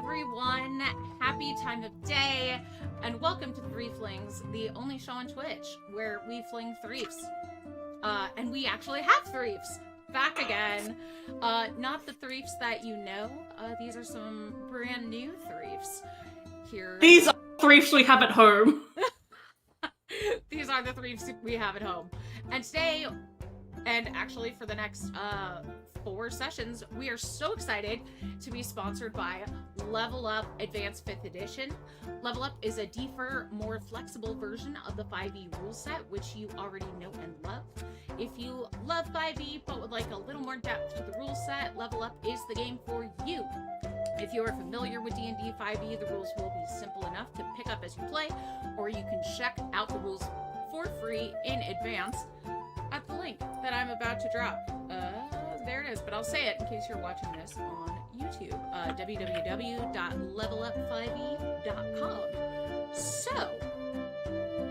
everyone. Happy time of day, and welcome to Threeflings, the only show on Twitch where we fling threefs. And we actually have threefs back again. Not the threefs that you know. These are some brand new threefs here. These are threefs we have at home. These are the threefs we have at home. And today, and actually for the next 4 sessions, we are so excited to be sponsored by Level Up Advanced 5th Edition. Level Up is a deeper, more flexible version of the 5e rule set, which you already know and love. If you love 5e but would like a little more depth to the rule set, Level Up is the game for you. If you are familiar with D&D 5e, the rules will be simple enough to pick up as you play, or you can check out the rules for free in advance at the link that I'm about to drop. There it is, but I'll say it in case you're watching this on YouTube. www.levelup5e.com. So,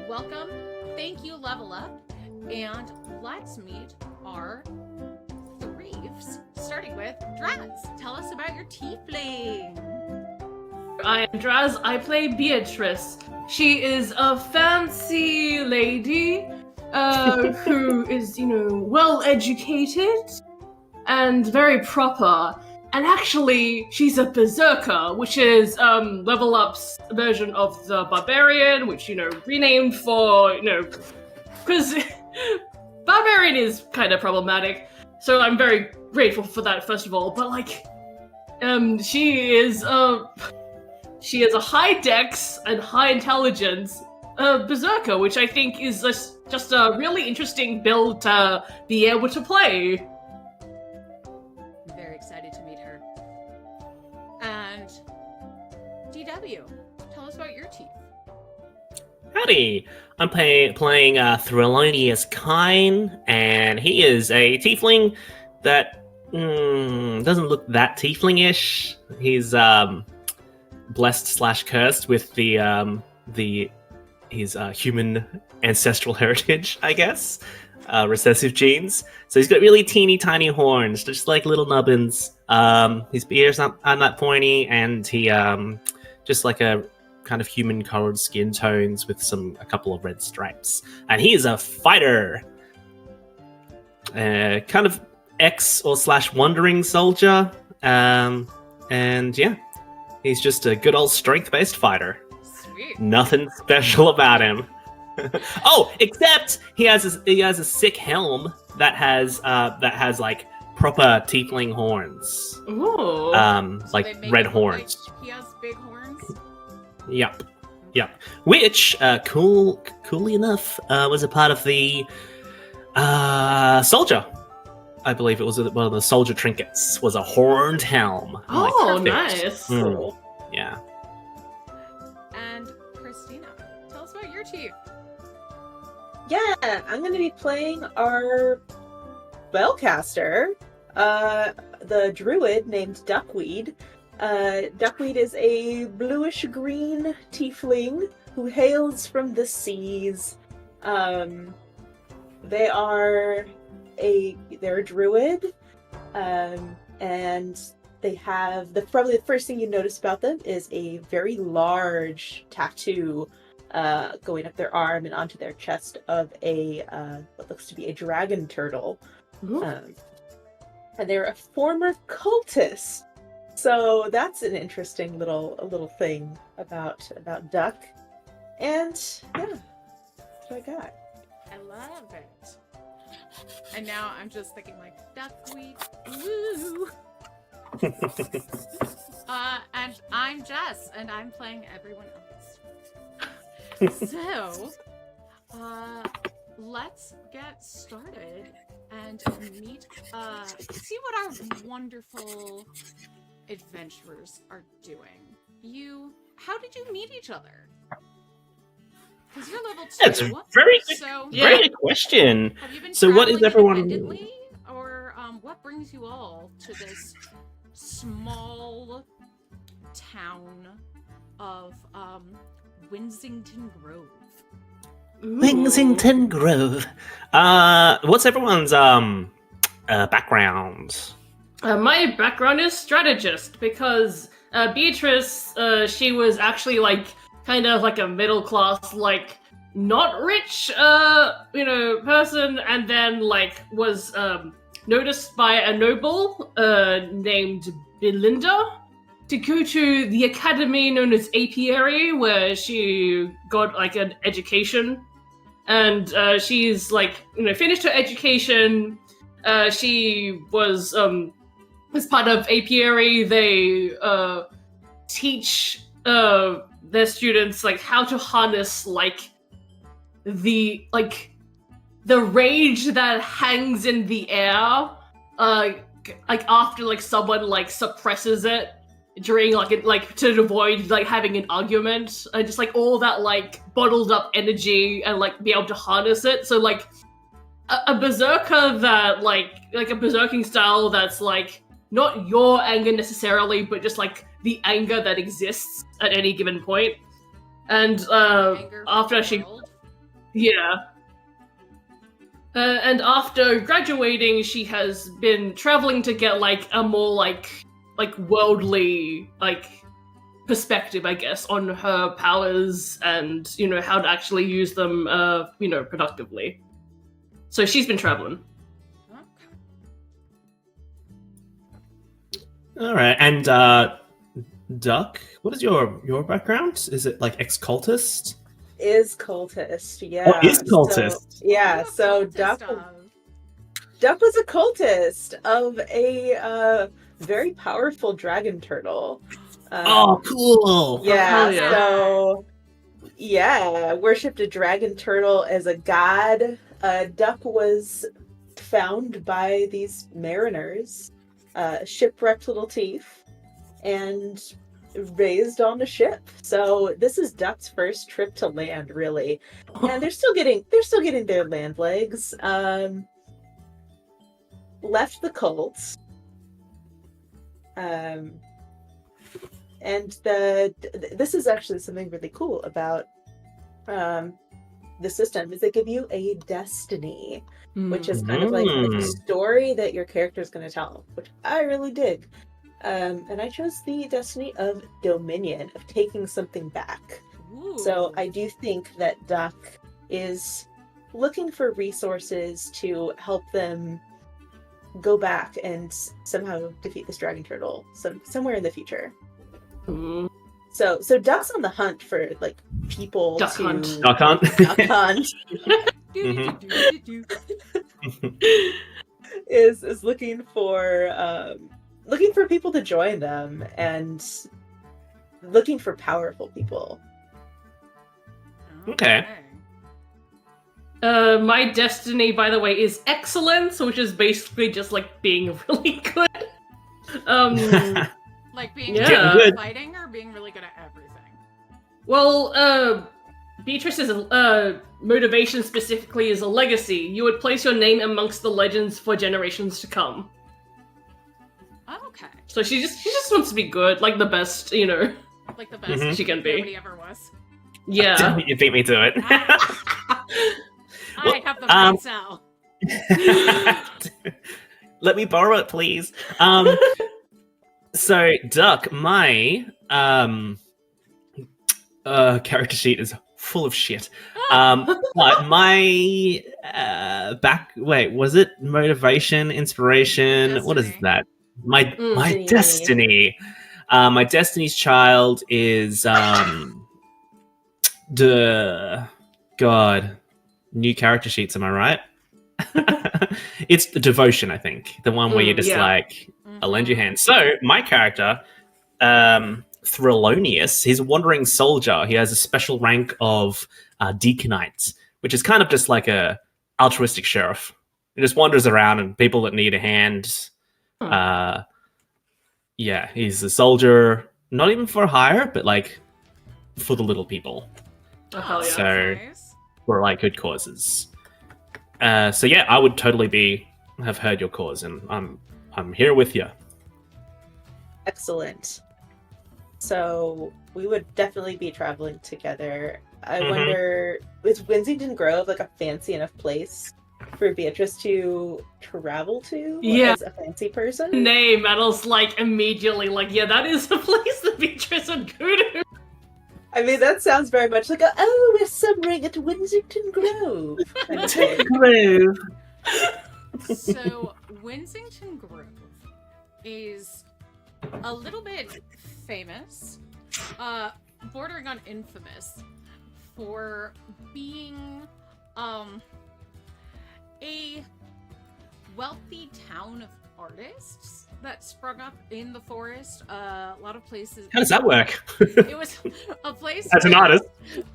welcome, thank you, Level Up, and let's meet our threefs, starting with Draz. Tell us about your tiefling. I am Draz. I play Beatrice. She is a fancy lady who is, well educated and very proper. And actually, she's a berserker, which is Level Up's version of the barbarian, which, renamed for, because barbarian is kind of problematic. So I'm very grateful for that, first of all. But, she is, she has a high dex and high intelligence berserker, which I think is just a really interesting build to be able to play. I'm very excited to meet her. And DW, tell us about your team. Howdy! I'm playing Threlonius Kine, and he is a tiefling that doesn't look that tiefling-ish. He's blessed / cursed with his human ancestral heritage, I guess. Recessive genes. So he's got really teeny tiny horns, just like little nubbins. His ears aren't that pointy, and he just like a kind of human colored skin tones with a couple of red stripes. And he is a fighter. Kind of ex or / wandering soldier. And yeah, he's just a good old strength-based fighter. Sweet. Nothing special about him. Oh, except he has a sick helm that has like proper tiefling horns. Ooh. So Like they make red it look like horns. he has big horns. Yep. Which, coolly enough, was a part of the soldier. I believe it was one of the soldier trinkets. Was a horned helm. I'm like, Oh, perfect. nice. Mm, yeah. And Christina, tell us about your team. Yeah, I'm going to be playing our spellcaster, the druid named Duckweed. Duckweed is a bluish-green tiefling who hails from the seas. They're a druid, and they have probably the first thing you notice about them is a very large tattoo going up their arm and onto their chest of what looks to be a dragon turtle. And they're a former cultist. So that's an interesting little thing about Duck. And yeah, that's what I got. I love it. And now I'm just thinking like duckweed, woo. And I'm Jess, and I'm playing everyone else. So, let's get started and meet. See what our wonderful adventurers are doing. How did you meet each other? Because you're level 2. That's a very good question. Have you been So what is traveling everyone- independently, or what brings you all to this small town of Winsington Grove? Winsington Grove. What's everyone's background? My background is strategist because Beatrice, she was actually like kind of like a middle class, like not rich, person, and then like was noticed by a noble named Belinda to go to the academy known as Apiary, where she got like an education, and she's like finished her education. She was as part of Apiary, they teach their students like how to harness like the rage that hangs in the air, like after like someone like suppresses it during like to avoid like having an argument, and just like all that like bottled up energy and like be able to harness it. So like a berserker that like a berserking style that's like not your anger necessarily, but just like the anger that exists at any given point. And Anger after for she, the world? yeah, and after graduating, she has been traveling to get like a more like worldly like perspective, I guess, on her powers and how to actually use them, productively. So she's been traveling. All right, and Duck, what is your background? Is it like ex-cultist? Is cultist, yeah. Oh, is cultist. So Duck was a cultist of a very powerful dragon turtle. Oh, cool! Yeah, hell yeah. so yeah, worshipped a dragon turtle as a god. Duck was found by these mariners, shipwrecked little thief, and raised on a ship. So this is Duck's first trip to land, really, and they're still getting their land legs. Left the cult. And this is actually something really cool about the system is they give you a destiny, which is kind of like a story that your character is going to tell, which I really dig. And I chose the destiny of dominion, of taking something back. Ooh. So I do think that Duck is looking for resources to help them go back and somehow defeat this dragon turtle somewhere in the future. Mm. So Duck's on the hunt for like people Duck to hunt. Duck hunt. Duck hunt is looking for people to join them and looking for powerful people. Okay. My destiny, by the way, is excellence, which is basically just like being really good. Like being Yeah. good at fighting or being really good at everything? Well, Beatrice's motivation specifically is a legacy. You would place your name amongst the legends for generations to come. Okay. So she just wants to be good, like the best, you know. Like the best She can be. nobody ever was. Yeah. You beat me to it. I have the brain cell. Let me borrow it, please. So, Duck, my character sheet is full of shit. But my was it motivation, inspiration? What is Destiny. that? My Destiny. destiny. My destiny's child is new character sheets. Am I right? It's the devotion, I think, the one where you're just yeah. like, I'll lend you a hand. So my character, Threlonius, he's a wandering soldier. He has a special rank of deaconite, which is kind of just like a altruistic sheriff. He just wanders around and people that need a hand. Yeah, he's a soldier, not even for hire, but like for the little people. Oh, hell yeah. So- Nice. For like good causes. So yeah, I would totally have heard your cause, and I'm here with you. Excellent. So we would definitely be traveling together. I Mhm. wonder, is Winsington Grove like a fancy enough place for Beatrice to travel to Yeah. as a fancy person? Name, and I was like immediately like, yeah, that is the place that Beatrice would go to. I mean, that sounds very much like we're summering at Winsington Grove. kind of thing. So, Winsington Grove is a little bit famous, bordering on infamous, for being a wealthy town of artists that sprung up in the forest. A lot of places. How does that work? It was a place As an where artist.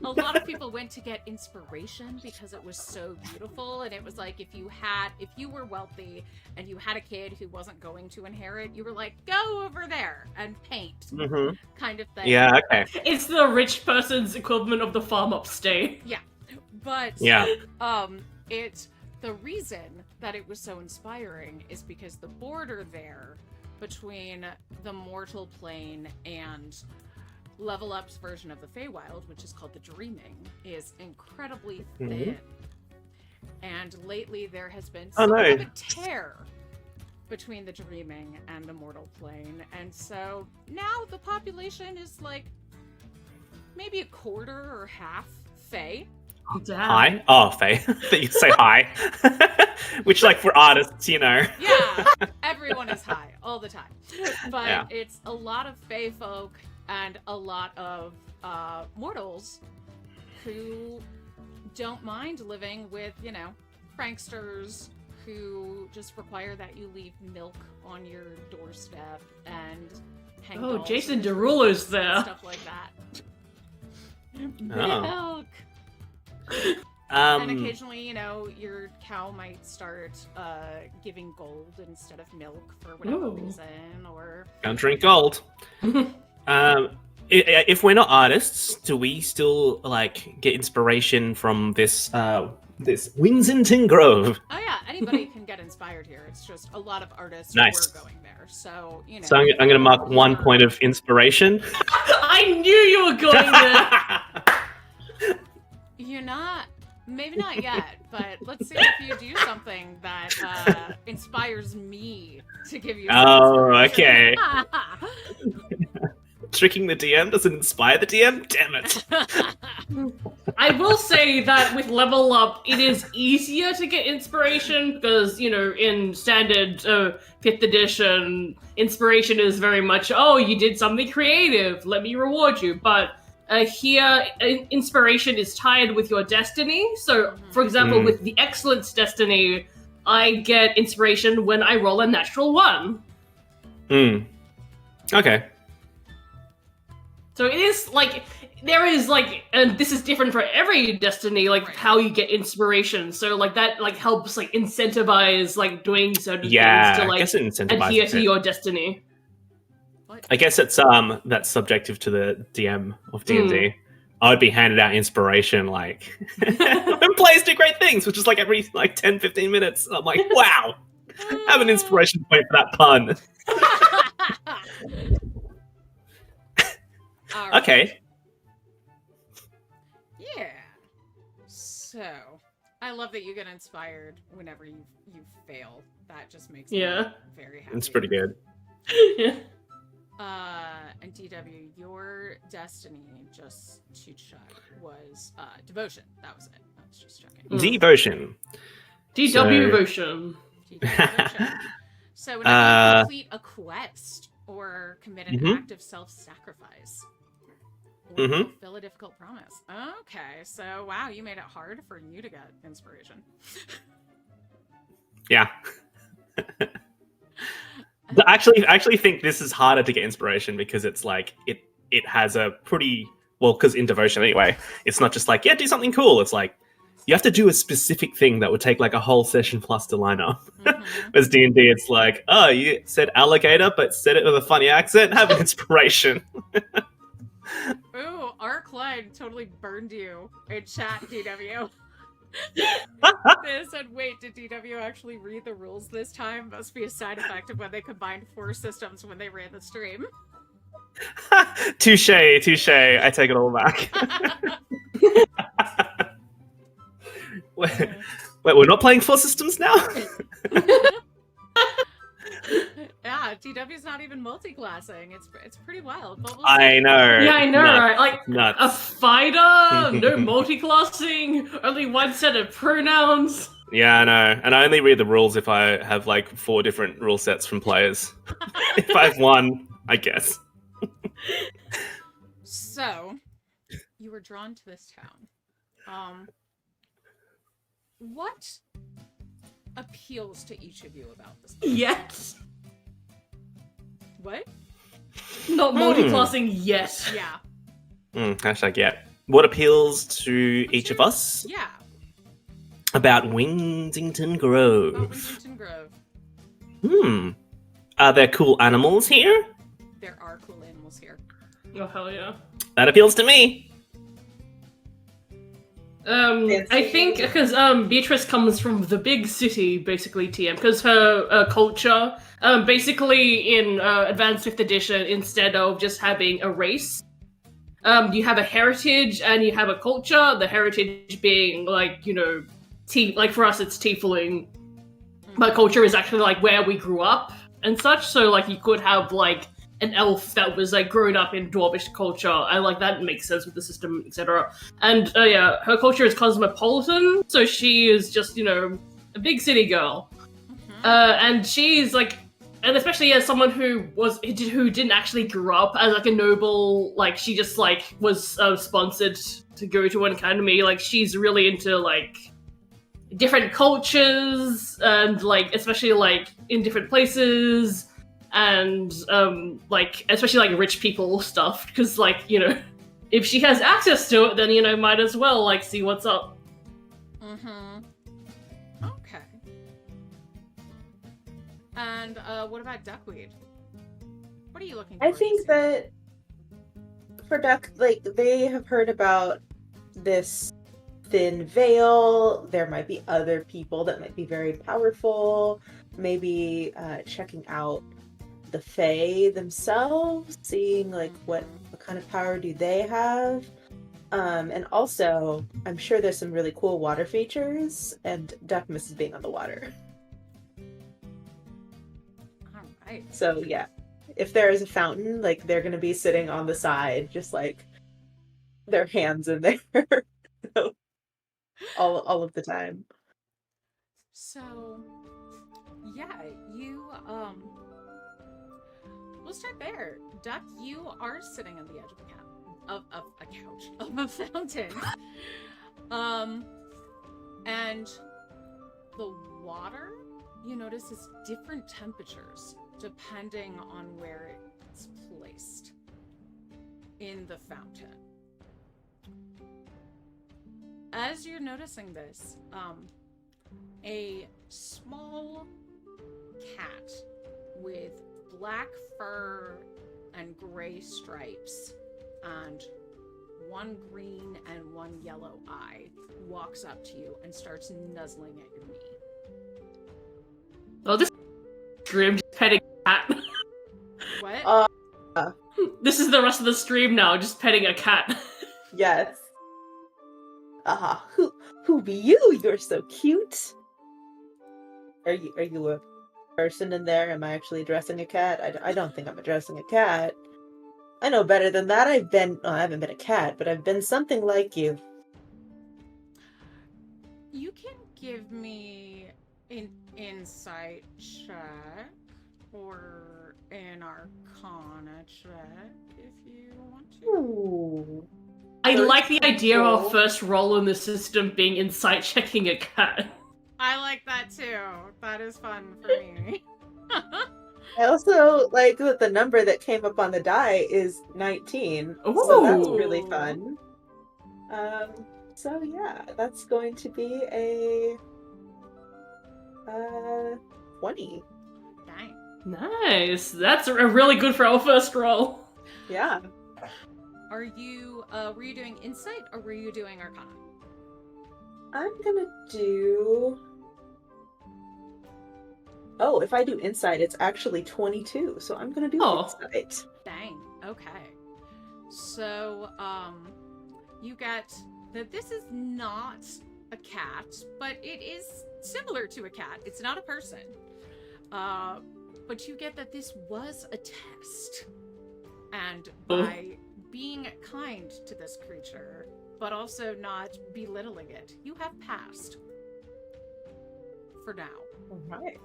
a lot of people went to get inspiration because it was so beautiful, and it was like if you were wealthy and you had a kid who wasn't going to inherit, you were like, go over there and paint, Mm-hmm. kind of thing. Yeah. Okay. It's the rich person's equivalent of the farm upstate. But Yeah. the reason that it was so inspiring is because the border there between the mortal plane and Level Up's version of the Feywild, which is called the Dreaming, is incredibly thin. And lately there has been Oh, somewhat no. of a tear between the Dreaming and the mortal plane. And so now the population is like maybe a quarter or half Fey. Oh, damn. Hi. Oh, Faye. That you say hi. Which, like, for artists, you know. Yeah, everyone is high all the time. But Yeah. it's a lot of Fey folk and a lot of mortals who don't mind living with, pranksters who just require that you leave milk on your doorstep and hang Oh, dolls Jason and Derulo's and there. stuff like that. Oh. Milk. And Um, occasionally, your cow might start giving gold instead of milk for whatever Ooh. reason, or don't drink gold. If we're not artists, do we still like get inspiration from this Winsington Grove? oh yeah, anybody can get inspired here. It's just a lot of artists Nice. were going there, so So I'm going to mark 1 point of inspiration. I knew you were going there. You're not. Maybe not yet, but let's see if you do something that inspires me to give you some Oh, inspiration. Tricking the DM doesn't inspire the DM? Damn it. I will say that with level up, it is easier to get inspiration because, in standard 5th edition, inspiration is very much, oh, you did something creative, let me reward you. But here, inspiration is tied with your destiny. So, for example, with the Excellence Destiny, I get inspiration when I roll a natural 1. Okay. So it is there is and this is different for every destiny, Right. how you get inspiration. So that helps incentivize doing certain Yeah, things to I guess it incentivizes adhere to it. your destiny. What? I guess it's that's subjective to the DM of D&D. I would be handed out inspiration when players do great things, which is every 10-15 minutes. I'm like, wow, have an inspiration point for that pun. All right. Okay. Yeah. So, I love that you get inspired whenever you fail. That just makes me Yeah. very happy. It's pretty good. Yeah. And DW, your destiny, just to check, was devotion. That was it. I was just checking. Devotion. DW So- Devotion. Devotion. So whenever you complete a quest or commit an act of self-sacrifice, or fulfill a difficult promise. Okay, so wow, you made it hard for you to get inspiration. Yeah. I actually think this is harder to get inspiration because it's it has a pretty because in devotion anyway, it's not just do something cool. It's you have to do a specific thing that would take a whole session plus to line up. As D&D, it's oh, you said alligator, but said it with a funny accent. Have an inspiration. Ooh, Arcline totally burned you in chat, DW. They said, wait, did DW actually read the rules this time? Must be a side effect of when they combined 4 systems when they ran the stream. Touche. I take it all back. Wait, we're not playing 4 systems now? Yeah, DW's not even multi-classing. It's pretty wild. But we'll I see. know. Yeah, I know, Nuts. right? Nuts. A fighter, no multi-classing, only one set of pronouns. Yeah, I know. And I only read the rules if I have 4 different rule sets from players. If I have one, I guess. So, you were drawn to this town. What appeals to each of you about this place? Yes. What? Not multi-classing yet. Yeah. Hashtag yeah. What appeals to each of us Yeah. about Winsington About Grove? Winsington Grove. Are there cool animals here? There are cool animals here. Oh, hell yeah. That appeals to me. I think because Beatrice comes from the big city, basically, TM, because her culture, basically in Advanced 5th Edition, instead of just having a race, you have a heritage and you have a culture, the heritage being, for us it's Tiefling, but culture is actually, where we grew up and such, so, you could have, an elf that was grown up in dwarvish culture, and that makes sense with the system, etc. And yeah, her culture is cosmopolitan, so she is just a big city girl, and she's and especially as someone who didn't actually grow up as a noble, she just was sponsored to go to an academy. She's really into different cultures and especially in different places. and like especially like rich people stuff, because like if she has access to it, then might as well like see what's up. Mm-hmm. Okay. And what about duckweed? What are you looking for? I think that for duck, like, they have heard about this thin veil. There might be other people that might be very powerful. Maybe checking out the Fae themselves, seeing like what kind of power do they have. And also, I'm sure there's some really cool water features, and duck misses being on the water. All right. So yeah, if there is a fountain, like they're gonna be sitting on the side, just like their hands in there, so, all of the time. So, yeah, we'll start there. Duck, you are sitting on the edge of a couch, of a fountain. And the water, you notice, is different temperatures depending on where it's placed in the fountain. As you're noticing this, a small cat with black fur and gray stripes and one green and one yellow eye walks up to you and starts nuzzling at your knee. Oh, this stream just petting a cat. What? This is the rest of the stream now, just petting a cat. Yes. Who be you? You're so cute. Are you a person in there? Am I actually addressing a cat? I don't think I'm addressing a cat. I know better than that. I haven't been a cat, but I've been something like you. You can give me an insight check or an arcana check if you want to. Ooh. I Those like the are idea of cool. our first role in the system being insight checking a cat. I like that too. That is fun for me. I also like that the number that came up on the die is 19. So that's really Ooh. fun. So yeah, that's going to be a 20. Dang. Nice. That's really good for our first roll. Yeah. Are you, were you doing insight or were you doing arcana? I'm gonna do... Oh, if I do insight, it's actually 22. So I'm gonna do insight. Dang. Okay. So, you get that this is not a cat, but it is similar to a cat. It's not a person. But you get that this was a test. And by being kind to this creature, but also not belittling it, you have passed. For now. All right.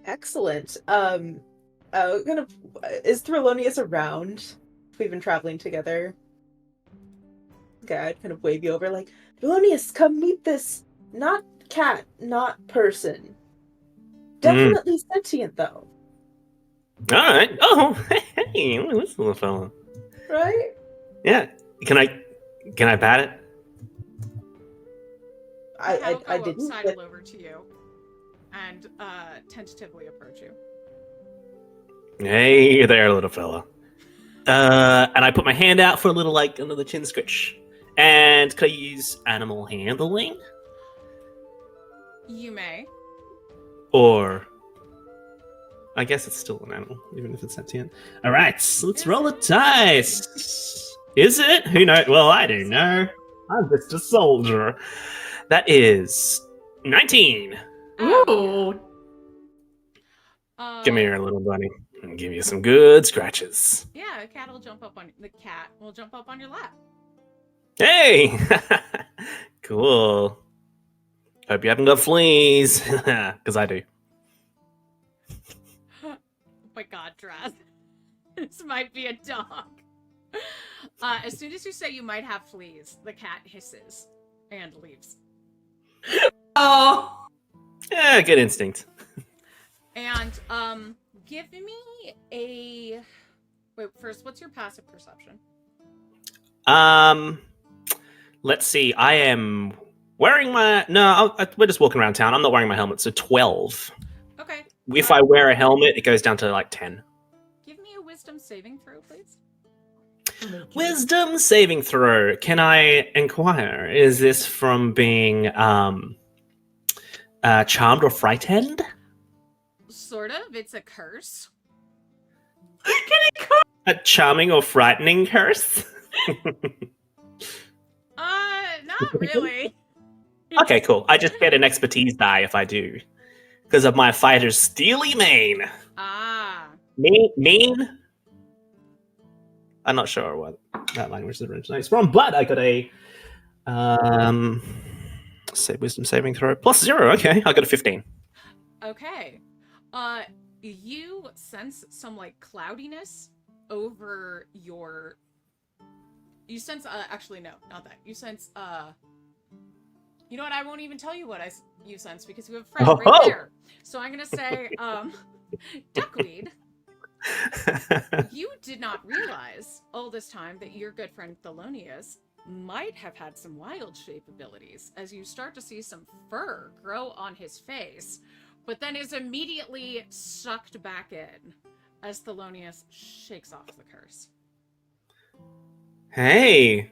Excellent. Is Threlonius around? We've been traveling together. Okay, I'd kind of wave you over, like, Threlonius, come meet this not cat, not person. Definitely sentient, though. All right. Oh, hey, look at this little fella. Right? Yeah. Can I pat it? I I'll didn't. sidle over to you and tentatively approach you. Hey there, little fella. And I put my hand out for a little, like, another chin scratch. And could I use animal handling? You may. Or... I guess it's still an animal, even if it's sentient. Alright, so let's roll the dice. Is it? Who knows? Well, I don't know. I'm just a soldier. That is 19. Ooh. Come here, little buddy. I'll give you some good scratches. Yeah, a cat will jump up on the cat will jump up on your lap. Hey! Cool. Hope you haven't got fleas. Because I do. Oh my god, Draz. This might be a dog. As soon as you say you might have fleas, the cat hisses and leaves. Oh. Yeah, good instinct. And give me a wait. First, what's your passive perception? Let's see. I am wearing my we're just walking around town. I'm not wearing my helmet, so 12. Okay. If I wear a helmet, it goes down to like 10. Give me a wisdom saving throw, please. Wisdom saving throw. Can I inquire? Is this from being charmed or frightened? Sort of. It's a curse. A charming or frightening curse? Not really. Okay, cool. I just get an expertise die if I do. Because of my fighter's steely mane. Ah. Mean? I'm not sure what that language originates from, but I got a say wisdom saving throw +0. Okay, I got a 15. Okay. You sense some like cloudiness over your. You sense actually no, not that. You sense You know what? I won't even tell you what you sense because we have a friend right there. So I'm gonna say duckweed. You did not realize all this time that your good friend Thelonious might have had some wild shape abilities as you start to see some fur grow on his face, but then is immediately sucked back in as Thelonious shakes off the curse. Hey.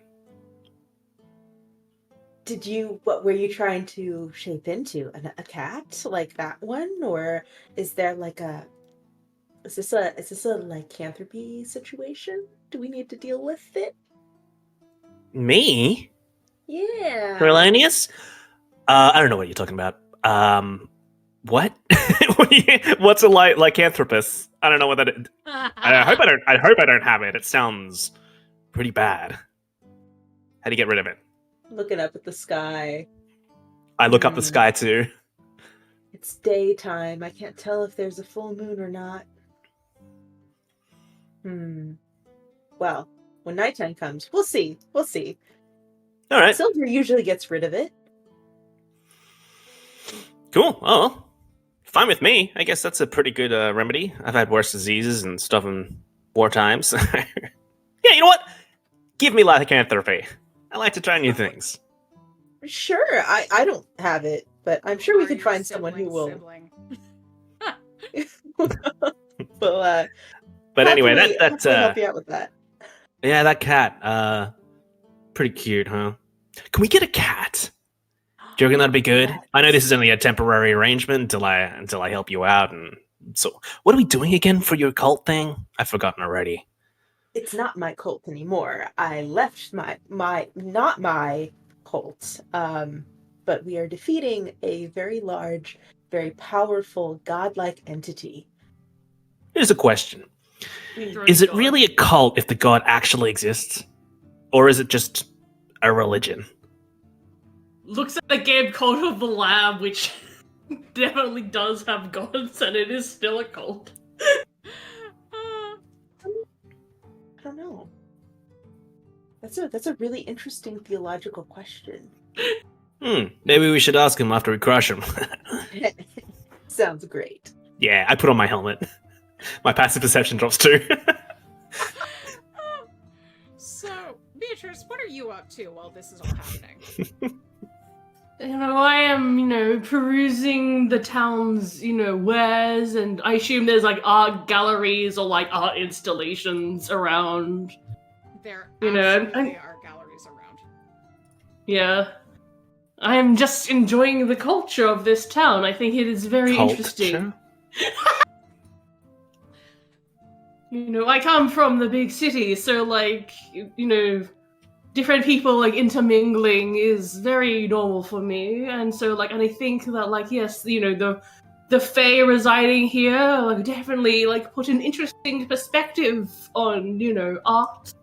What were you trying to shape into? A cat? Like that one? Or is there like is this a lycanthropy situation? Do we need to deal with it? Me? Yeah. Relanius? I don't know what you're talking about. What? What's a lycanthropus? I don't know what that is. I hope I don't have it. It sounds pretty bad. How do you get rid of it? Looking up at the sky. I look up the sky too. It's daytime. I can't tell if there's a full moon or not. Well, when nighttime comes, we'll see. We'll see. All right. Silver usually gets rid of it. Cool. Oh, fine with me. I guess that's a pretty good remedy. I've had worse diseases and stuff in war times. Yeah, you know what? Give me lycanthropy. I like to try new things. Sure, I don't have it, but I'm sure we could find someone who will. Well, but anyway, that help you out with that. Yeah, that cat, pretty cute, huh? Can we get a cat? Do you reckon that'd be good? I know this is only a temporary arrangement until I help you out. And so, what are we doing again for your cult thing? I've forgotten already. It's not my cult anymore. I left not my cult. But we are defeating a very large, very powerful, godlike entity. Here's a question. Is it really a cult if the god actually exists? Or is it just a religion? Looks at the game Cult of the Lamb, which definitely does have gods, and it is still a cult. I don't know. That's a really interesting theological question. Maybe we should ask him after we crush him. Sounds great. Yeah, I put on my helmet. My passive perception drops too. So, Beatrice, what are you up to while this is all happening? I am, perusing the town's, wares, and I assume there's, art galleries or, art installations around. There absolutely are galleries around. Yeah. I'm just enjoying the culture of this town. I think it is very interesting. I come from the big city, so, different people, intermingling is very normal for me. And so, and I think that, yes, the Fae residing here, definitely, put an interesting perspective on, art.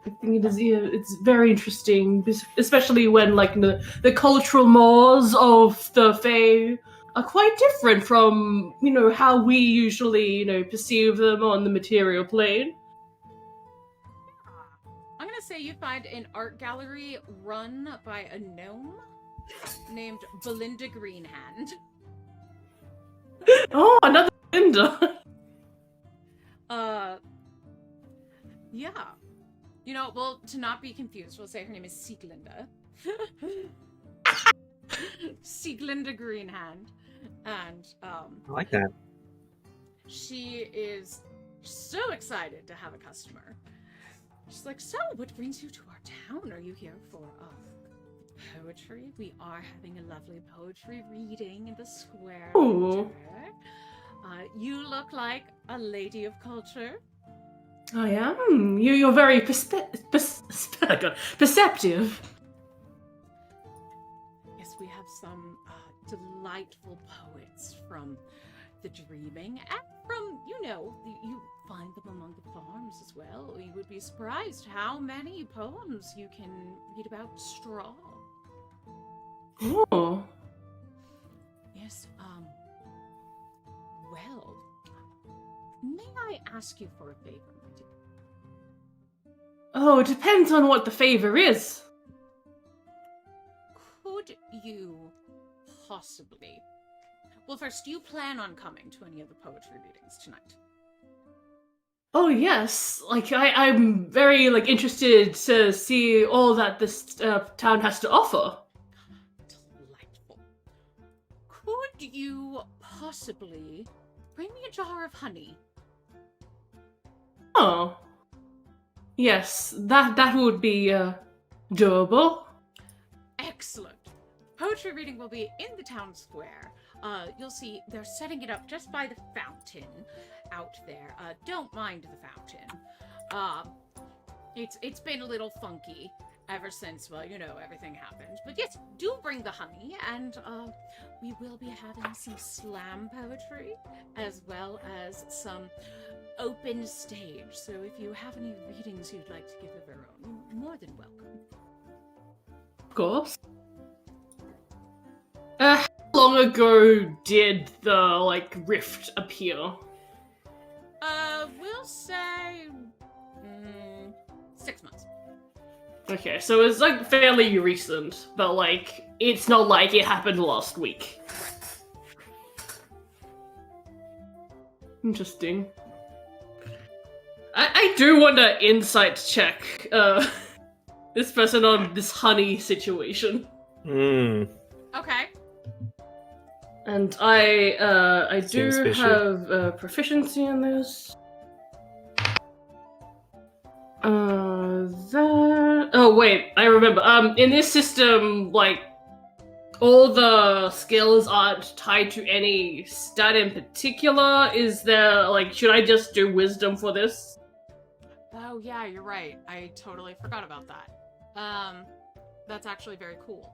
I think it is, it's very interesting, especially when, the cultural mores of the Fae are quite different from, how we usually, perceive them on the material plane. I'm gonna say you find an art gallery run by a gnome named Belinda Greenhand. Oh, another Linda. Yeah. You know, well, to not be confused, we'll say her name is Sieglinde. Sieglinde Greenhand. And, I like that. she is so excited to have a customer. She's like, so, what brings you to our town? Are you here for, poetry? We are having a lovely poetry reading in the square. Ooh. You look like a lady of culture. I am. You're very perceptive. Yes, we have some delightful poets from the dreaming and from, you find them among the farms as well. You would be surprised how many poems you can read about straw. Oh. Yes, well, may I ask you for a favor, my dear? Oh, it depends on what the favor is. Could you possibly... Well, first, do you plan on coming to any of the poetry readings tonight? Oh yes, I'm very interested to see all that this town has to offer. Delightful. Could you possibly bring me a jar of honey? Oh, yes, that would be doable. Excellent. Poetry reading will be in the town square. You'll see they're setting it up just by the fountain out there. Don't mind the fountain. It's been a little funky ever since, everything happened. But yes, do bring the honey, and we will be having some slam poetry, as well as some open stage. So if you have any readings you'd like to give of your own, you're more than welcome. Of course. How long ago did the rift appear? We'll say 6 months. Okay, so it's fairly recent, but it's not like it happened last week. Interesting. I do want to insight check this person on this honey situation. Okay. And I Seems do fishy. have proficiency in this. Oh wait, I remember. In this system, all the skills aren't tied to any stat in particular. Is there should I just do wisdom for this? Oh yeah, you're right. I totally forgot about that. That's actually very cool.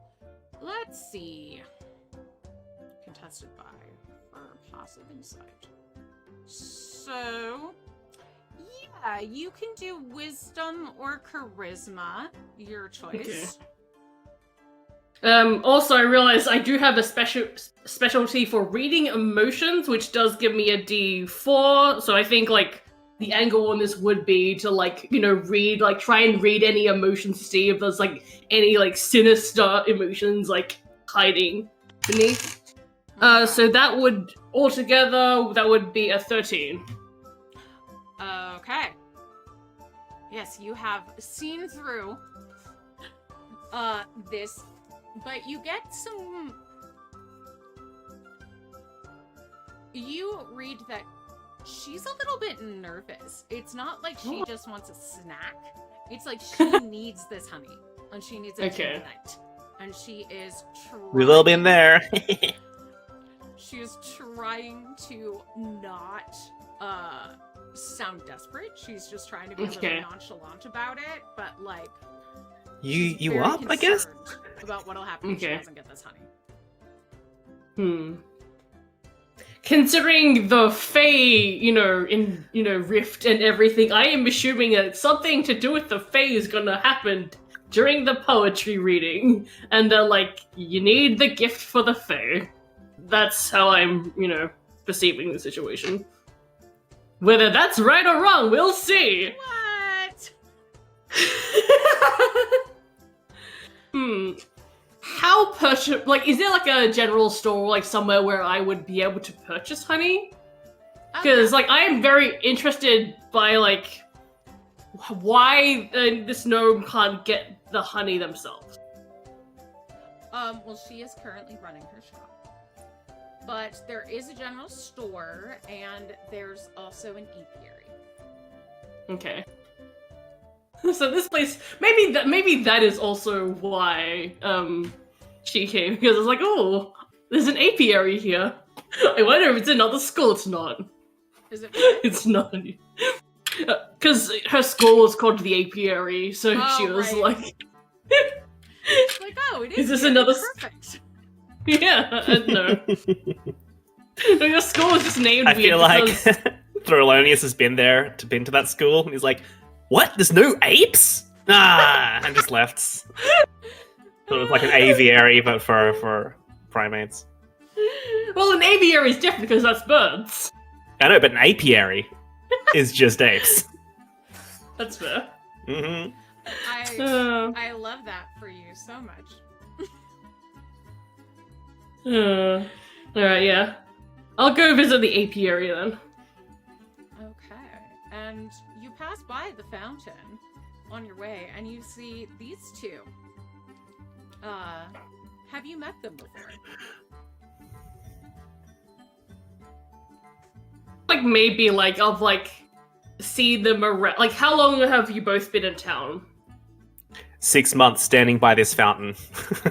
Let's see. Contested by for passive insight. So, yeah, you can do wisdom or charisma, your choice. Okay. Also, I realize I do have a specialty for reading emotions, which does give me a D4. So I think the angle on this would be to read, try and read any emotions to see if there's any sinister emotions hiding beneath. So that would be a 13. Okay. Yes, you have seen through this, but you get some... You read that she's a little bit nervous. It's not like she just wants a snack. It's like she needs this honey, and she needs it tonight. And she is trying... We've all been there. She is trying to not sound desperate. She's just trying to be a little nonchalant about it, but she's you very up, I guess? concerned about what'll happen if she doesn't get this honey. Considering the Fae, rift and everything, I am assuming that something to do with the Fae is gonna happen during the poetry reading, and they're you need the gift for the Fae. That's how I'm, perceiving the situation. Whether that's right or wrong, we'll see! What? How purchase, like, is there like a general store, like somewhere where I would be able to purchase honey? Because like I am very interested by like why this gnome can't get the honey themselves. Well, she is currently running her shop, but there is a general store, and there's also an apiary. Okay. So this place, maybe that is also why she came, because it's like, oh, there's an apiary here. I wonder if it's another school. It's not. Is it really? It's not. Because her school was called the apiary, so Oh, she was right. like, Like, oh, it is. Is this here. another Perfect. yeah, no. Your school is just named I weird feel like because... Throlonius has been to that school, and he's like, "What? There's no apes?" Ah, and just left. So it was like an aviary, but for primates. Well, an aviary is different because that's birds. I know, but an apiary is just apes. That's fair. Mm-hmm. I love that for you so much. Alright, yeah. I'll go visit the apiary then. Okay, and you pass by the fountain on your way, and you see these two. Have you met them before? Like, maybe, like, I've, like, seen them around. Like, how long have you both been in town? 6 months standing by this fountain.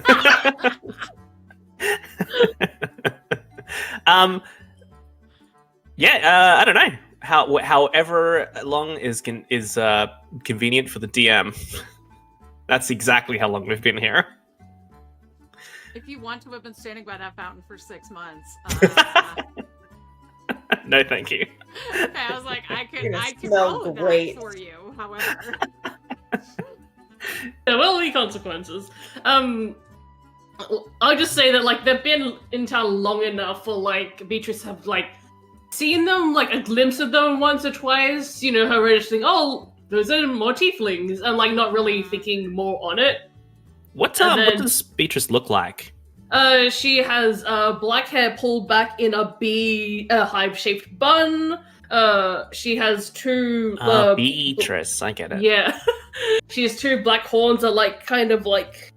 I don't know. However long is convenient for the DM. That's exactly how long we've been here. If you want to have been standing by that fountain for 6 months, No, thank you. okay, I was like, I could smell roll great. that for you. However, There will be consequences. I'll just say that, like, they've been in town long enough for, like, Beatrice have, like, seen them, like, a glimpse of them once or twice. You know, her just think, oh, those are more tieflings, and, like, not really thinking more on it. What does Beatrice look like? She has black hair pulled back in a hive-shaped bun. She has two... Beatrice, I get it. Yeah. She has two black horns that, like, kind of, like,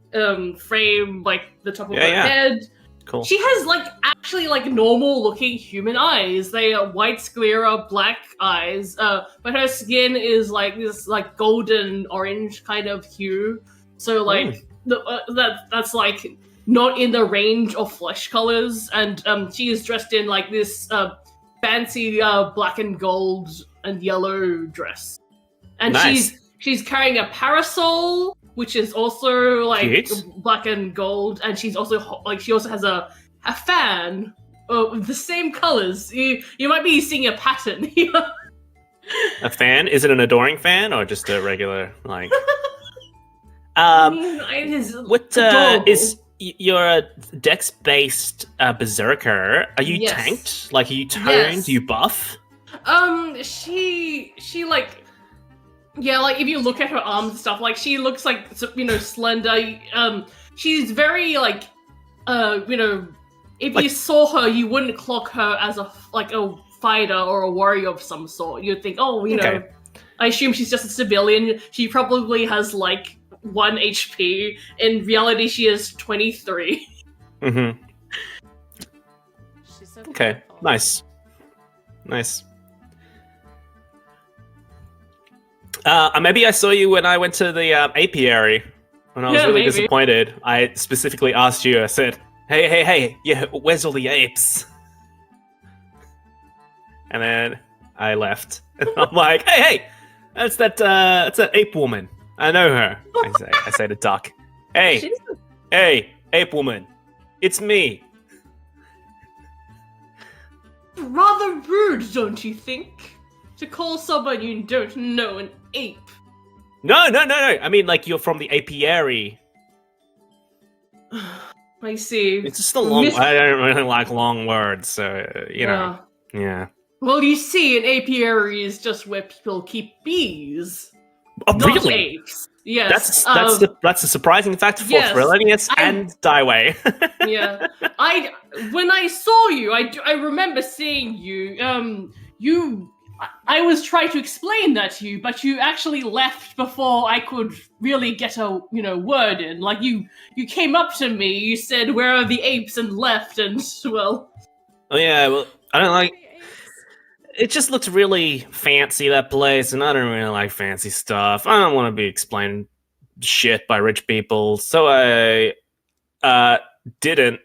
frame, like, the top of her head. Cool. She has, like, actually, like, normal-looking human eyes. They are white sclera, black eyes, but her skin is, like, this, like, golden-orange kind of hue. So, like, that's, like, not in the range of flesh colors, and she is dressed in, like, this fancy black and gold and yellow dress. And nice. she's carrying a parasol, which is also like Cute. black and gold, and she also has a fan with the same colors. You might be seeing a pattern here. A fan? Is it an adoring fan or just a regular like? I mean, it is What adorable. you're a dex-based berserker? Are you Yes. tanked? Like, are you toned? Yes. Do you buff? She like, yeah, like if you look at her arms and stuff, like she looks like, you know, slender. She's very like, you know, if you saw her, you wouldn't clock her as a fighter or a warrior of some sort. You'd think, oh, you know, Okay. I assume she's just a civilian. She probably has like 1 HP. In reality, she is 23. Mm-hmm. she's so Okay. beautiful. Nice. Maybe I saw you when I went to the apiary. When I was Yeah, really maybe. disappointed, I specifically asked you. I said, "Hey, yeah, where's all the apes?" And then I left. And I'm like, "Hey, that's that ape woman. I know her." I say to Duck, "Hey, ape woman, it's me." Rather rude, don't you think? To call someone you don't know an ape. No. I mean, like, you're from the apiary. I see. It's just a long. I don't really like long words, so you know. Yeah. Well, you see, an apiary is just where people keep bees. Oh, not really? apes. Yes. That's a surprising fact for yes. Thrillenius and Daiwei. Yeah. When I saw you, I remember seeing you. I was trying to explain that to you, but you actually left before I could really get a word in. Like you came up to me, you said, "Where are the apes?" and left, and well. Oh yeah, well, I don't like. Apes. It just looks really fancy, that place, and I don't really like fancy stuff. I don't want to be explained shit by rich people, so I didn't.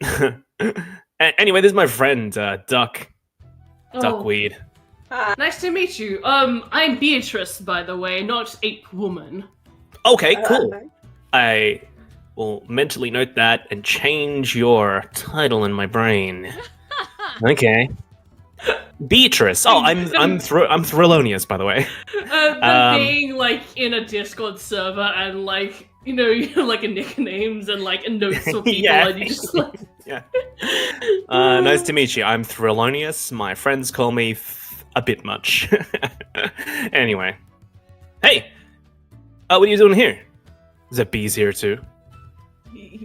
Anyway, this is my friend Duckweed. Nice to meet you. I'm Beatrice, by the way, not Ape Woman. Okay, cool. I will mentally note that and change your title in my brain. Okay. Beatrice. Oh, I'm Thrillonius, by the way. Being like in a Discord server and like like nicknames and like notes for people Yeah. and you just like Yeah. Nice to meet you. I'm Thrillonius. My friends call me a bit much. Anyway. Hey! What are you doing here? Is there bees here too?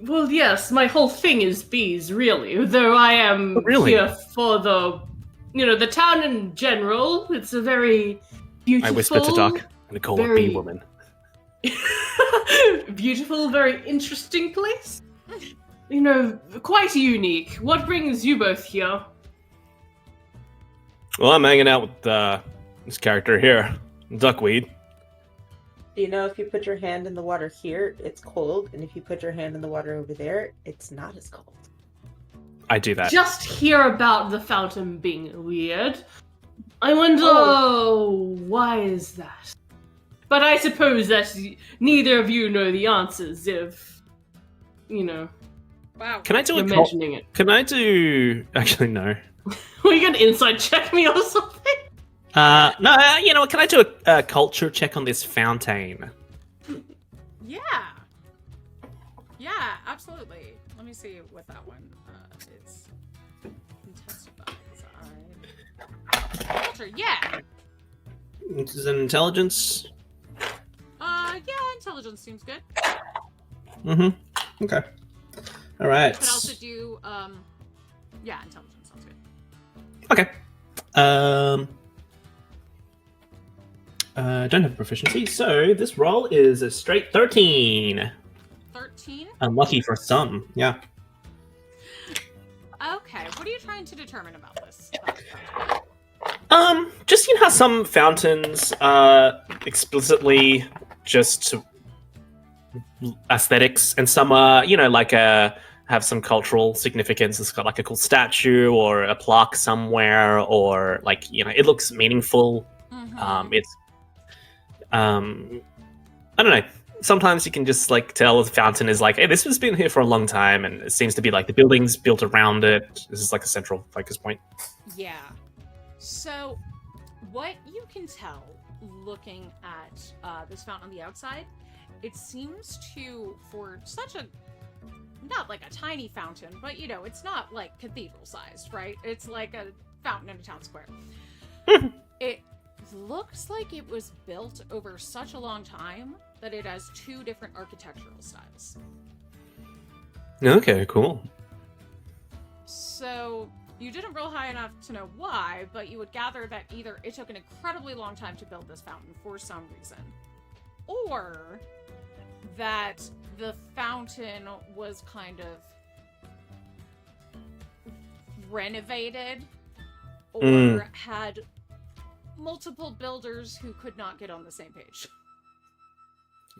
Well, yes, my whole thing is bees, really. Though I am here for the town in general. It's a very beautiful. I whisper to Duck and call her Bee Woman. Beautiful, very interesting place. Quite unique. What brings you both here? Well, I'm hanging out with this character here, Duckweed. Do you know if you put your hand in the water here, it's cold, and if you put your hand in the water over there, it's not as cold? I do that. Just hear about the fountain being weird. I wonder why is that? But I suppose that neither of you know the answers if, Wow. Can I do imagining it. Can I do... Actually, no. Were you going to inside check me or something? No, can I do a culture check on this fountain? Yeah. Yeah, absolutely. Let me see what that one is. Contested by design. Culture, yeah. This is an intelligence. Yeah, intelligence seems good. Mm-hmm. Okay. All right. Could also do, yeah, intelligence sounds good. Okay. Don't have proficiency, so this roll is a straight 13. 13? Unlucky for some, yeah. Okay, what are you trying to determine about this? Just how some fountains explicitly just aesthetics, and some are, have some cultural significance. It's got like a cool statue or a plaque somewhere, or it looks meaningful. Mm-hmm. I don't know. Sometimes you can just tell the fountain is hey, this has been here for a long time, and it seems to be the buildings built around it. This is a central focus point. Yeah. So, what you can tell looking at this fountain on the outside, it seems to, for such a, not like a tiny fountain, but it's not cathedral sized, right? It's like a fountain in a town square. It looks like it was built over such a long time that it has two different architectural styles. Okay, cool. So you didn't roll high enough to know why, but you would gather that either it took an incredibly long time to build this fountain for some reason, or that the fountain was kind of renovated or had multiple builders who could not get on the same page.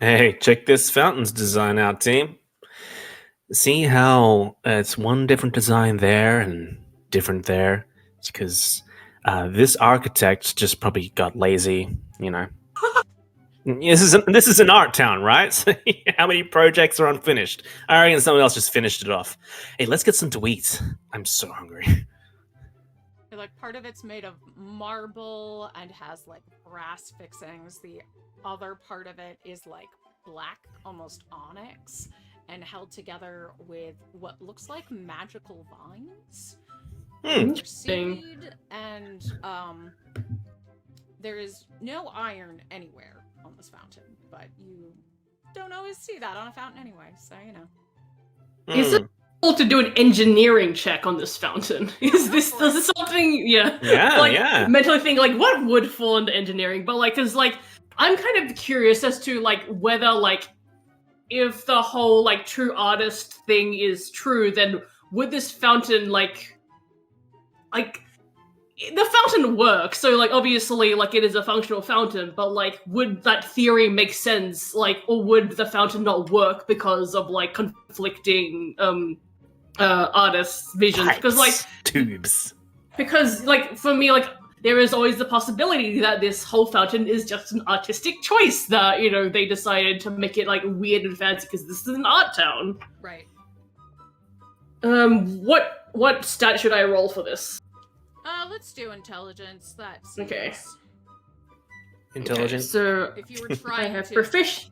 Hey, check this fountain's design out, team. See how it's one different design there and different there? It's because this architect just probably got lazy, This is an art town, right? So how many projects are unfinished? I reckon someone else just finished it off. Hey, let's get some to eat. I'm so hungry. Part of it's made of marble and has brass fixings. The other part of it is black, almost onyx, and held together with what looks like magical vines. Interesting. And there is no iron anywhere on this fountain, but you don't always see that on a fountain anyway, so you know. Is it possible to do an engineering check on this fountain? Is this something? Yeah. Yeah, Like, yeah. mentally think like, what would fall into engineering? But like, cause like, I'm kind of curious as to like whether like, if the whole like true artist thing is true, then would this fountain like the fountain work? So like obviously like it is a functional fountain, but like would that theory make sense? Like, or would the fountain not work because of like conflicting artists' visions? Because like tubes. Because like for me like there is always the possibility that this whole fountain is just an artistic choice that, you know, they decided to make it like weird and fancy because this is an art town. Right. What stat should I roll for this? Let's do intelligence. That's Okay. Intelligence. Okay, so if you were trying have to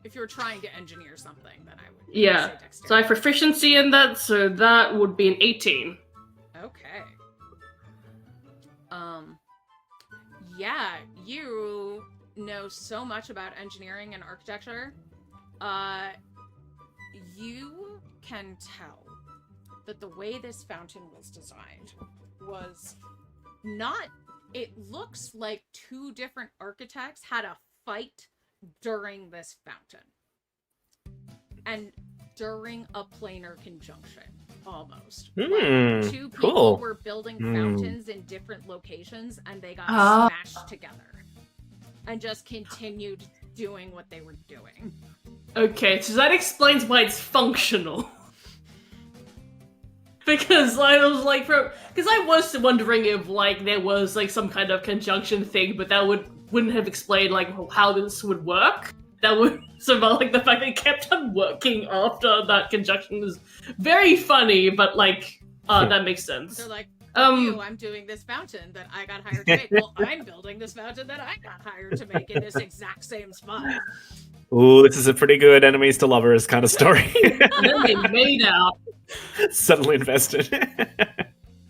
if you were trying to engineer something, then I would Yeah. say dexterity. So I have proficiency in that, so that would be an 18. Okay. Yeah, you know so much about engineering and architecture. You can tell that the way this fountain was designed was not... It looks like two different architects had a fight during this fountain. And during a planar conjunction. Almost. Like, two people cool. were building fountains in different locations and they got smashed together. And just continued doing what they were doing. Okay, so that explains why it's functional. Because I was like, because I was wondering if like there was like some kind of conjunction thing, but that wouldn't have explained like how this would work. That would somehow like the fact that it kept on working after that conjunction was very funny, but like that makes sense. They're like, I'm doing this fountain that I got hired to make. Well, I'm building this fountain that I got hired to make in this exact same spot. Ooh, this is a pretty good enemies to lovers kind of story. And then they made out. Suddenly invested.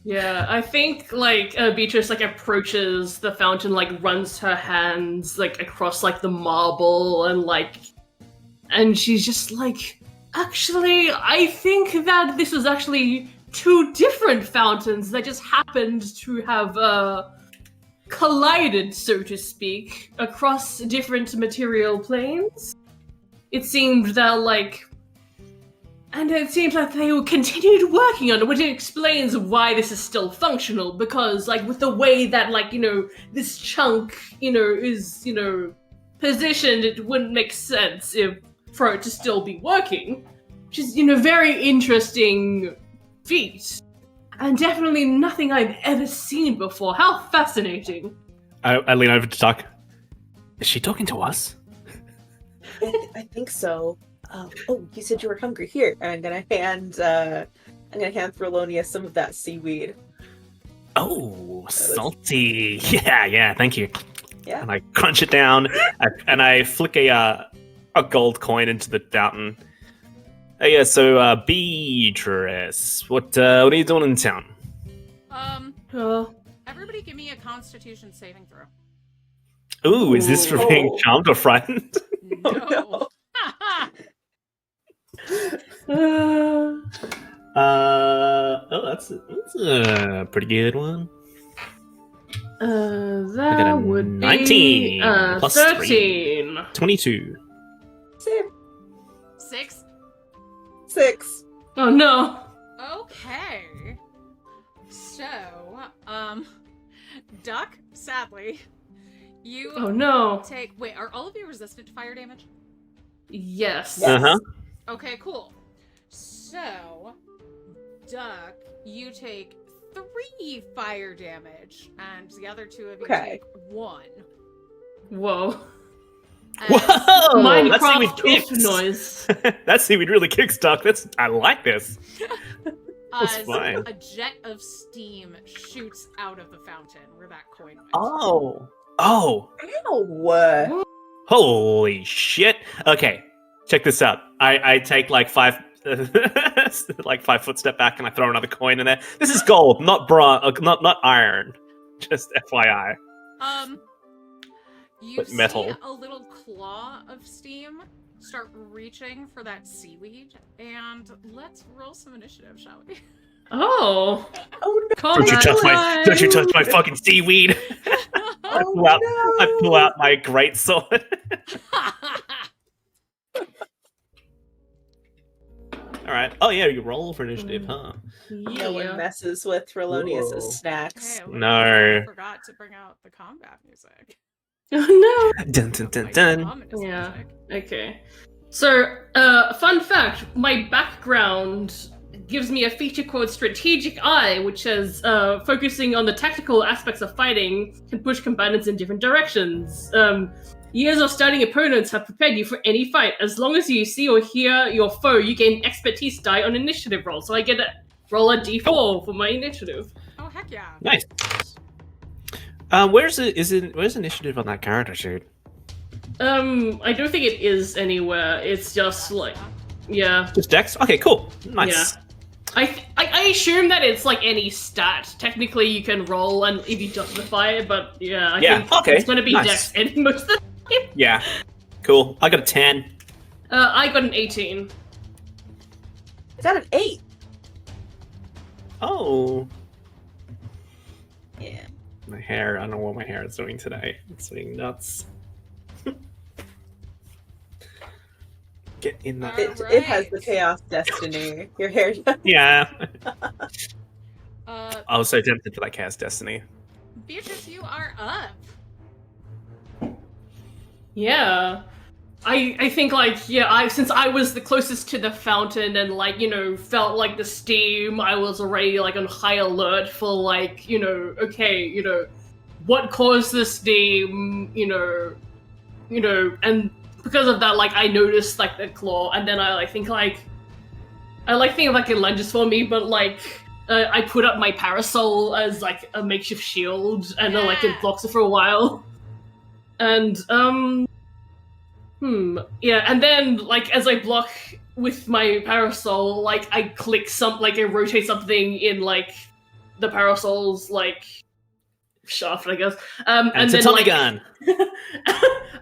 Yeah, I think like Beatrice like approaches the fountain, like runs her hands like across like the marble and she's just like, actually, I think that this is actually two different fountains that just happened to have collided, so to speak, across different material planes. It seemed that like. And it seems like they continued working on it, which explains why this is still functional, because, like, with the way that, like, you know, this chunk, you know, is, you know, positioned, it wouldn't make sense for it to still be working. Which is, you know, very interesting feat. And definitely nothing I've ever seen before. How fascinating. I lean over to talk. Is she talking to us? I think so. You said you were hungry. Here, I'm gonna hand Throlonia some of that seaweed. Oh, salty. Yeah, thank you. Yeah. And I crunch it down, and I flick a gold coin into the fountain. Yeah, so Beatrice, what are you doing in town? Everybody give me a Constitution saving throw. Ooh, is this for being charmed or frightened? No. That's a pretty good one. That would 19 be plus 13. 3. 22. Same. 6. Oh no. Okay. So, Duck, sadly, you Oh no. take... Wait, are all of you resistant to fire damage? Yes. Uh-huh. Okay, cool. So, Duck, you take 3 fire damage, and the other 2 of you take 1. Whoa. And Whoa! That seaweed Minecraft kicks. oof noise. That seaweed really kicks, Duck. I like this. That's as fine. a jet of steam shoots out of the fountain where that coin went. Oh. Ow! Holy shit. Okay, check this out. I take like 5 like 5 foot step back and I throw another coin in there. This is gold, not bronze, not iron. Just FYI. You But see metal. a little claw of steam start reaching for that seaweed, and let's roll some initiative, shall we? Oh, Oh Don't you touch my! Don't you touch my fucking seaweed! I Oh, pull out. no. I pull out my great sword. All right. Oh yeah, you roll for initiative, huh? No one yeah. messes with Threlonius' Whoa. snacks. Hey, look, No. I forgot to bring out the combat music. Oh Dun dun dun Like, dun. ominous Yeah. music. no. Okay. So, fun fact: my background gives me a feature called Strategic Eye, which says focusing on the tactical aspects of fighting can push combatants in different directions. Years of studying opponents have prepared you for any fight. As long as you see or hear your foe, you gain expertise die on initiative roll. So I get to roll a d4 for my initiative. Oh, heck yeah. Nice. Where's initiative on that character sheet? I don't think it is anywhere. It's just like, yeah. Just Dex? Okay, cool. Nice. I assume that it's like any stat. Technically, you can roll and if you justify it, but yeah, I think okay, it's going to be nice. Dex any most of the time. Yeah. Cool. I got a 10. I got an 18. I got an 8. Oh. Yeah. My hair. I don't know what my hair is doing today. It's being nuts. Get in that. It has the chaos destiny. Your hair. Yeah. Uh, I was so tempted to like cast Destiny. Beatrice, you are up. Yeah. I think like, yeah, since I was the closest to the fountain and like, felt like the steam, I was already like on high alert for like, okay, what caused the steam, and because of that, like I noticed like the claw, and then I think like it lunges for me, but like I put up my parasol as like a makeshift shield, and then like it blocks it for a while, and yeah, and then like as I block with my parasol, like I click I rotate something in like the parasol's like shaft, I guess, and it's then a Tommy like gun.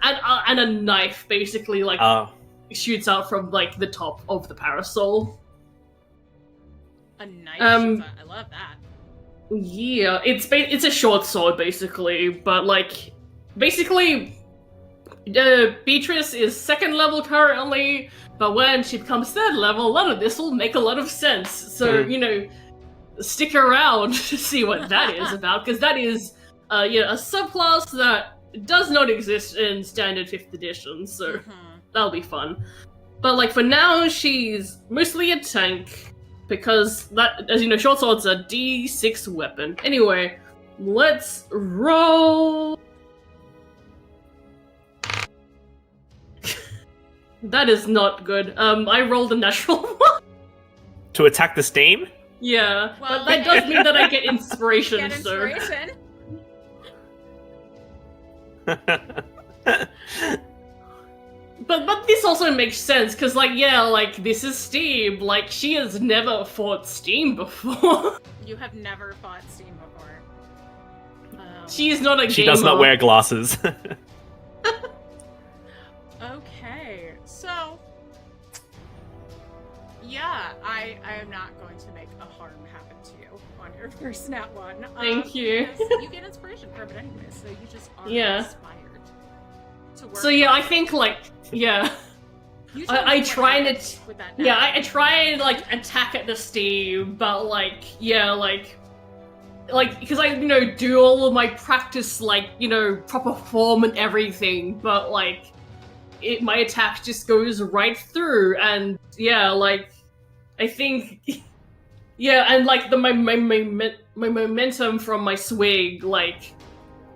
and a knife basically like Oh. shoots out from like the top of the parasol. A knife. Um, I love that. Yeah, it's a short sword basically, but like basically Beatrice is 2nd level currently, but when she becomes 3rd level, a lot of this will make a lot of sense. So, stick around to see what that is about, because that is a subclass that does not exist in standard 5th edition, so that'll be fun. But like for now, she's mostly a tank, because that, as you know, short sword's a D6 weapon. Anyway, let's roll. That is not good. I rolled a natural one. To attack the steam? Yeah, Well, but that does mean that I get inspiration, Get inspiration. But this also makes sense, because this is Steam. Like, she has never fought Steam before. You have never fought Steam before. She is not a gamer. She does not wear glasses. Okay, so yeah, I am not going to make a harm happen to you on your first nat one. Thank you. Because you get inspiration from it anyway, so you just are inspired to work. So yeah, on I think You tell me I what try and happens with that yeah, nat I try and attack at the Steam, but because I do all of my practice proper form and everything, but my attack just goes right through, and I think and my momentum from my swing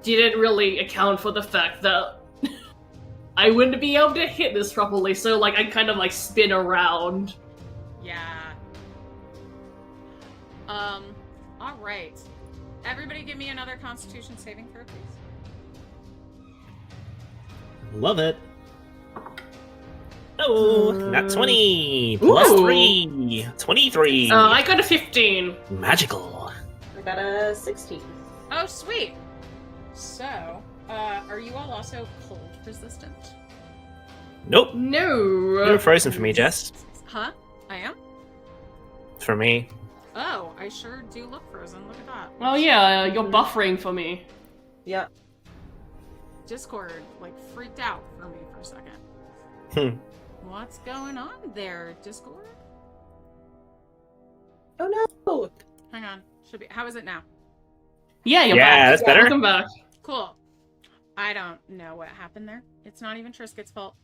didn't really account for the fact that I wouldn't be able to hit this properly, so I kind of spin around. Yeah. All right. Everybody, give me another Constitution saving throw, please. Love it. Oh, nat 20 plus Ooh. 3, 23. I got a 15. Magical. I got a 16. Oh, sweet. So, Are you all also cold resistant? Nope. No. You're frozen for me, Jess. Huh? I am? For me. Oh, I sure do look frozen. Look at that. Well, yeah, you're buffering for me. Yeah. Discord, like, freaked out for me for a second. What's going on there, Discord? Oh no. Hang on. Should be. How is it now? Yeah, you're Yeah, back. that's better. Welcome back. Cool. I don't know what happened there. It's not even Triscuit's fault.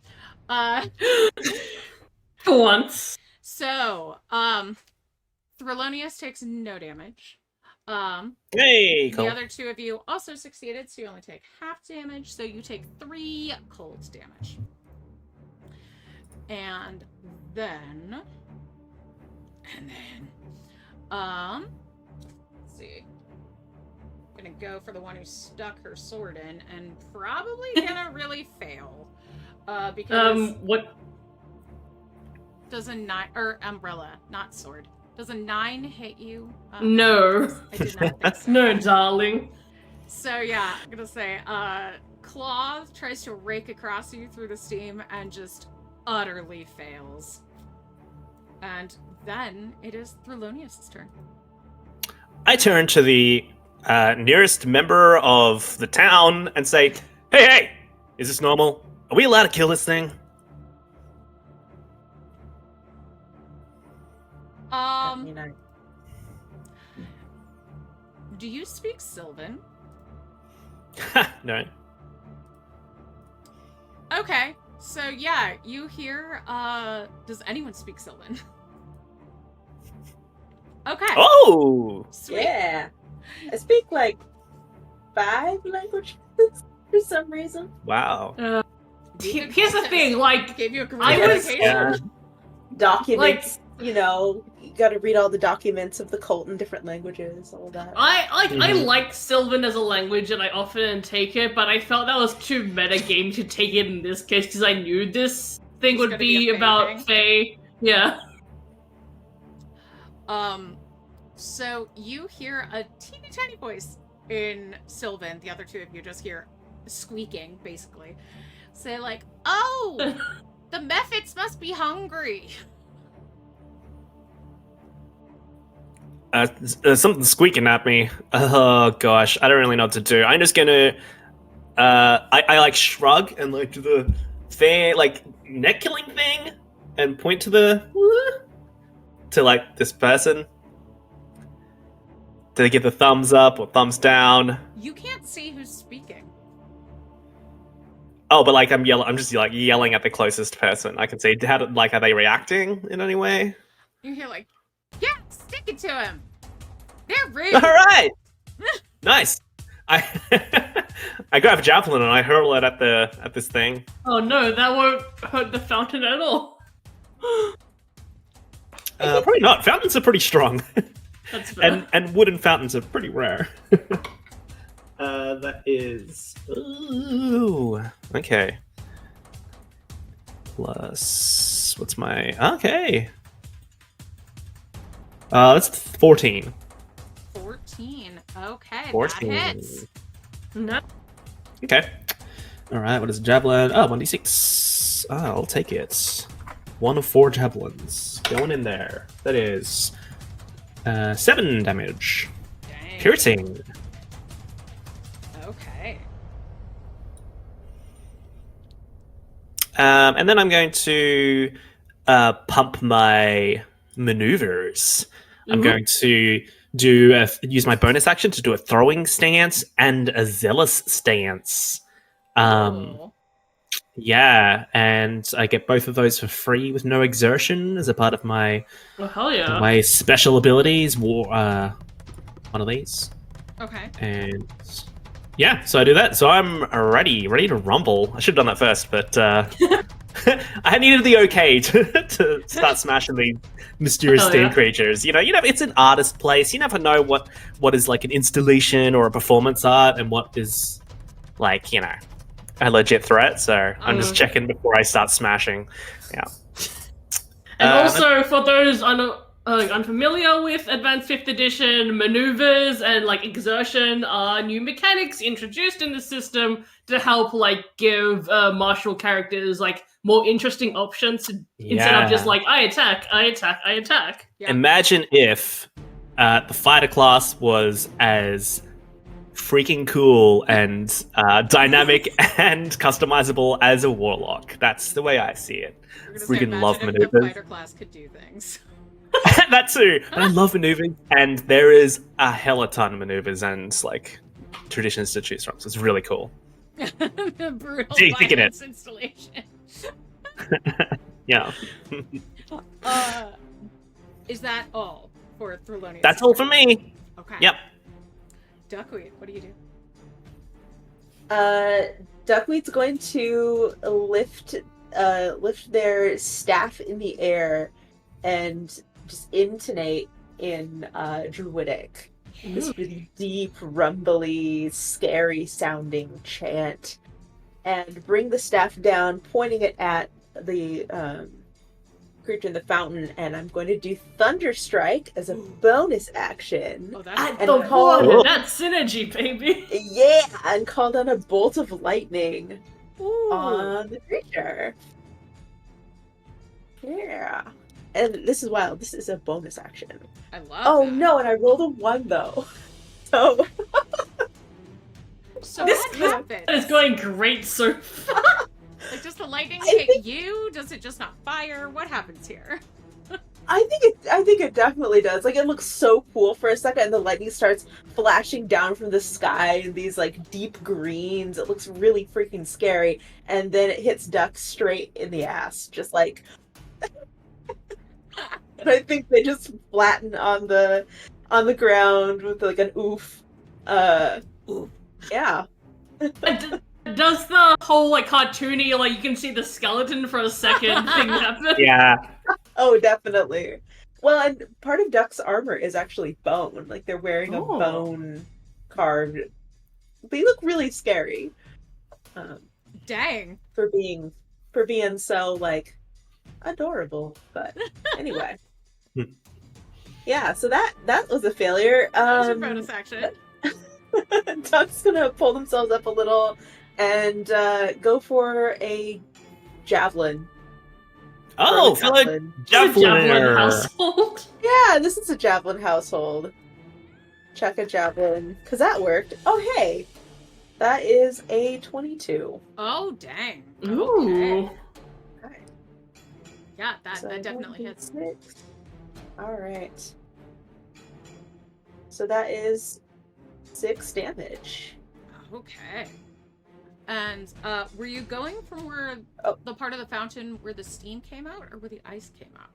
For once. So, Threlonius takes no damage. Hey, cool. The other two of you also succeeded, so you only take half damage, so you take 3 cold damage. And then, let's see. I'm gonna go for the one who stuck her sword in, and probably gonna really fail. Because what? does a 9 or umbrella, not sword? Does a 9 hit you? No. I did not think so. No, darling. So yeah, I'm gonna say, Claw tries to rake across you through the steam and just utterly fails. And then it is Threlonius' turn. I turn to the nearest member of the town and say, hey, is this normal? Are we allowed to kill this thing? Do you speak Sylvan? No. Okay, so yeah, you hear, does anyone speak Sylvan? Okay. Oh! Sweet. Yeah. I speak like 5 languages for some reason. Wow. Here's the thing, like, Gave you a great I was- education. Documents, you know, you gotta read all the documents of the cult in different languages, all that. I like Sylvan as a language and I often take it, but I felt that was too meta game to take it in this case because I knew this thing It's would gonna be be a Fae about Fae. Yeah. So you hear a teeny tiny voice in Sylvan. The other two of you just hear squeaking, basically. Say like, oh, the Mephits must be hungry. Something's squeaking at me. Oh gosh, I don't really know what to do. I'm just gonna, I like shrug and like do the fair like neck killing thing and point to to like this person. Do they give the thumbs up or thumbs down? You can't see who's speaking. Oh, but like I'm just like yelling at the closest person. I can see are they reacting in any way? You hear like, yeah, stick it to him. They're rude. All right, nice. I grab a javelin and I hurl it at this thing. Oh no, that won't hurt the fountain at all. Probably not. Fountains are pretty strong, That's fair. and wooden fountains are pretty rare. That is okay. Plus, what's my okay? That's 14. 14. Okay, 14. that hits. No. Okay. All right. What is a javelin? Oh, 1d6. I'll take it. 1 of 4 javelins going in there. That is 7 damage. Dang. Piercing. Okay. And then I'm going to pump my maneuvers. I'm going to use my bonus action to do a throwing stance and a zealous stance. Cool. Yeah, and I get both of those for free with no exertion as a part of my Well, hell yeah. my special abilities. One of these, Okay. and yeah, so I do that. So I'm ready to rumble. I should have done that first, but I needed the okay to start smashing these mysterious Hell steam yeah. creatures. You know, it's an artist place. You never know what is like an installation or a performance art, and what is like a legit threat. So I'm just checking before I start smashing. Yeah. And also, for those unfamiliar with Advanced 5th Edition, maneuvers and like exertion are new mechanics introduced in the system to help like give martial characters like more interesting options instead of just like I attack, I attack, I attack. Yeah. Imagine if the fighter class was as freaking cool and dynamic and customizable as a warlock. That's the way I see it. We're gonna say, Freaking love imagine if the maneuvers. fighter class could do things. That too. And I love maneuvers, and there is a hella ton of maneuvers and like traditions to choose from. So it's really cool. The brutal Gee, think it violence installation. Yeah. Is that all for Threlonious? That's all for me. Okay. Yep. Duckweed, what do you do? Duckweed's going to lift their staff in the air and just intonate in Druidic. This really deep, rumbly, scary sounding chant. And bring the staff down, pointing it at the creature in the fountain, and I'm going to do Thunder Strike as a bonus action. Oh, that's At And the call- water, that's synergy, baby. Yeah, and call down a bolt of lightning Ooh. on the creature. Yeah. And this is wild. This is a bonus action. I love Oh that. no, and I rolled a 1 though. So So This- what this- happens? That is going great so far. Like, does the lightning I hit think- you? Does it just not fire? What happens here? I think it definitely does. Like, it looks so cool for a second, and the lightning starts flashing down from the sky in these like deep greens. It looks really freaking scary, and then it hits Duck straight in the ass, just like. And I think they just flatten on the ground with like an oof. Oof. Yeah. Does the whole like cartoony, like you can see the skeleton for a second thing happen? Yeah. Oh, definitely. Well, and part of Duck's armor is actually bone. Like they're wearing a Oh. bone carved. They look really scary. Dang. For being so like adorable. But anyway. Yeah, so that was a failure. That was your bonus action. Duck's gonna pull themselves up a little and go for a javelin. Oh, Throw a fellow javelin. It's a javelin javeliner. household. Yeah, this is a javelin household. Check a javelin, because that worked. Oh, hey! That is a 22. Oh, dang. Okay. Ooh. Okay. Yeah, that So definitely hits. 1d6. Alright. So that is 6 damage. Okay. And were you going from where the part of the fountain where the steam came out, or where the ice came out?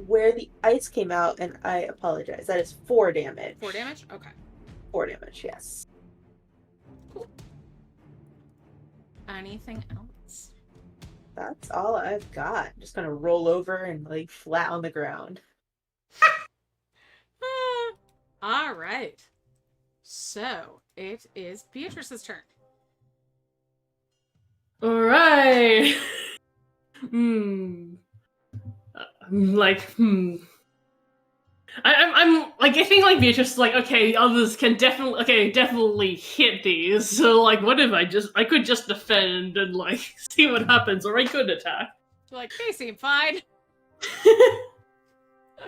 Where the ice came out, and I apologize. That is 4 damage. 4 damage? Okay. 4 damage, yes. Cool. Anything else? That's all I've got. Just gonna roll over and lay flat on the ground. All right. So it is Beatrice's turn. All right. I'm like I think like Beatrice is like okay, others can definitely hit these. So like, what if I could just defend and like see what happens, or I could attack. You're like, they seem fine.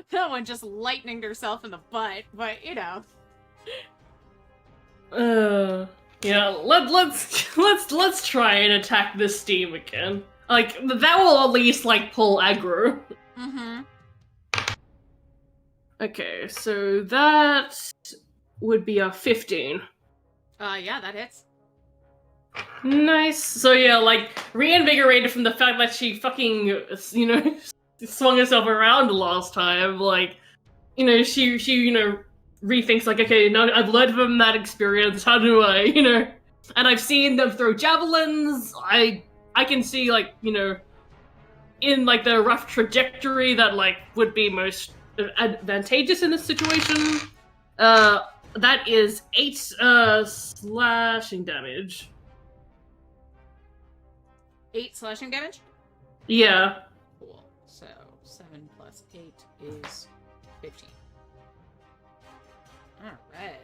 That one just lightninged herself in the butt, but you know. Yeah. Let's try and attack this steam again. Like that will at least like pull aggro. Mm-hmm. Okay, so that would be a 15. Yeah, that hits. Nice. So yeah, like reinvigorated from the fact that she fucking, swung herself around last time. Like, she rethinks like, okay, now I've learned from that experience. How do I, And I've seen them throw javelins. I can see like, in like the rough trajectory that like would be most advantageous in this situation. That is 8 slashing damage. 8 slashing damage? Yeah. Cool. So 7 plus 8 is 15. Alright.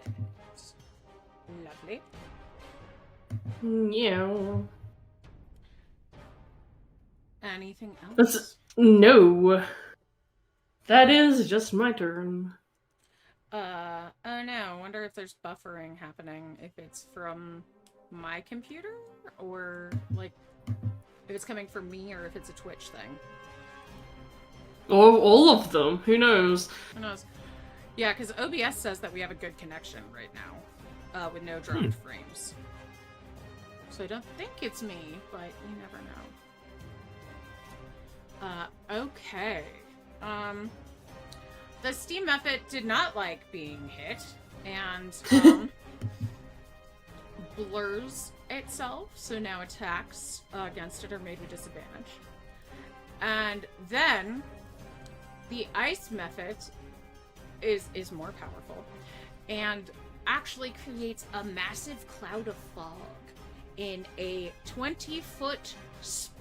Lovely. Yeah. Anything else? No. That is just my turn. Oh no, I wonder if there's buffering happening, if it's from my computer, or, like, if it's coming from me, or if it's a Twitch thing. Or all of them. Who knows? Who knows? Yeah, because OBS says that we have a good connection right now, with no dropped frames. So I don't think it's me, but you never know. Okay. The Steam method did not like being hit, and, blurs itself, so now attacks against it are made with disadvantage. And then, the ice method is more powerful, and actually creates a massive cloud of fog in a 20-foot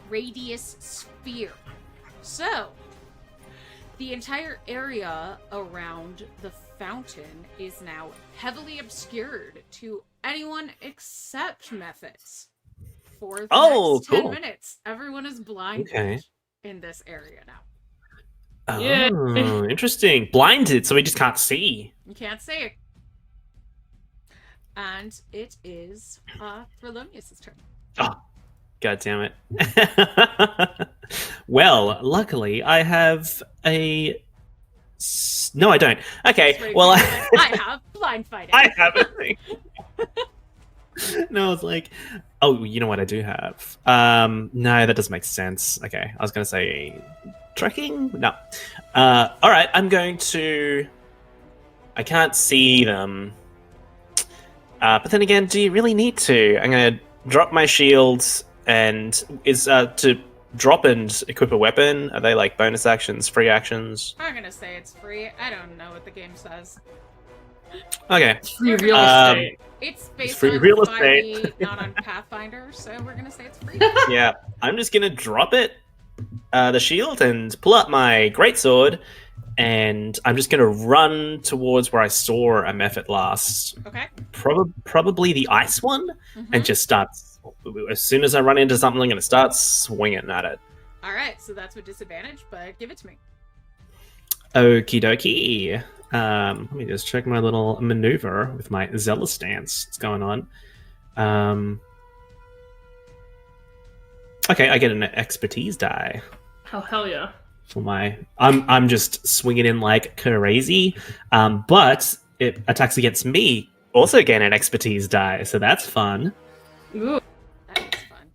radius sphere. So, the entire area around the fountain is now heavily obscured to anyone except Methods. For the next 10 minutes, everyone is blinded in this area now. Oh, Yeah. interesting. Blinded, so we just can't see. You can't see it. And it is Threlonius' turn. Oh, god damn it. Well, luckily, I have a... No, I don't. Okay, well, I have blind fighting. I have a thing. No, it's like... Oh, you know what I do have? No, that doesn't make sense. Okay, I was going to say... Tracking? No. Alright, I'm going to... I can't see them. But then again, do you really need to? I'm going to drop my shields, and is to drop and equip a weapon, are they like bonus actions, free actions? I'm going to say it's free. I don't know what the game says. Okay. Free real estate. It's based free on real 5e, estate. not on Pathfinder, so we're going to say it's free. Yeah, I'm just going to drop it, the shield, and pull up my greatsword, and I'm just going to run towards where I saw a method last. Okay. Probably the ice one, and just start. As soon as I run into something, I'm going to start swinging at it. Alright, so that's with disadvantage, but give it to me. Okie dokie. Let me just check my little maneuver with my zealous stance. What's going on? Okay, I get an expertise die. Oh, hell yeah. For my, I'm just swinging in like crazy, but it attacks against me. Also gain an expertise die, so that's fun. Ooh. That is fun.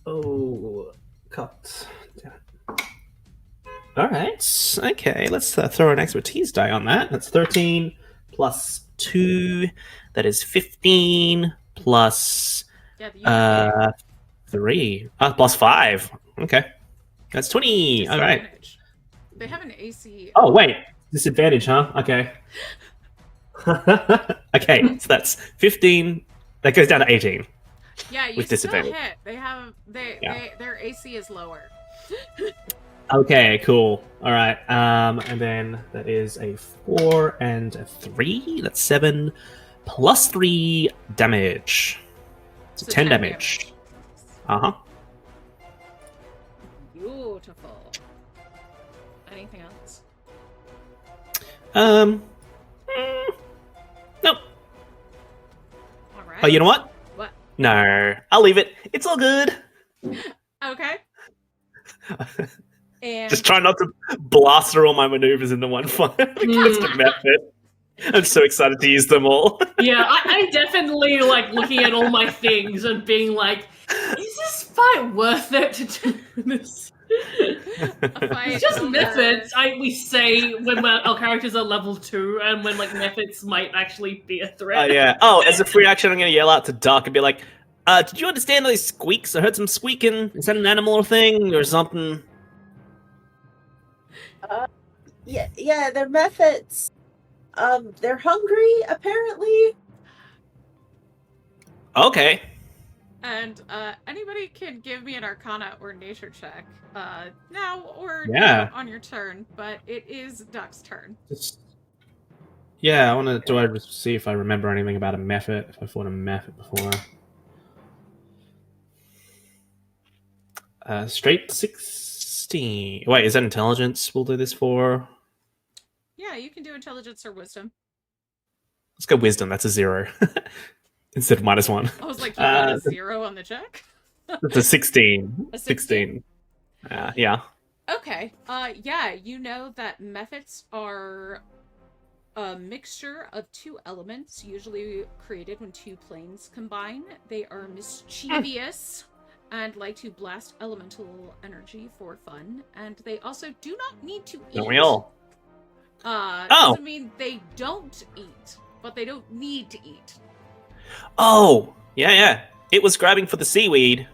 Oh, cut. All right. Okay, let's throw an expertise die on that. That's 13 plus 2. That is 15 plus Yeah, 3. Plus 5. Okay. That's 20. All right. They have an AC. Oh, wait. Disadvantage, huh? Okay. Okay, so that's 15. That goes down to 18. Yeah, you with still disadvantage. hit. Their AC is lower. Okay, cool. All right. And then that is a 4 and a 3. That's 7 plus 3 damage. So 10 damage. Uh-huh. Beautiful. Anything else? Nope. All right. Oh, you know what? What? No, I'll leave it. It's all good. Okay. And Just try not to blast through all my maneuvers into one fire. Just a method. I'm so excited to use them all. Yeah, I definitely like looking at all my things and being like, is this fight worth it to do this? It's just methods. We say when our characters are level 2 and when like methods might actually be a threat. Oh yeah. Oh, as a free action, I'm gonna yell out to Duck and be like, "Did you understand those squeaks? I heard some squeaking. Is that an animal or thing or something?" Yeah, they're methods. They're hungry, apparently. Okay. And anybody can give me an Arcana or Nature check now or Yeah. on your turn, but it is Duck's turn. Yeah, I want to. Do I see if I remember anything about a method? If I fought a method before. Straight 16. Wait, is that intelligence? We'll do this for. Yeah, you can do Intelligence or Wisdom. Let's go wisdom. That's a 0 instead of -1. I was like, you got a 0 on the check? That's a 16. A 16? Yeah. Okay. Yeah, you know that methods are a mixture of two elements, usually created when two planes combine. They are mischievous and like to blast elemental energy for fun, and they also do not need to eat. Don't we all? Doesn't mean they don't eat, but they don't need to eat. Oh, yeah. It was grabbing for the seaweed.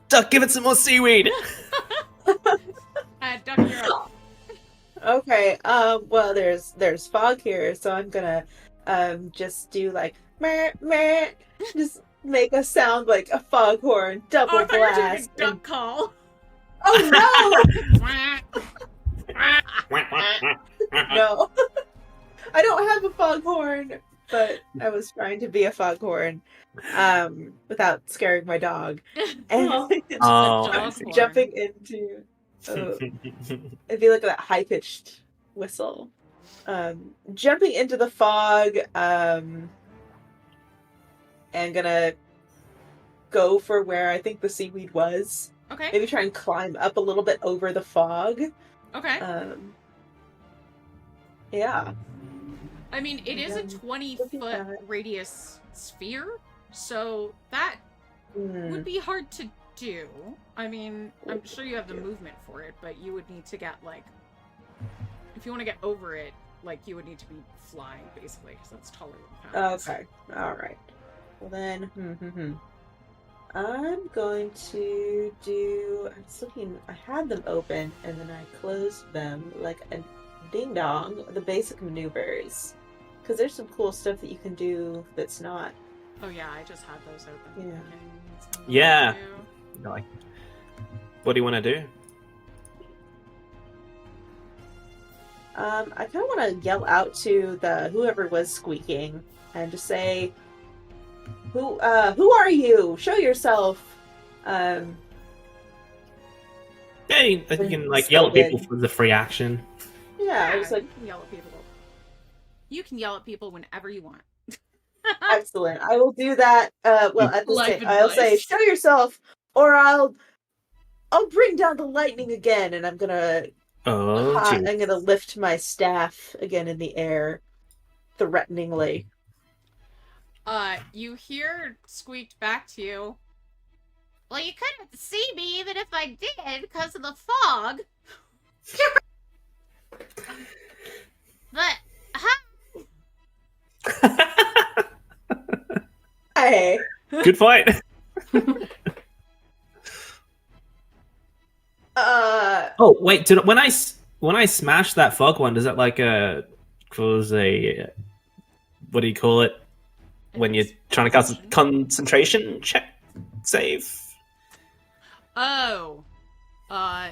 Duck, give it some more seaweed. Duck, you're up. Okay. Well, there's fog here, so I'm gonna just do like meh meh, just make a sound like a foghorn, double Oh, I thought you were doing a blast. duck call. Oh no! No, I don't have a foghorn, but I was trying to be a foghorn, without scaring my dog, and Oh, I see. jumping into. It'd be like that high pitched whistle. Jumping into the fog, and gonna go for where I think the seaweed was. Okay. Maybe try and climb up a little bit over the fog. Okay. Yeah. I mean, it is a Look at 20-foot that. radius sphere, so that would be hard to do. I mean, I'm sure you have the movement for it, but you would need to get, like... If you want to get over it, like, you would need to be flying, basically, because that's taller than Pounds. Okay. Alright. Well then, I'm going to do... I'm just looking... I had them open, and then I closed them like a ding-dong, the basic maneuvers. Because there's some cool stuff that you can do that's not... Oh yeah, I just had those open. Yeah. Okay, so Yeah. do- Like, what do you want to do? I kind of want to yell out to the whoever was squeaking and just say, who are you? Show yourself. Yeah, you can like yell at people for the free action. Yeah, I was like, you can yell at people. You can yell at people whenever you want. excellent. I will do that. Well, at this Life time, I'll say, advice. show yourself, or I'll bring down the lightning again, and I'm gonna Oh, I'm gonna lift my staff again in the air, threateningly. You hear squeaked back to you. Well, you couldn't see me even if I did because of the fog. But, Hey. good fight. Oh wait, when I smash that fog one, does that like cause a what do you call it when you're trying to cast a concentration check save? Oh.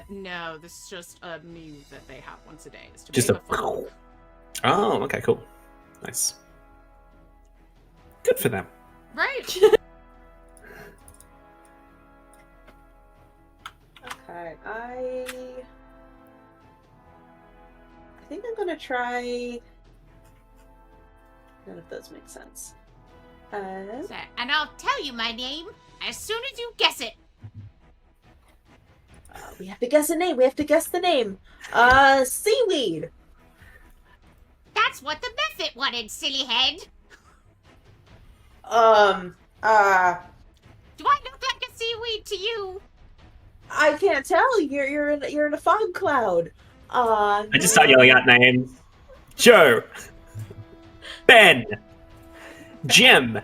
No, this is just a move that they have once a day. Is to Just make a. fog. Oh, okay, cool, nice, good for them. Right. Okay, I think I'm gonna try. None of those make sense. And I'll tell you my name as soon as you guess it. We have to guess a name. We have to guess the name. Seaweed. That's what the Mephit wanted, silly head. Do Do I look like a seaweed to you? I can't tell. You're in a fog cloud. I just start yelling out names. Joe, Ben, Jim.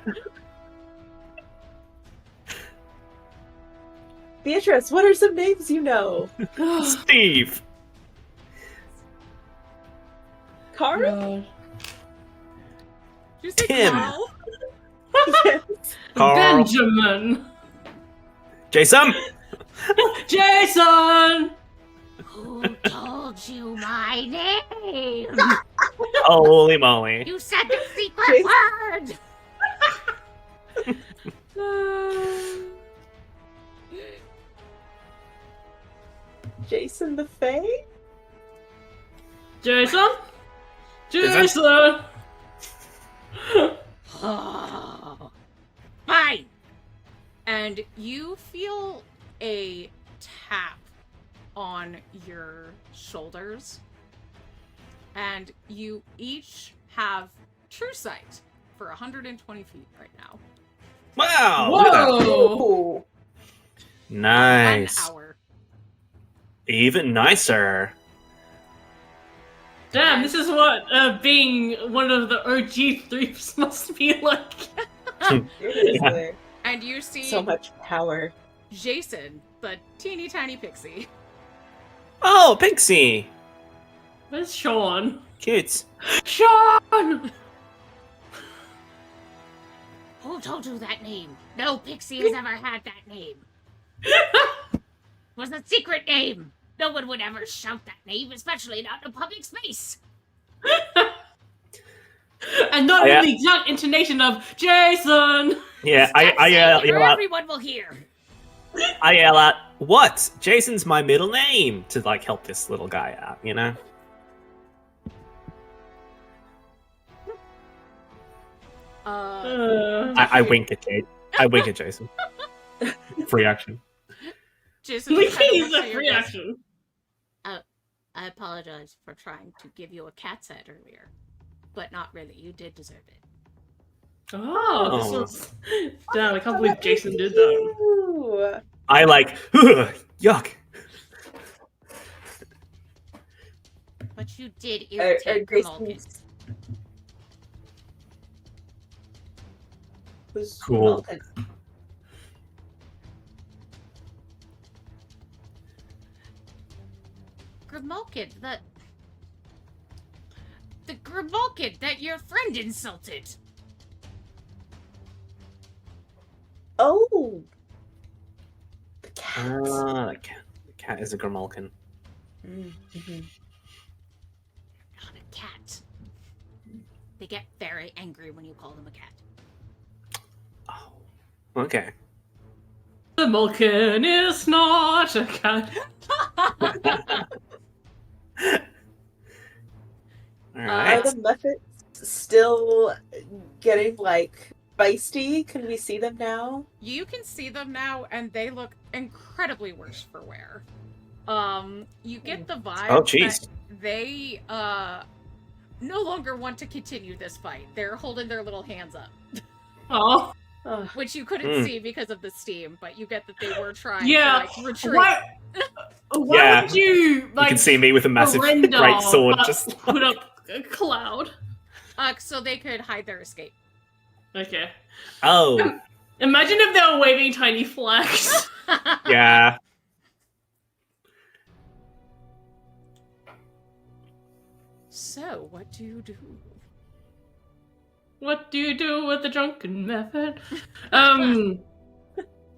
Beatrice, what are some names you know? Steve. Carl? God. Did you say Tim. Carl? Yes. Carl. Benjamin. Jason. Jason. Who told you my name? Holy moly. You said the secret word! Jason the Fae? Jason. Jason? Jason. Oh. Fine! And you feel a tap on your shoulders. And you each have true sight for 120 feet right now. Wow. Look at that. Whoa. Ooh. Nice. 1 hour. Even nicer. Damn, this is what being one of the OG threeps must be like. Seriously. And you see So much power. Jason, the teeny tiny pixie. Oh, Pixie. Where's Sean? Cute. Sean! Who told you that name? No pixie has ever had that name. It was a secret name. No one would ever shout that name, especially not in a public space. And not Yeah. in the exact intonation of Jason! Yeah, Stop I saying it or yell out. everyone will hear. I yell out, what? Jason's my middle name to like help this little guy out, you know? I wink at Jason. I wink at Jason. Free action. Jason Please, just kind of looks at a your reaction. I apologize for trying to give you a cat's head earlier. But not really. You did deserve it. Oh, this Oh. was... Damn, I can't believe Jason did that. Ooh. I like, yuck. But you did irritate Grimalkin. Grayson's... Who's Cool. Malkin? Grimalkin, the Grimalkin that your friend insulted. Oh! The cat. The cat is a Grimalkin. Mm-hmm. Not a cat. They get very angry when you call them a cat. Oh, okay. The Malkin is not a cat. All Are right. the Muppets still getting, like, feisty? Can we see them now? You can see them now, and they look incredibly worse for wear. You get the vibe Oh, jeez. that they no longer want to continue this fight. They're holding their little hands up, Oh. Oh, which you couldn't Mm. see because of the steam, but you get that they were trying Yeah. to like retreat. Why Yeah. would you, like, You can see me with a massive surrender, great sword. but Just put up a cloud? So they could hide their escape. Okay. oh, Imagine if they were waving tiny flags. yeah. So, what do you do? What do you do with the drunken method?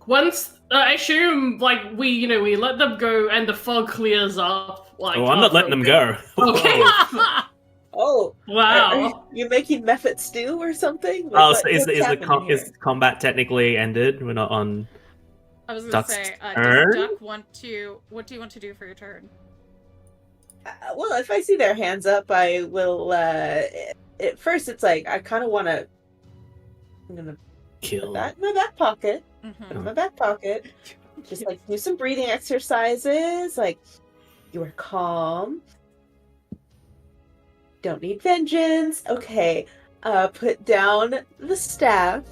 Once I assume, like, we let them go and the fog clears up. Like, Oh, I'm not letting them go. Okay. oh. Wow. Are you making Mephit stew or something? Oh, Like, so is what's happening here? is combat technically ended? We're not on. I was gonna Duck's say, turn? does Duck want to? What do you want to do for your turn? Well, if I see their hands up, I will. At first, it's like I kind of want to. I'm gonna put Kill. that in my back pocket. Mm-hmm. Put it in my back pocket. Just like do some breathing exercises. Like you are calm. Don't need vengeance. Okay. Put down the staff.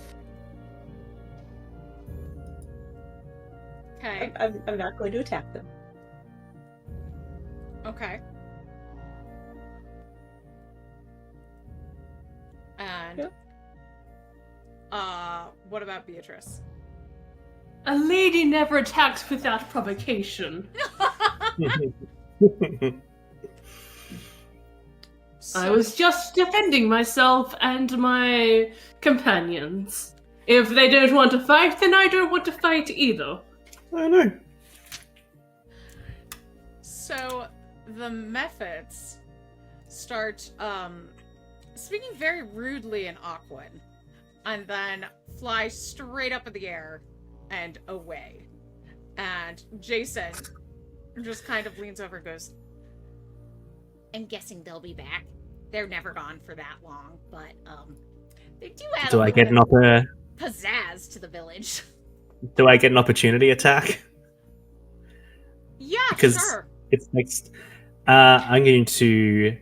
Okay. I'm not going to attack them. Okay. And Yep. what about Beatrice? A lady never attacks without provocation. I was just defending myself and my companions. If they don't want to fight, then I don't want to fight either. I know. So the Mephits start speaking very rudely in Aquan, and then fly straight up in the air and away. And Jason just kind of leans over and goes, I'm guessing they'll be back. They're never gone for that long, but they do add Do a I little get bit an of pizzazz to the village. Do I get an opportunity attack? yeah, Because sure. it's next. I'm going to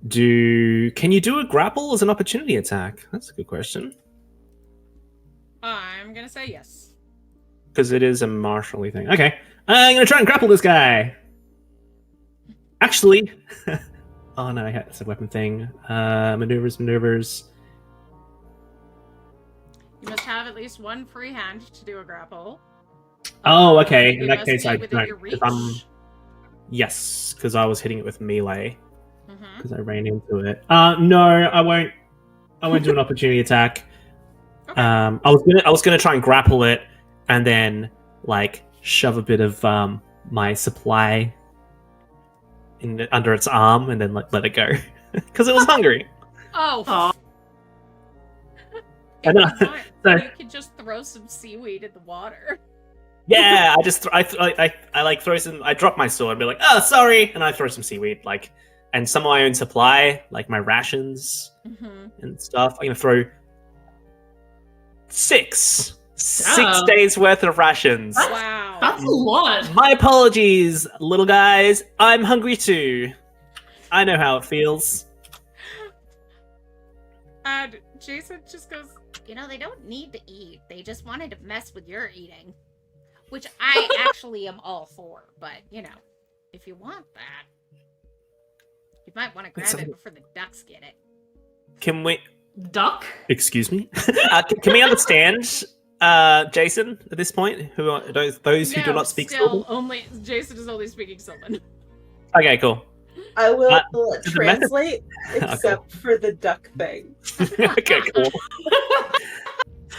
do. Can you do a grapple as an opportunity attack? That's a good question. I'm gonna say yes. Because it is a martially thing. Okay. I'm going to try and grapple this guy. Actually. Oh no, it's a weapon thing. Maneuvers. You must have at least one free hand to do a grapple. Oh, okay. It In that must case, be I within don't. your 'Cause reach. Yes, because I was hitting it with melee. Mhm. Because I ran into it. No, I won't. I won't do an opportunity attack. Okay. I was gonna try and grapple it, and then like shove a bit of my supply under its arm, and then let it go because it was hungry. Oh. Aw. If I know. you want, So- you could just throw some seaweed in the water. Yeah, I just I like throw some. I drop my sword and be like, oh, sorry, and I throw some seaweed and some of my own supply, like my rations Mm-hmm. and stuff. I'm gonna throw six Damn. days worth of rations. Wow. That's a lot. My apologies, little guys. I'm hungry too. I know how it feels. And Jason just goes, You know, they don't need to eat. They just wanted to mess with your eating. Which I actually am all for. But, you know, if you want that, you might want to grab it before the ducks get it. Can we? Duck? Excuse me. Can we understand, Jason? At this point, who are those who do no, not speak still Sylvan? only Jason is only speaking Sylvan. Okay, cool. I will the translate, Cool. except for the duck thing. Okay, cool.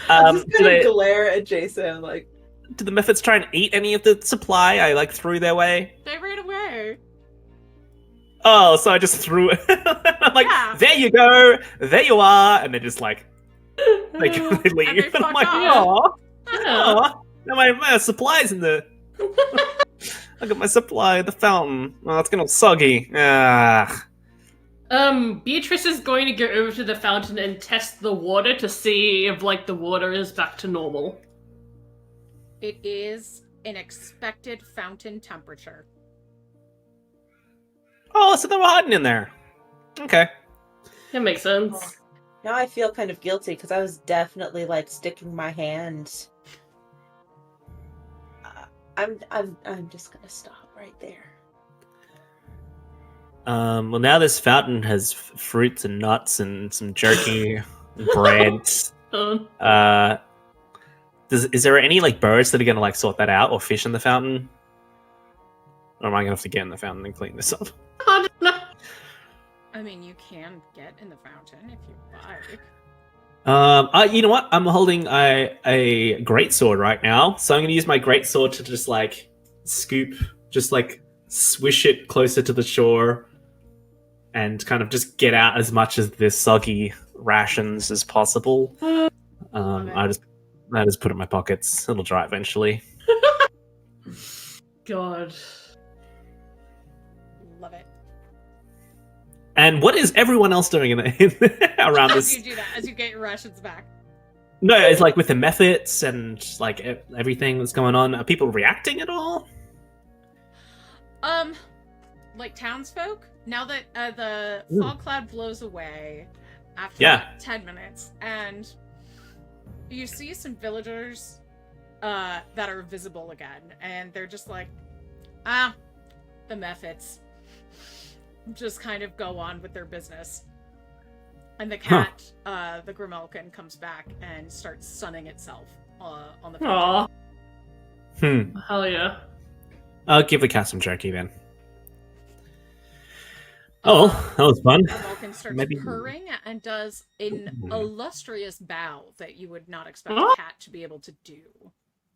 I'm just do, gonna they, glare at Jason like, do the Methods try and eat any of the supply I threw their way? They ran away. Oh, so I just threw it. I'm like, Yeah. there you go, there you are, and they just they leave. And they And I'm fuck like, off. oh, Yeah. now my supplies in the. I got my supply at the fountain. Oh, it's getting all soggy. Ah. Beatrice is going to go over to the fountain and test the water to see if, the water is back to normal. It is an expected fountain temperature. Oh, so they were hiding in there. Okay. That makes sense. now I feel kind of guilty because I was definitely sticking my hand. I'm just gonna stop right there. Well, now this fountain has fruits and nuts and some jerky, bread. Is there any birds that are gonna sort that out, or fish in the fountain? Or am I gonna have to get in the fountain and clean this up? I don't know. I mean, you can get in the fountain if you like. You know what? I'm holding a greatsword right now, so I'm gonna use my greatsword to just scoop, just swish it closer to the shore, and kind of just get out as much of this soggy rations as possible. I just put it in my pockets. It'll dry eventually. God. Love it. And what is everyone else doing around As this? you do that, as you get your rations back. No, it's with the methods and everything that's going on. Are people reacting at all? Townsfolk, now that the Ooh. fog cloud blows away after Yeah. 10 minutes, and you see some villagers that are visible again, and they're just the methods just kind of go on with their business. And the cat, the Grimalkin, comes back and starts sunning itself on the fountain. Aw. Hell yeah. I'll give the cat some jerky then. Oh, that was fun. Vulcan starts Maybe- purring and does an illustrious bow that you would not expect Oh. a cat to be able to do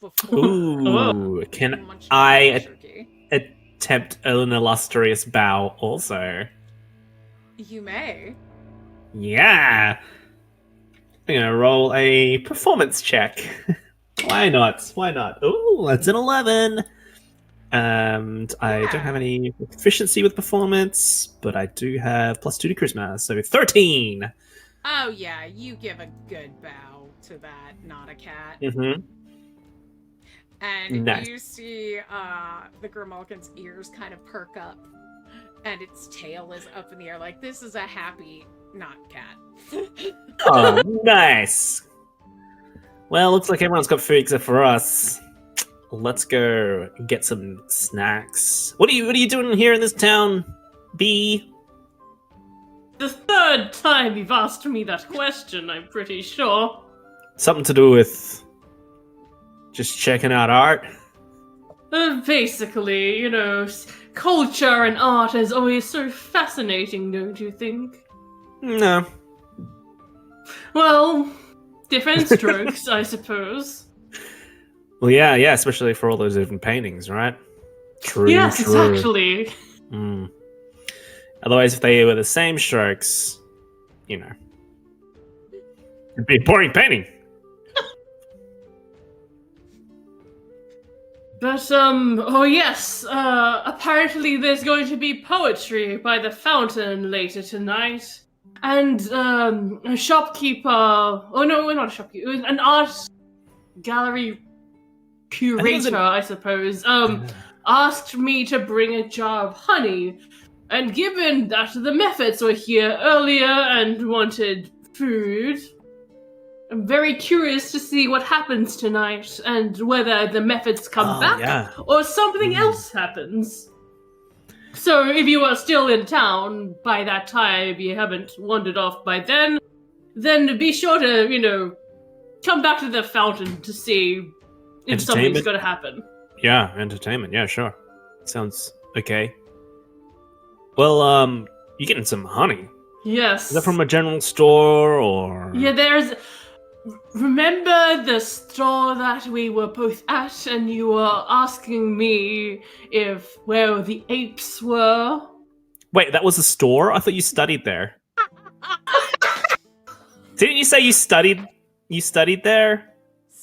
before. Ooh, can munching I on the turkey. attempt an illustrious bow also? You may. Yeah. I'm gonna roll a performance check. Why not? Why not? Ooh, that's an 11. And I don't have any proficiency with performance, but I do have +2 to charisma, so 13. Oh yeah, you give a good bow to that, not a cat. Mm-hmm. And Nice. you see the Grimalkin's ears kind of perk up, and its tail is up in the air like, this is a happy, not cat. Oh, nice. Well, looks like everyone's got food except for us. Let's go get some snacks. What are you doing here in this town, B? The third time you've asked me that question, I'm pretty sure. Something to do with just checking out art? Basically, you know, culture and art is always so fascinating, don't you think? No. Well, different strokes, I suppose. Well, yeah, especially for all those different paintings, right? True, Yes, true. exactly. Mm. Otherwise, if they were the same strokes, you know, it'd be a boring painting. But, oh yes, apparently there's going to be poetry by the fountain later tonight. And, a shopkeeper, oh no, not a shopkeeper, an art gallery curator, I suppose, asked me to bring a jar of honey. And given that the methods were here earlier and wanted food, I'm very curious to see what happens tonight and whether the methods come back Yeah. or something else happens. So if you are still in town by that time, if you haven't wandered off by then be sure to, you know, come back to the fountain to see if something's Entertainment? going to happen. Yeah, entertainment. Yeah, sure. Sounds okay. Well, you getting some honey? Yes. Is that from a general store or? Yeah, there's... Remember the store that we were both at and you were asking me if where the apes were? Wait, that was a store? I thought you studied there. Didn't you say you studied? You studied there?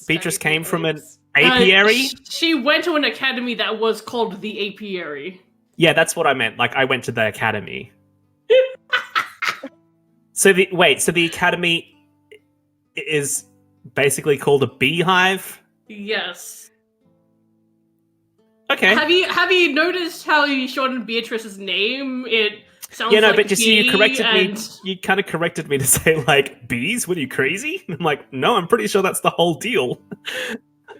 Beatrice Study came the from an apes. apiary. She went to an academy that was called the apiary. Yeah, that's what I meant. Like, I went to the academy. So the academy is basically called a beehive. Yes. Okay. Have you noticed how you shortened Beatrice's name? It sounds Yeah, no, like but just you bee corrected me. and- You kind of corrected me to say like bees. What are you crazy? I'm like, no, I'm pretty sure that's the whole deal.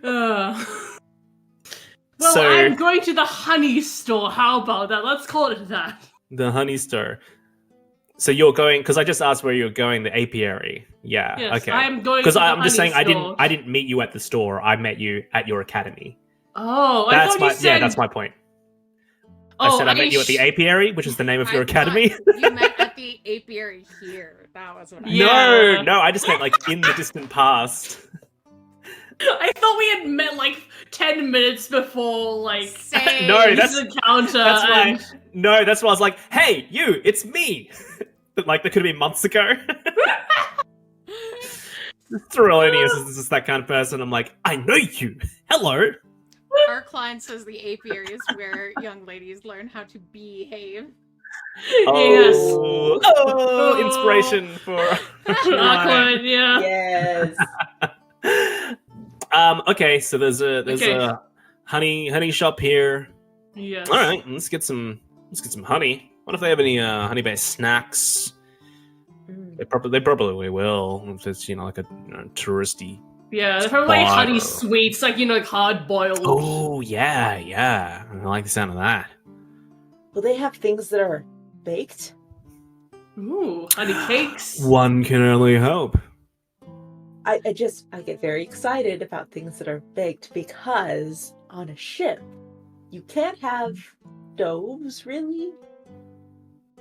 Well, So- I'm going to the honey store. How about that? Let's call it that. The honey store. So you're going because I just asked where you're going. The apiary. Yeah. Yes, okay. I'm going Because to the I'm just saying honey store. I didn't meet you at the store. I met you at your academy. Oh, I That's thought my you said... that's my point. Oh, I said I met you at the apiary, which is the name of your I thought academy. You met at the apiary here. That was what I Yeah. No, I just meant like in the distant past. I thought we had met like 10 minutes before, like, Same. No, this that's- encounter. that's why- and- No, that's why I was like, hey, you, it's me. But like that could have been months ago. Thrillonius is just that kind of person. I'm like, I know you. Hello. Our client says the apiary is where young ladies learn how to behave. Yes. Oh, inspiration for. Awkward, yeah. Yes. Okay, so there's Okay. a honey shop here. Yes. All right, let's get some honey. What if they have any honey-based snacks? They probably will. If it's like a touristy. Yeah, they're probably like Spot honey or- sweets, like, like hard boiled. Oh yeah. I like the sound of that. Will they have things that are baked? Ooh, honey cakes. One can only hope. I get very excited about things that are baked because on a ship, you can't have stoves really.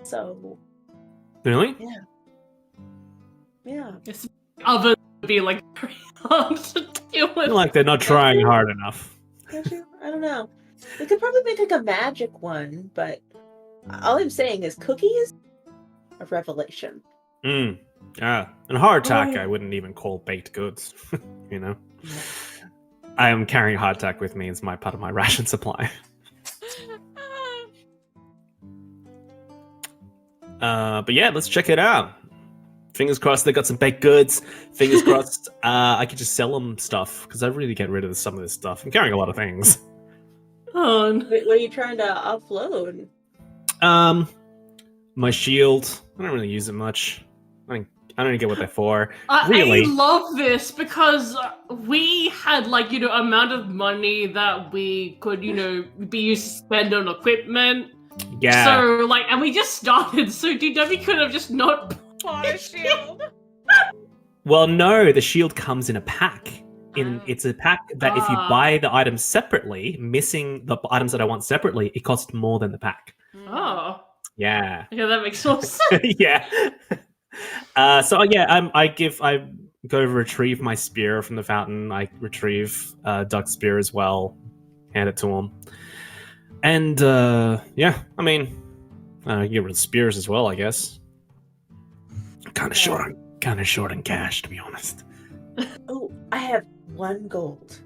So Really? yeah. Others would be like very hard to deal I with. feel like they're not trying hard enough. Actually, I don't know. They could probably make like a magic one, but all I'm saying is cookies, a revelation. Yeah. And hardtack, Oh. I wouldn't even call baked goods. You know? I am carrying hardtack with me as my part of my ration supply. But yeah, let's check it out. Fingers crossed they got some baked goods. Fingers crossed I could just sell them stuff, because I really get rid of some of this stuff. I'm carrying a lot of things. Oh, What are you trying to offload? My shield. I don't really use it much. I don't get what they're for. Really? I love this because we had amount of money that we could be used to spend on equipment. Yeah. So and we just started. So DW could have just not Bought a shield. Well, no, the shield comes in a pack. It's a pack that if you buy the items separately, missing the items that I want separately, it costs more than the pack. Oh, Yeah. yeah, that makes more sense. Yeah. I go retrieve my spear from the fountain. I retrieve Duck's spear as well, hand it to him, and yeah, I mean, get rid of spears as well, I guess. Kind of short on cash, to be honest. Oh, I have 1 gold.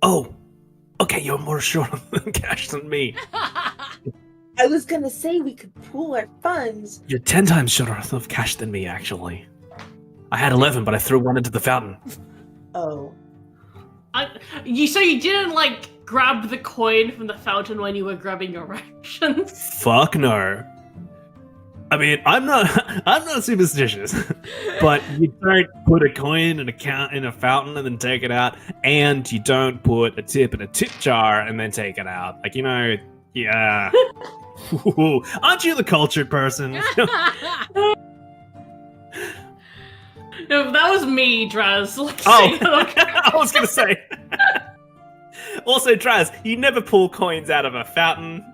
Oh, okay, you're more short on cash than me. I was gonna say we could pool our funds. You're 10 times shorter of cash than me, actually. I had 11, but I threw 1 into the fountain. Oh. So you didn't grab the coin from the fountain when you were grabbing your rations? Fuck no. I mean, I'm not superstitious, but you don't put a coin in a fountain and then take it out, and you don't put a tip in a tip jar and then take it out. Yeah. Aren't you the cultured person? No, that was me, Draz. I was gonna say. Also, Draz, you never pull coins out of a fountain.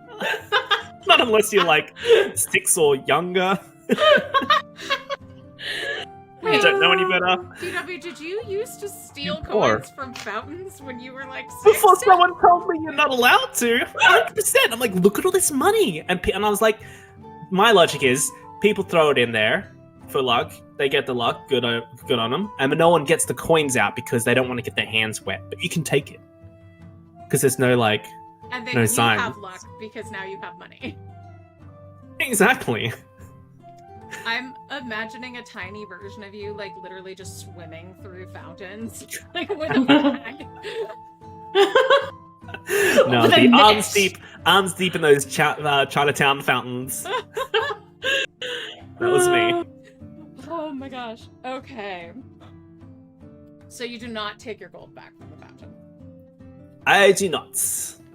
Not unless you're 6 or younger. You don't know any better. DW, did you used to steal Or- coins from fountains when you were 6? Before someone told me you're not allowed to. 100%. I'm like, look at all this money. And I was like, my logic is, people throw it in there for luck. They get the luck. Good on them. And no one gets the coins out because they don't want to get their hands wet. But you can take it. Because there's no, And then no you sign. have luck because now you have money. Exactly. I'm imagining a tiny version of you, literally just swimming through fountains, with a bag. No, With a the net. arms deep in those Chinatown fountains. That was me. Oh my gosh. Okay. So you do not take your gold back from the fountain. I do not.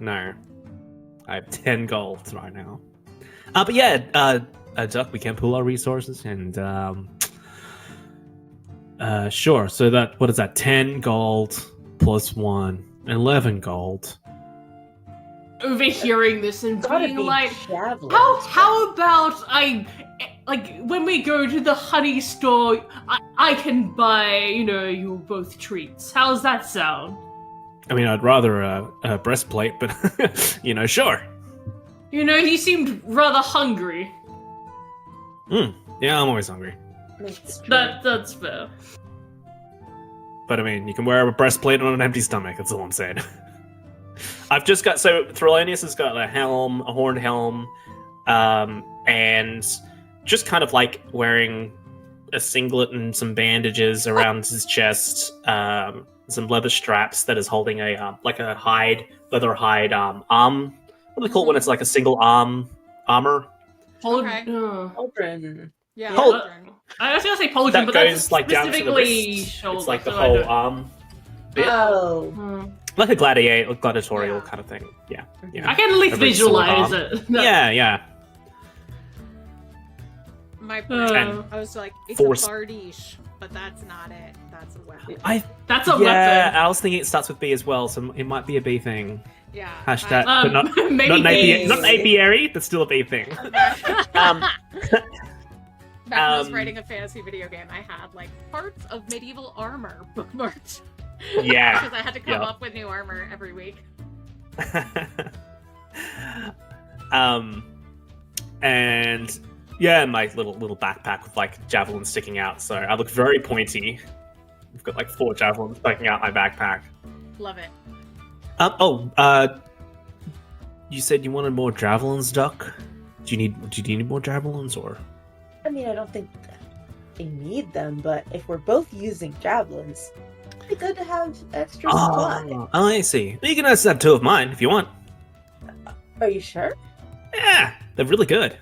No. I have 10 gold right now. But yeah, Duck, we can pool our resources and sure. So what is that? 10 gold plus 1, 11 gold. Overhearing this and Gotta being be like, javelins. how about when we go to the honey store, I can buy, you both treats. How's that sound? I mean, I'd rather a breastplate, but, sure. He seemed rather hungry. Yeah, I'm always hungry. That's true. That's fair. But, I mean, you can wear a breastplate on an empty stomach, that's all I'm saying. I've just got... So, Threlanius has got a helm, a horned helm, and just kind of wearing a singlet and some bandages around his chest, some leather straps that is holding a leather hide arm. What do they call it when it's a single armor? Okay. Pauldron. Yeah. Hold- Aldrin. I was gonna say pauldron, That but goes that's down to the specifically wrist. shoulder. It's like the so I whole don't- arm bit. Oh. Like a gladiatorial Yeah. kind of thing. Yeah. I can at least A big sword visualize arm. it. Yeah. My brain, And I was like, it's force- a bardiche, but that's not it. That's a weapon. I That's a yeah, weapon. I was thinking it starts with B as well, so it might be a B thing. Yeah. Hashtag, but not maybe not apiary. That's still a big thing. Back when I was Um, writing a fantasy video game, I had like parts of medieval armor bookmarked. Yeah. Because I had to come Yeah. up with new armor every week. And yeah, my little backpack with like javelins sticking out, so I look very pointy. I've got like 4 javelins poking out my backpack. Love it. You said you wanted more javelins, Duck. Do you need more javelins, or? I mean, I don't think they need them, but if we're both using javelins, it'd be good to have extra supply. Oh, I see. You can also have 2 of mine if you want. Are you sure? Yeah, they're really good.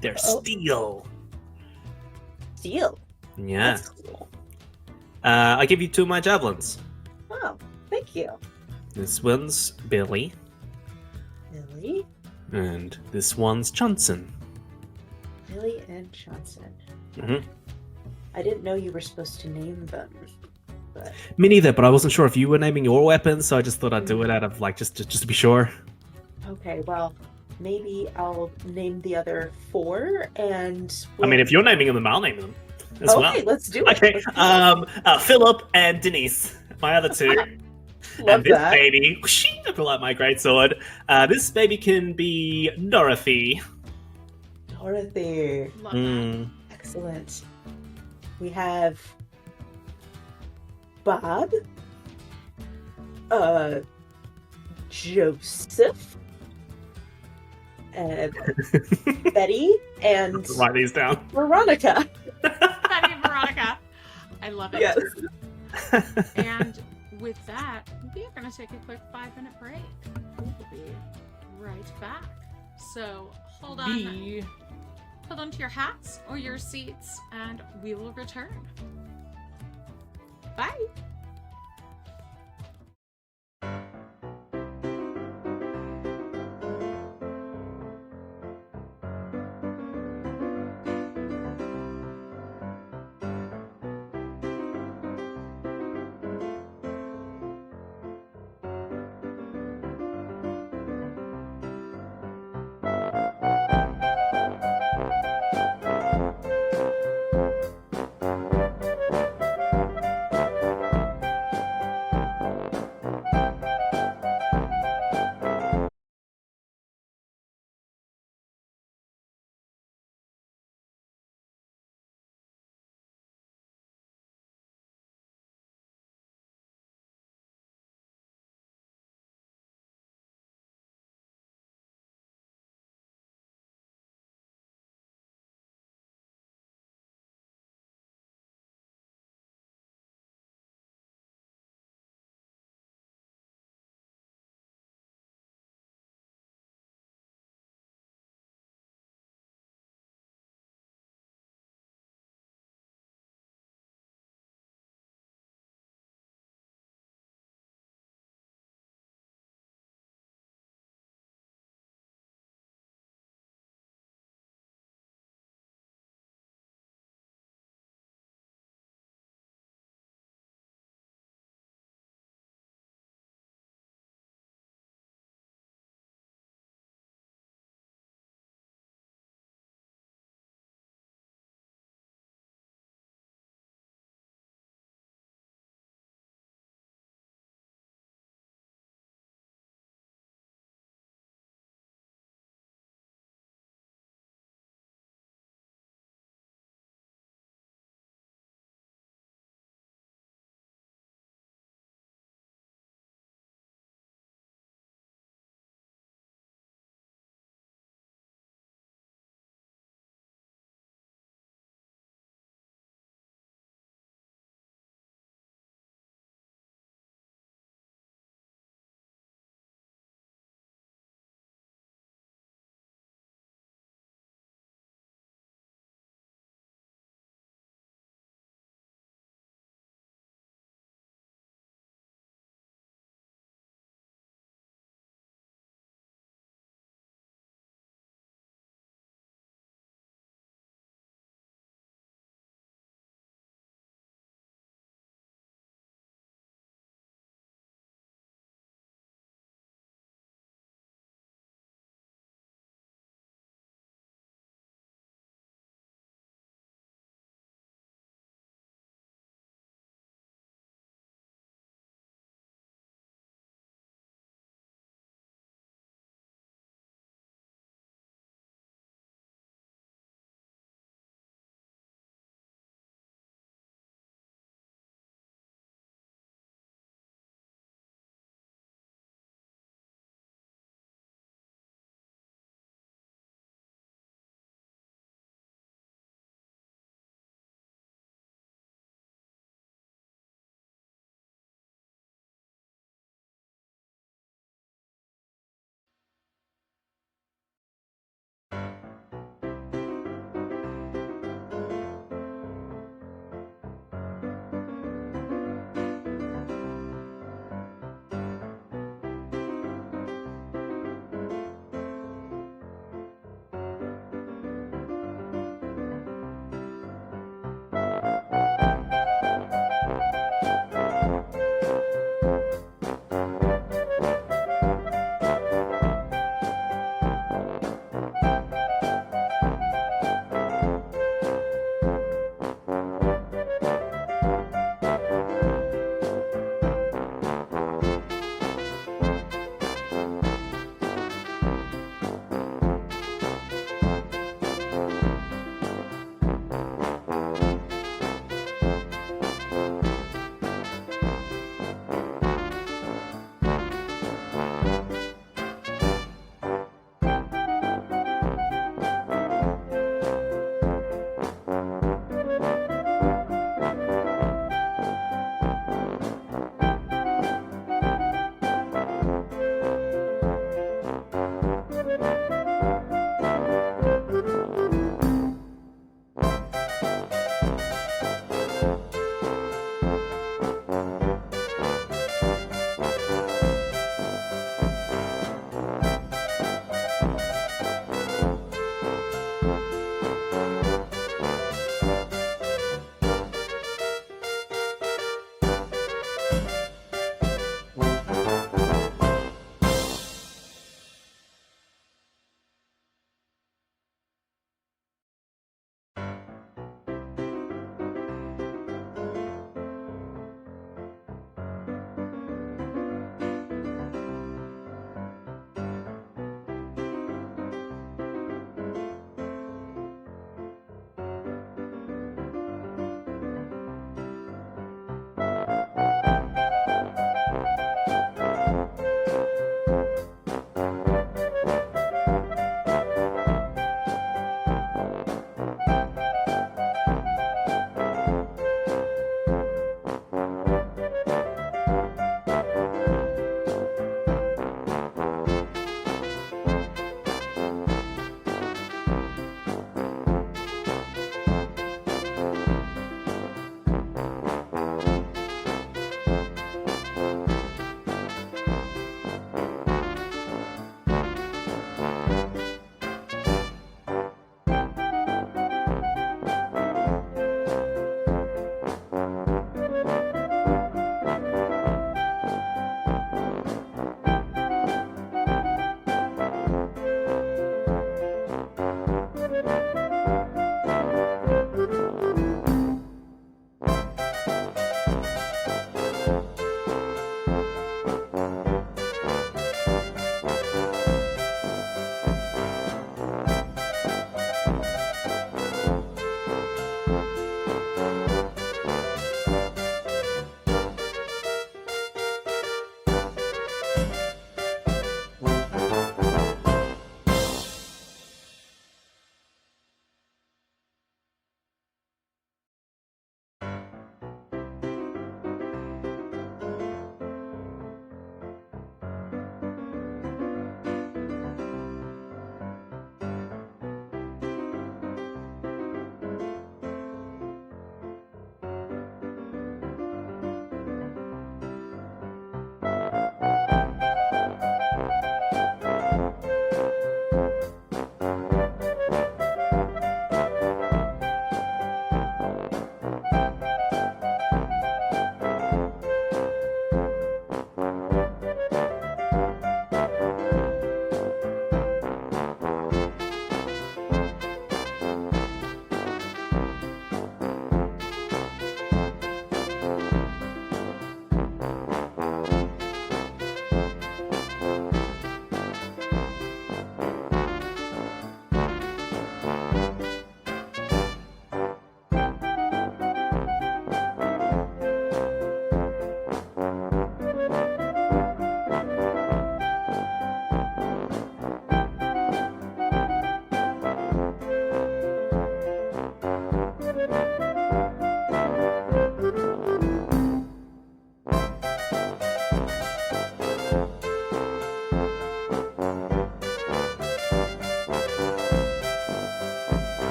They're Oh. steel. Deal. Yeah. That's cool. I give you 2 of my javelins. Wow, thank you. This one's Billy, Lily, and this one's Johnson. Lily, and Johnson. Mhm. I didn't know you were supposed to name them, but Me neither, but I wasn't sure if you were naming your weapons, so I just thought I'd do it out of like just to be sure. okay. Well, maybe I'll name the other 4, and I mean, if you're naming them, I'll name them as well. okay, let's do it. Okay. Let's do it. Philip and Denise, my other 2. Love And this that. baby, whoosh, I pull out my greatsword. This baby can be Dorothy. Dorothy. Love that. Mm. Excellent. We have Bob, Joseph, Betty, and Write these down. Veronica. Betty and Veronica. I love it. Yes. And with that, we are going to take a quick 5-minute break. We'll be right back. So hold on. Hold on to your hats or your seats, and we will return. Bye.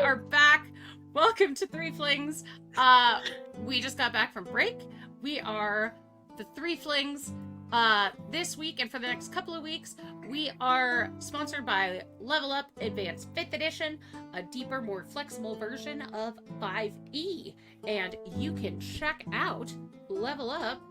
are back. Welcome to Threeflings. We just got back from break. We are the Threeflings. This week and for the next couple of weeks, we are sponsored by Level Up Advanced 5th Edition, a deeper, more flexible version of 5e. And you can check out Level Up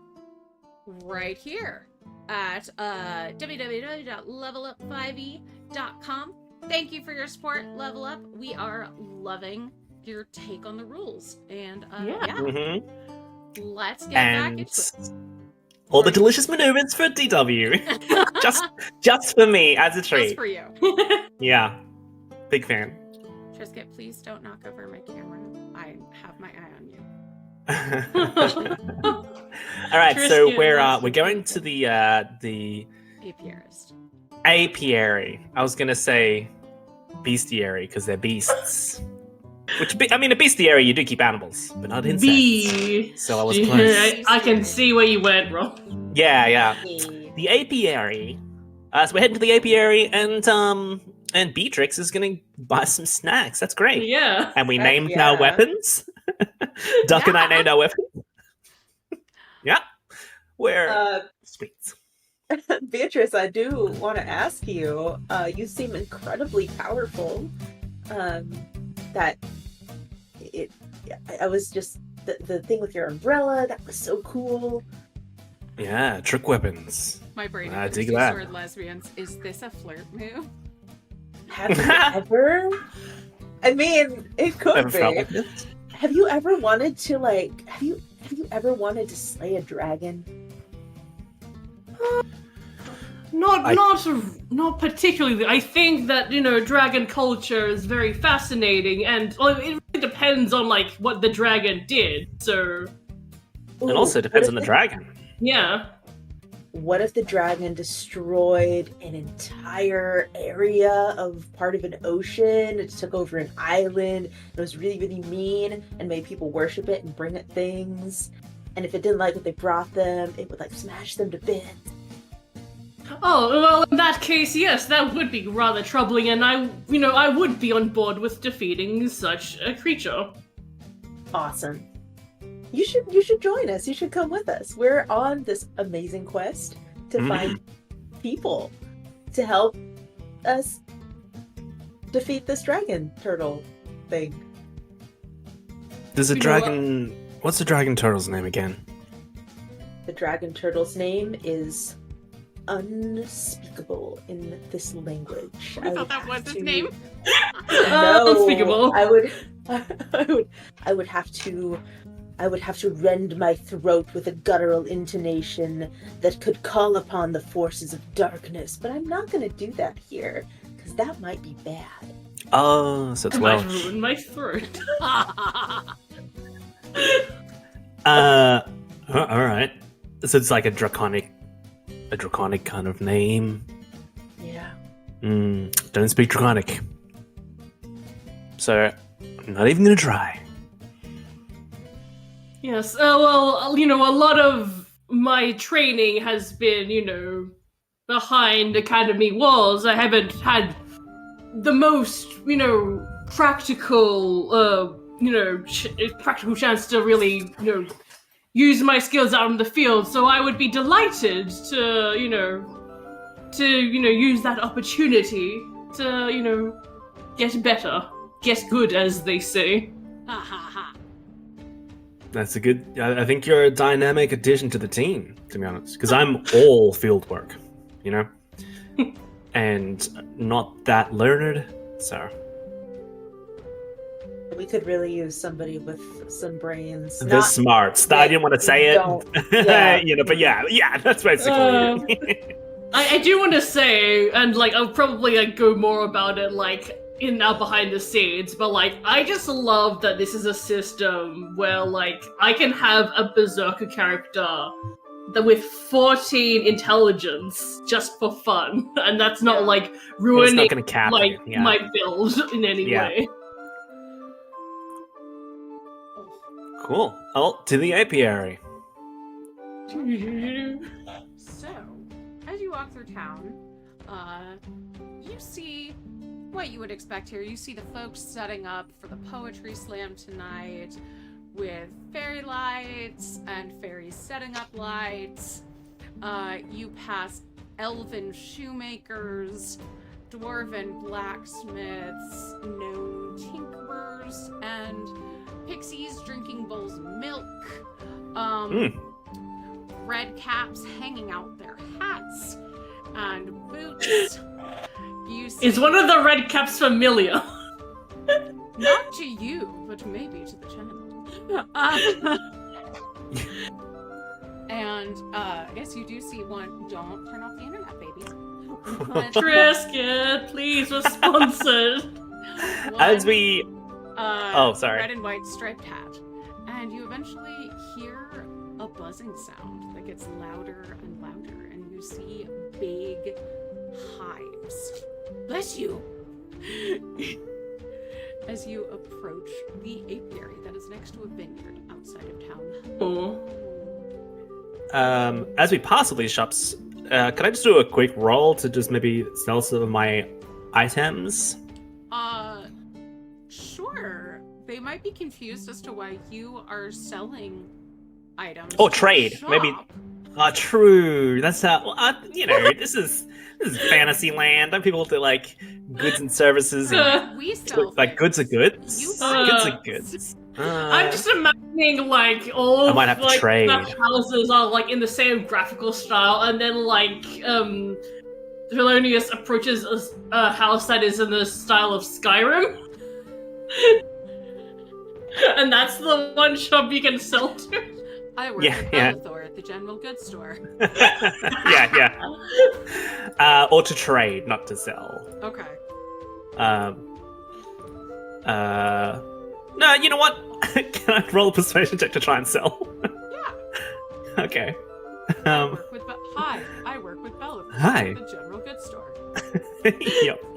right here at www.levelup5e.com. Thank you for your support, Level Up. We are loving your take on the rules. And Mm-hmm. let's get back into it. All the delicious maneuvers for DW. just for me as a treat. Just for you. Yeah. Big fan. Trisket, please don't knock over my camera. I have my eye on you. All right, so Trisket, we're going to the Apiarist. apiary. I was gonna say bestiary because they're beasts. Which a bestiary you do keep animals, but not insects. B. So I was close. I can see where you went, Ron. Yeah. The apiary. So we're heading to the apiary, and Beatrix is gonna buy some snacks. That's great. Yeah. And we Heck named yeah. our weapons. Duck and I named our weapons. Yeah. We're sweet. Beatrice, I do want to ask you, you seem incredibly powerful. I was just, the thing with your umbrella, that was so cool. Yeah, trick weapons. My brain I is dig two that. sword lesbians. Is this a flirt move? Have you ever? I mean, it could Ever felt be. like this? Have you ever wanted to have you ever wanted to slay a dragon? Not particularly. I think that dragon culture is very fascinating, and it really depends on what the dragon did. So It also depends on the dragon. yeah. What if the dragon destroyed an entire area of part of an ocean? It took over an island. It was really, really mean and made people worship it and bring it things. And if it didn't like what they brought them, it would smash them to bits. Oh well, in that case, yes, that would be rather troubling, and I would be on board with defeating such a creature. Awesome. You should join us. You should come with us. We're on this amazing quest to find people to help us defeat this dragon turtle thing. There's a You know what? dragon. What's the dragon turtle's name again? The dragon turtle's name is unspeakable in this language. I thought that was his name. No, Unspeakable. I would have to rend my throat with a guttural intonation that could call upon the forces of darkness, but I'm not going to do that here because that might be bad. Oh, so it's I might Welsh. ruin my throat. All right. So it's like a draconic kind of name. Yeah. Don't speak draconic. So I'm not even gonna try. Yes, well, a lot of my training has been, behind academy walls. I haven't had the most, practical, practical chance to really, use my skills out in the field. So I would be delighted to, use that opportunity to, get better, get good, as they say. Ha ha ha. That's a good. I think you're a dynamic addition to the team, to be honest. Because I'm all field work, and not that learned. So We could really use somebody with some brains. the smarts. I didn't want to say it, Yeah. but yeah, that's basically it. I do want to say, and I'll probably go more about it in now behind the scenes, but I just love that this is a system where I can have a berserker character that with 14 intelligence just for fun, and that's not It's ruining not gonna cap it, yeah. my build in any Yeah. way. Cool. Oh, to the apiary. So, as you walk through town, you see what you would expect here. You see the folks setting up for the poetry slam tonight with fairy lights and fairies setting up lights. You pass elven shoemakers, dwarven blacksmiths, gnome tinkerers, and pixies drinking bowls of milk. Red caps hanging out their hats and boots. You see, Is one of the red caps familiar? not to you, but maybe to the channel. And I guess you do see one. Don't turn off the internet, baby. But, Trisket, please, we're sponsored. As we sorry. Red and white striped hat. And you eventually hear a buzzing sound that gets louder and louder, and you see big hives. Bless you! As you approach the apiary that is next to a vineyard outside of town. Oh. As we pass these shops, can I just do a quick roll to just maybe sell some of my items? Sure. They might be confused as to why you are selling items. Oh, to the trade. Maybe. shop. True. That's how. This is fantasy land. Don't people do like goods and services and We sell like goods are things. goods. You Goods sell are goods. I'm just imagining like all I of might have to like trade. the houses are like in the same graphical style, and then like Thelonious approaches a house that is in the style of Skyrim. And that's the one shop you can sell to. I work Yeah, at yeah. Bellathor at the general goods store. yeah. Or to trade, not to sell. Okay. No, you know what? Can I roll a persuasion check to try and sell? Yeah. Okay. I work with I work with Bellathor Hi. at the general goods store.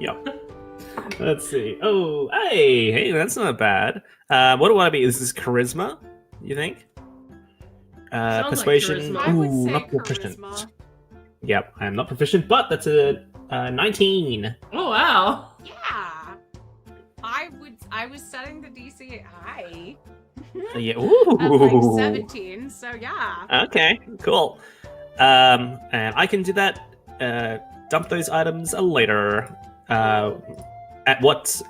Yep. Let's see. Oh, hey, that's not bad. What do I be? Is this charisma? You think? Sounds like Persuasion. charisma. I would Ooh, say not proficient. charisma. Yep, I am not proficient, but that's a 19. Oh wow. Yeah. I was setting the DC high. Yeah. At Ooh. like 17, so yeah. Okay, cool. And I can do that. Dump those items later. At what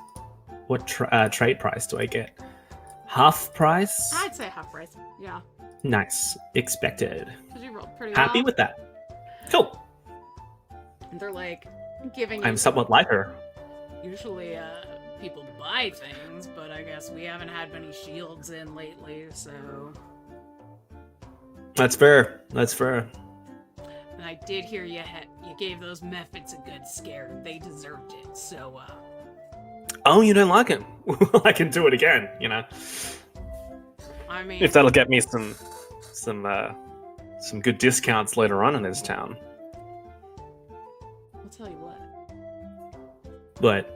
trade price do I get? Half price? I'd say half price. Yeah. Nice. Expected. Because you rolled pretty Happy well. with that. Cool. And they're like giving you I'm somewhat like her. usually people buy things, but I guess we haven't had many shields in lately, so That's fair. That's fair. and I did hear you gave those methods a good scare. They deserved it. So Oh, you don't like it? I can do it again, you know. I mean If that'll get me some good discounts later on in this town. I'll tell you what. But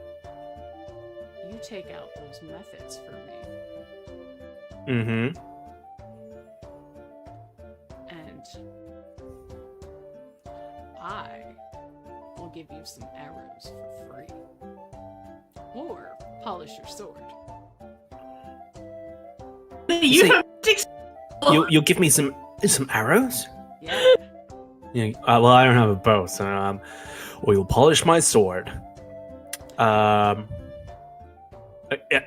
You take out those methods for me. mm-hmm. And I will give you some arrows for free. Or polish your sword. You See- have You'll give me some arrows? Yeah. Yeah, well, I don't have a bow, so well, you'll polish my sword.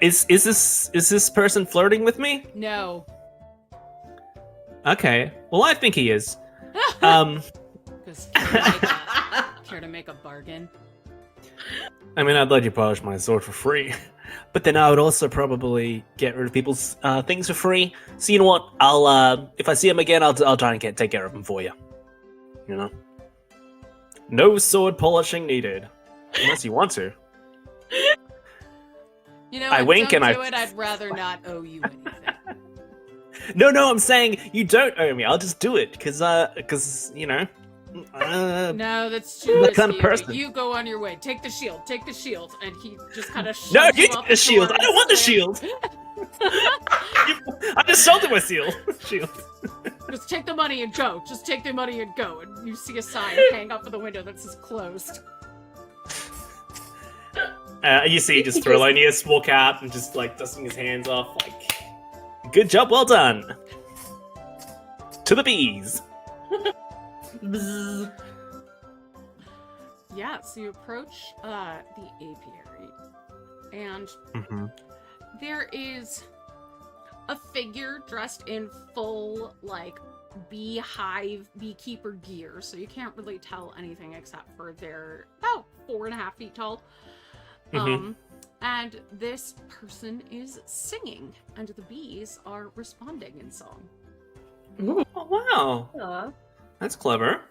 Is this person flirting with me? No. Okay, well, I think he is. Because care to make a bargain? I mean, I'd let you polish my sword for free, but then I would also probably get rid of people's things for free. So you know what? I'll if I see him again, I'll try and take care of him for you. You know, no sword polishing needed, unless you want to. You know, I what, wink don't and do I- it. I'd rather not owe you anything. No, I'm saying you don't owe me. I'll just do it because you know. No, that's too I'm that risky. kind of person. You go on your way. Take the shield. And he just kind of No, you take the shield. I don't want the shield. I just sold him a shield. Just take the money and go. Just take the money and go. And you see a sign hang up in the window that says closed. You see just Threlonius walk out and just like dusting his hands off, like, good job, well done. To the bees. Bzz. Yeah, so you approach the apiary, and there is a figure dressed in full, like, beehive beekeeper gear, so you can't really tell anything except for they're about 4.5 feet tall. And this person is singing, and the bees are responding in song. Ooh. Oh, wow. Aw. That's clever.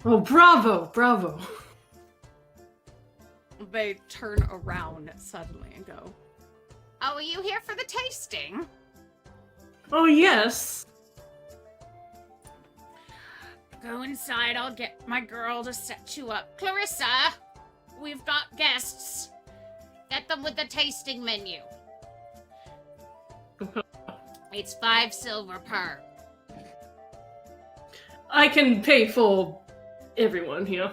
Oh, bravo, bravo. They turn around suddenly and go, Oh, are you here for the tasting? Oh, yes. Go inside, I'll get my girl to set you up. Clarissa, we've got guests. Get them with the tasting menu. It's 5 silver per. I can pay for everyone here.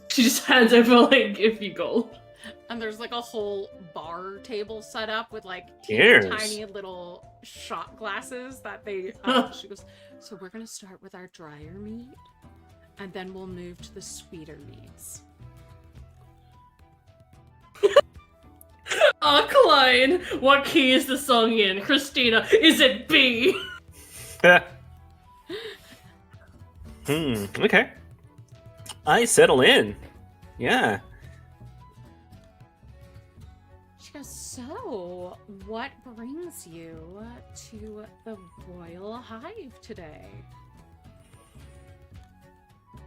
She just hands over like a few gold. and there's like a whole bar table set up with like Cheers. tiny little shot glasses that they. She goes, so we're gonna start with our drier meat, and then we'll move to the sweeter meats. Klein, what key is the song in? Christina, is it B? Okay. I settle in. Yeah. She goes, so what brings you to the Royal Hive today?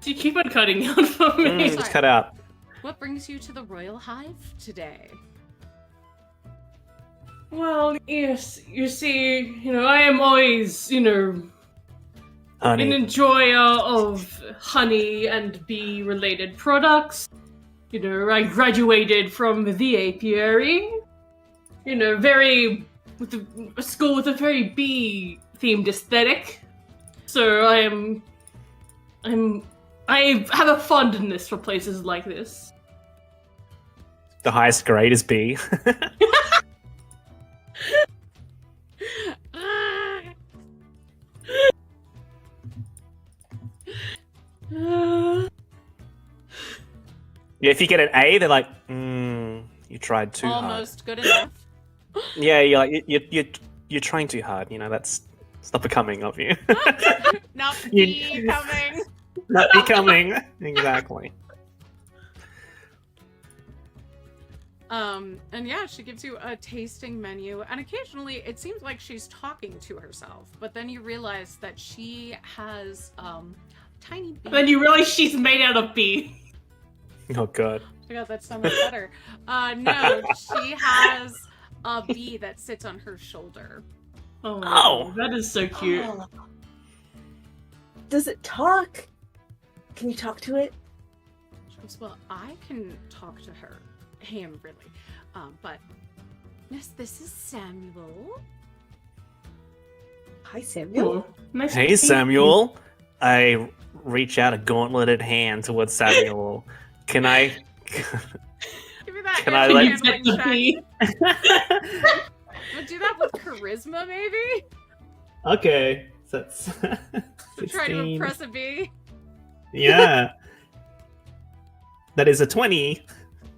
Do you keep on cutting out for me? Just cut out. What brings you to the Royal Hive today? Well, yes, you see, I am always, an Honey. enjoyer of honey and bee-related products. I graduated from the apiary. Very with a school with a very bee-themed aesthetic. So I have a fondness for places like this. The highest grade is B. Yeah, if you get an A, they're like, you tried too Almost good enough. hard. Yeah, you're like, you're trying too hard. That's not becoming of you. Not You- becoming. Not becoming. Exactly. And yeah, she gives you a tasting menu, and occasionally it seems like she's talking to herself, but then you realize that she has tiny bees. Then you realize she's made out of bee. Oh god. Oh god, that's so much better. No, she has a bee that sits on her shoulder. Oh. That is so cute. Oh. Does it talk? Can you talk to it? She goes, well, I can talk to her. Him, really. But yes, this is Samuel. Hi, Samuel. Oh, nice. Hey, Samuel. I reach out a gauntleted hand towards Samuel. Can I? Give me that Can I Can let- you handling get the check. bee? We'll do that with charisma, maybe? Okay. So that's To try to 16. impress a bee. Yeah. That is a 20.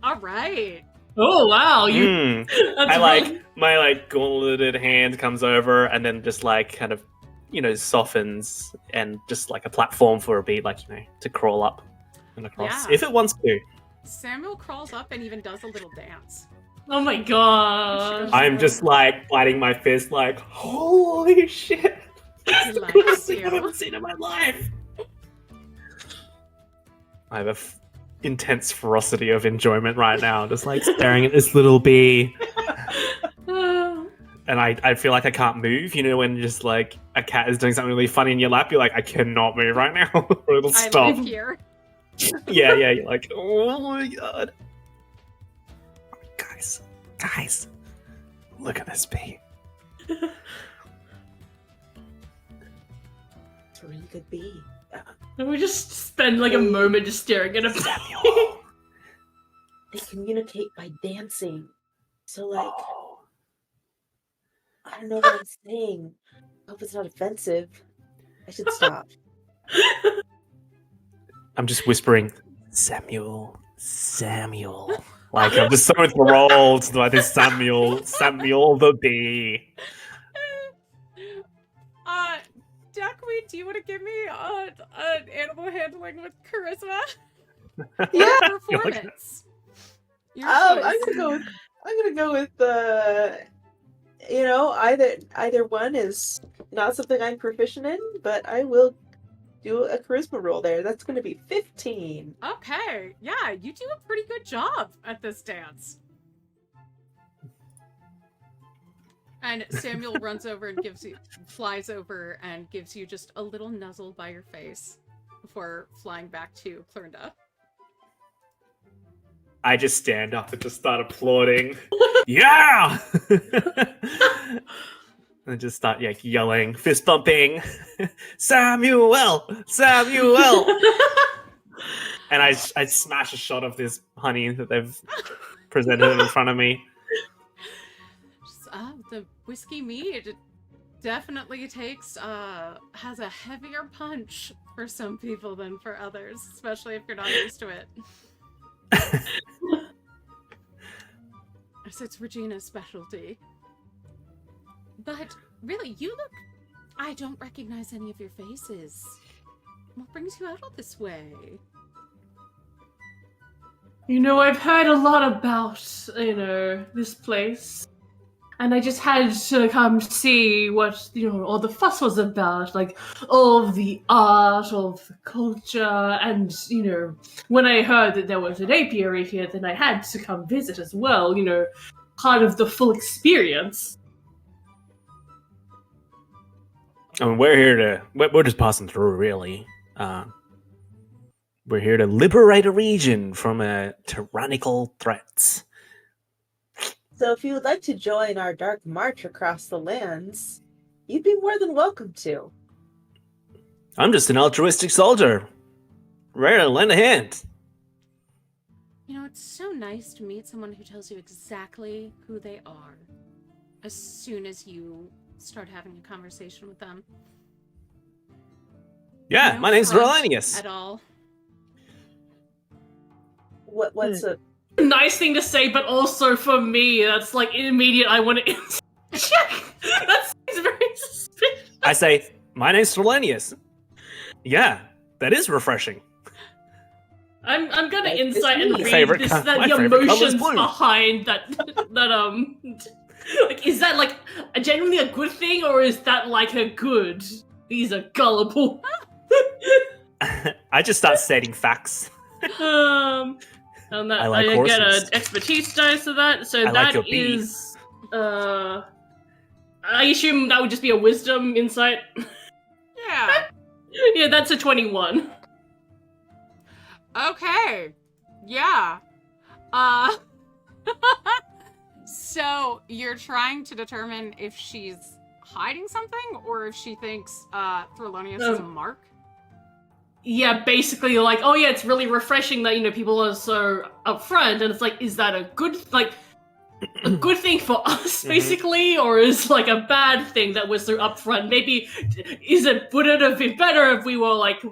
All right. Oh wow, you. Mm. That's I really- my gauntleted hand comes over and then just kind of softens and just like a platform for a bee to crawl up and across Yeah. if it wants to. Samuel crawls up and even does a little dance. Oh my god. I'm just biting my fist holy shit. That's He the likes coolest thing you. I've ever seen in my life. I have a intense ferocity of enjoyment right now, just staring at this little bee. And I feel like I can't move, when just a cat is doing something really funny in your lap, you're like, I cannot move right now, or it'll I stop. live here. Yeah, you're like, oh my god. Guys, look at this bee. It's a really good bee. And we just spend a moment just staring at a Samuel. they communicate by dancing. So, like, Oh. I don't know what I'm saying. I hope it's not offensive. I should stop. I'm just whispering, Samuel. Like, I'm just so enthralled by this Samuel the bee. Duckweed, do you want to give me an animal handling with charisma? Yeah. Performance. Your I'm choice. gonna go with either one is not something I'm proficient in, but I will do a charisma roll there. That's gonna be 15. Okay, yeah, you do a pretty good job at this dance. And Samuel runs over and flies over and gives you just a little nuzzle by your face before flying back to Clernda. I just stand up and just start applauding. Yeah! And just start yelling, fist bumping, Samuel! And I smash a shot of this honey that they've presented in front of me. The whiskey mead definitely has a heavier punch for some people than for others, especially if you're not used to it. So it's Regina's specialty. But really, I don't recognize any of your faces. What brings you out all this way? I've heard a lot about, this place. And I just had to come see what, all the fuss was about, like, all of the art, all of the culture, and, when I heard that there was an apiary here, then I had to come visit as well, part of the full experience. I mean, we're just passing through, really. We're here to liberate a region from tyrannical threats. So if you would like to join our dark march across the lands, you'd be more than welcome to. I'm just an altruistic soldier, ready to lend a hand. It's so nice to meet someone who tells you exactly who they are as soon as you start having a conversation with them. Yeah, my name's Rolanius. At all. What's a nice thing to say, but also for me, that's like immediate. I want to check. That seems very suspicious. I say, my name's Rolanius. Yeah, that is refreshing. I'm gonna Like insight and read my the favorite color's emotions blue. behind that. Like, is that like genuinely a good thing, or is that like a good? These are gullible. I just start stating facts. And that I like I horses. get an expertise dice of that, so I like that your bee. is. I assume that would just be a wisdom insight. Yeah. Yeah, that's a 21. Okay. Yeah. So you're trying to determine if she's hiding something or if she thinks Threlonius is a mark? Yeah, basically, like, oh yeah, it's really refreshing that, people are so upfront, and it's like, is that a good thing for us, basically, or is like a bad thing that we're so upfront? Maybe, would it have been better if we were like,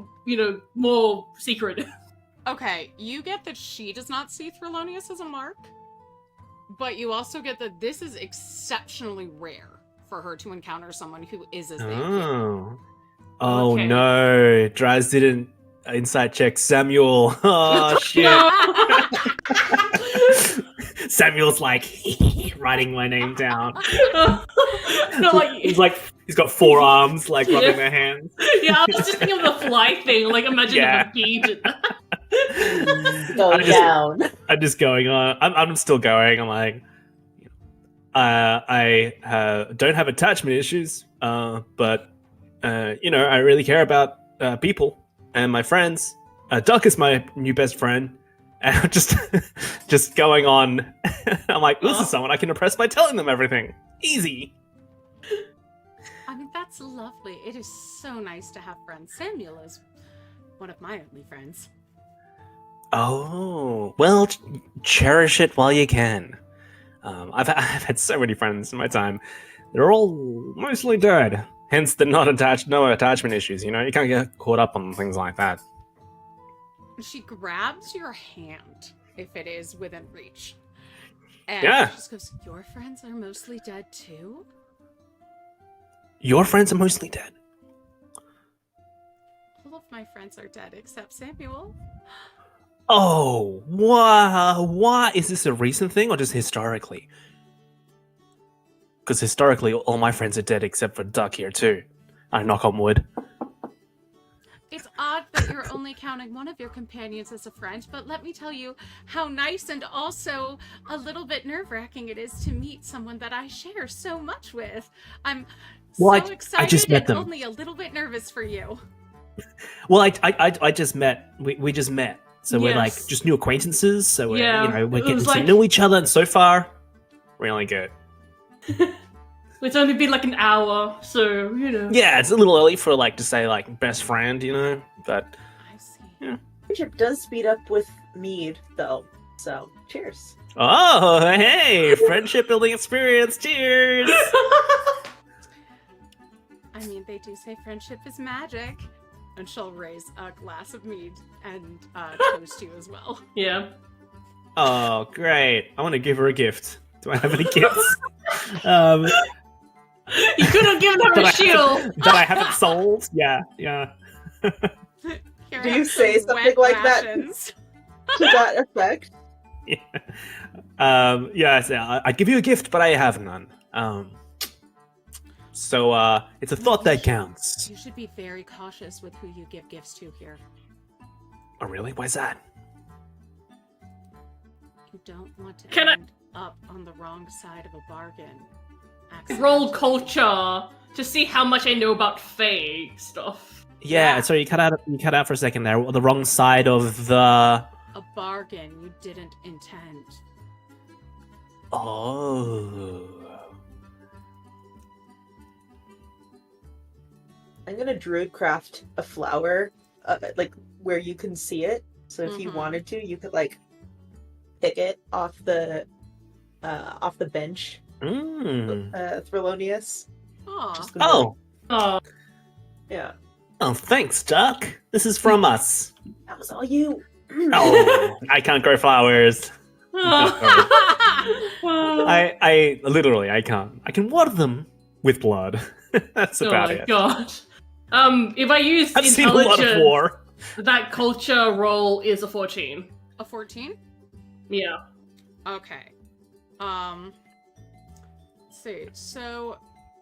more secretive? Okay, you get that she does not see Threlonius as a mark, but you also get that this is exceptionally rare for her to encounter someone who is as they appear. Oh Okay. no, Draz didn't inside check Samuel. Oh shit. Samuel's like writing my name down. No, like, he's got 4 arms, like rubbing their hands. yeah, I was just thinking of the fly thing. Like, imagine Yeah. if a bee did that. down? I'm just going on. I'm still going. I'm like, I don't have attachment issues, but I really care about people and my friends. Duck is my new best friend, and I'm just going on. I'm like, this is someone I can impress by telling them everything. Easy. I mean, that's lovely. It is so nice to have friends. Samuel is one of my only friends. Oh, well, cherish it while you can. I've had so many friends in my time. They're all mostly dead. Hence the no attachment issues. You know, you can't get caught up on things like that. She grabs your hand if it is within reach. And Yeah. she just goes, "Your friends are mostly dead too?" Your friends are mostly dead. All of my friends are dead except Samuel. Oh, wow. Why? Is this a recent thing or just historically? Because historically, all my friends are dead except for Duck here, too. I knock on wood. It's odd that you're only counting one of your companions as a friend, but let me tell you how nice and also a little bit nerve-wracking it is to meet someone that I share so much with. I'm Well, so excited just met and them. only a little bit nervous for you. Well, I just met. We just met. So we're like Yes. just new acquaintances. So we're, Yeah, we're it getting was to like- know each other, and so far, really good. It's only been like an hour, so Yeah, it's a little early for to say best friend, but I see. Yeah. Friendship does speed up with mead, though. So, cheers. oh, hey, friendship building experience. Cheers. I mean, they do say friendship is magic. And she'll raise a glass of mead and toast you as well. Yeah. Oh, great. I want to give her a gift. Do I have any gifts? You could have given her That a I shield. that I haven't sold. Yeah. Here, Do you have say some something wet like that? rations. To that effect. Yeah. So I'd give you a gift, but I have none. So it's a thought that counts. You should be very cautious with who you give gifts to here. Oh, really? Why's that? You don't want to Can I- end up on the wrong side of a bargain. Roll accidentally. culture to see how much I know about Fae stuff. Yeah. Yeah. Sorry, you cut out for a second there. The wrong side of the. A bargain you didn't intend. Oh. I'm gonna druidcraft a flower, where you can see it. So if you Mhm. wanted to, you could pick it off the bench. Mm. Threlonius. Aw. Just gonna- Oh. Oh, yeah. Oh, thanks, Duck. This is from us. That was all you. Oh, I can't grow flowers. I literally I can't. I can water them with blood. That's oh about my it. god. If I use I've seen a lot of intelligence, war. that culture roll is a 14. A 14? Yeah. Okay. Let's see. So,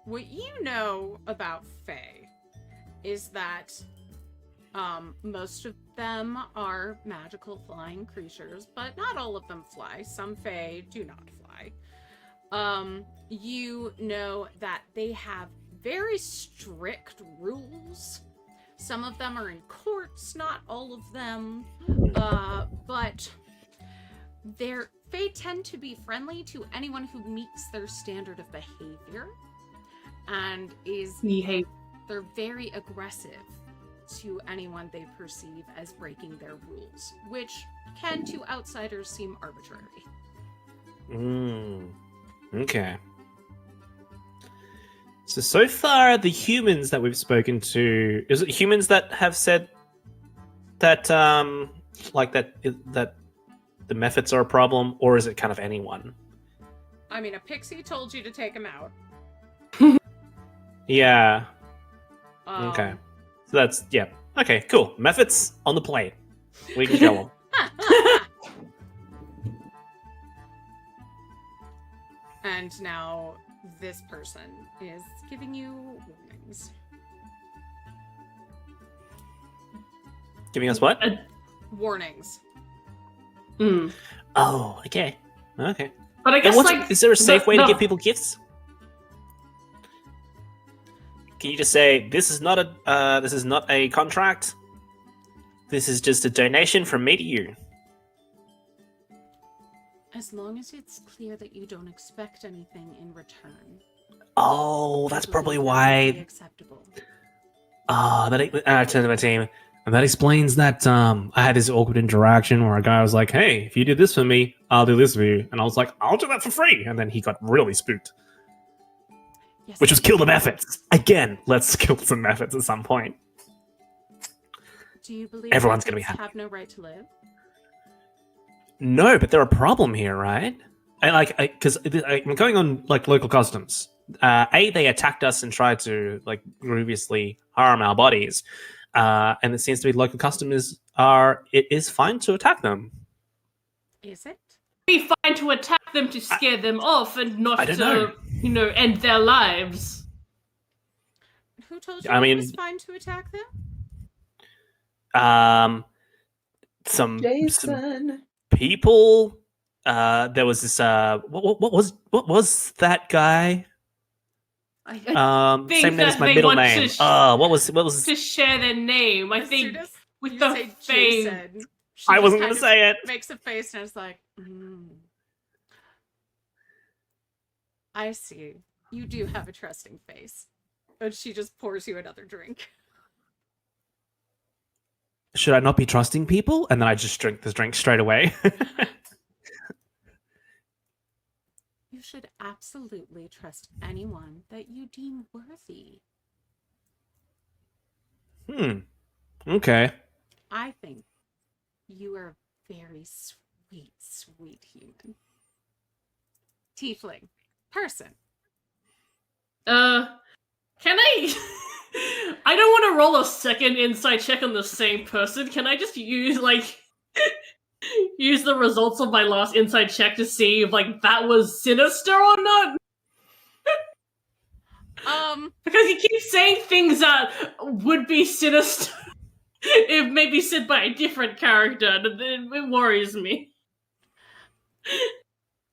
what you know about Fae is that most of them are magical flying creatures, but not all of them fly. Some Fae do not fly. You know that they have very strict rules. Some of them are in courts, not all of them. But Fae tend to be friendly to anyone who meets their standard of behavior, and they're very aggressive to anyone they perceive as breaking their rules, which can to outsiders seem arbitrary. Okay. So far, the humans that we've spoken to, is it humans that have said that that the methods are a problem, or is it kind of anyone? I mean, a pixie told you to take him out. Yeah. Um, Okay. So that's Okay, cool. Methods on the plate. We can kill them. And now this person is giving you warnings. Giving us what? Warnings. Mm. Oh, okay. Okay. But I And guess is there a safe way to no. give people gifts? Can you just say this is not a contract? This is just a donation from me to you. As long as it's clear that you don't expect anything in return. Oh, that's I probably believe that would be why. acceptable. I turn to my team. And that explains that I had this awkward interaction where a guy was like, hey, if you do this for me, I'll do this for you. And I was like, I'll do that for free. And then he got really spooked. Yes, Which was kill the methods. Again, let's kill some methods at some point. Do you believe Everyone's gonna be methods happy. have no right to live? No, but they're a problem here, right? Because I'm going on like local customs. They attacked us and tried to like grievously harm our bodies, and it seems to be local customs it is fine to attack them. Is it? It'd be fine to attack them to scare them off and not I don't to, know. end their lives. Who told you I it mean- was fine to attack them? Some Jason. people. There was this. What was that guy? I Same think name that as my they middle want name. to What was? to share their name. I As think soon as with you the say fame. Jason, she I just wasn't kind gonna of say it. Makes a face and it's like, I see. You do have a trusting face. And she just pours you another drink. Should I not be trusting people? And then I just drink this drink straight away. You should absolutely trust anyone that you deem worthy. Okay. I think you are a very sweet, sweet human. Tiefling. Person. Can I? I don't want to roll a second insight check on the same person. Can I just use use the results of my last insight check to see if that was sinister or not? Because you keep saying things that would be sinister if maybe said by a different character, and it worries me.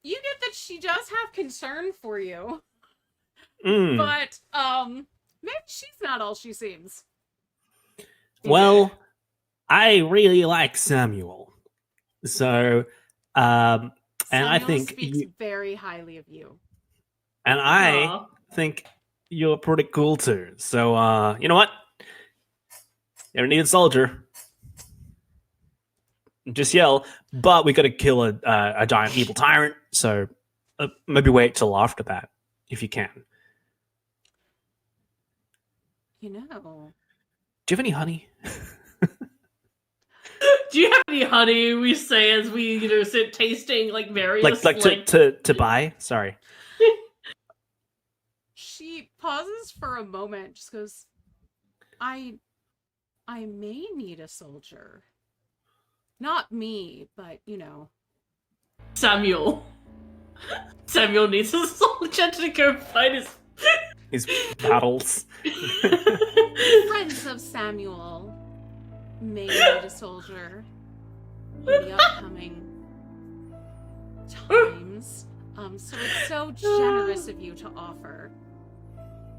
You get that she does have concern for you, Mm. but maybe she's not all she seems. Well, I really like Samuel. So, and I Samuel think speaks very highly of you. and I Aw. think you're pretty cool too. So, you know what? You don't need a soldier. Just yell. But we got to kill a giant evil tyrant. So maybe wait till after that, if you can. You know. Do you have any honey? Do you have any honey? We say as we sit tasting various To buy? Sorry. She pauses for a moment, just goes, I may need a soldier. Not me, but Samuel. Samuel needs a soldier to go fight His battles. friends of Samuel may need a soldier in the upcoming times. So it's so generous of you to offer.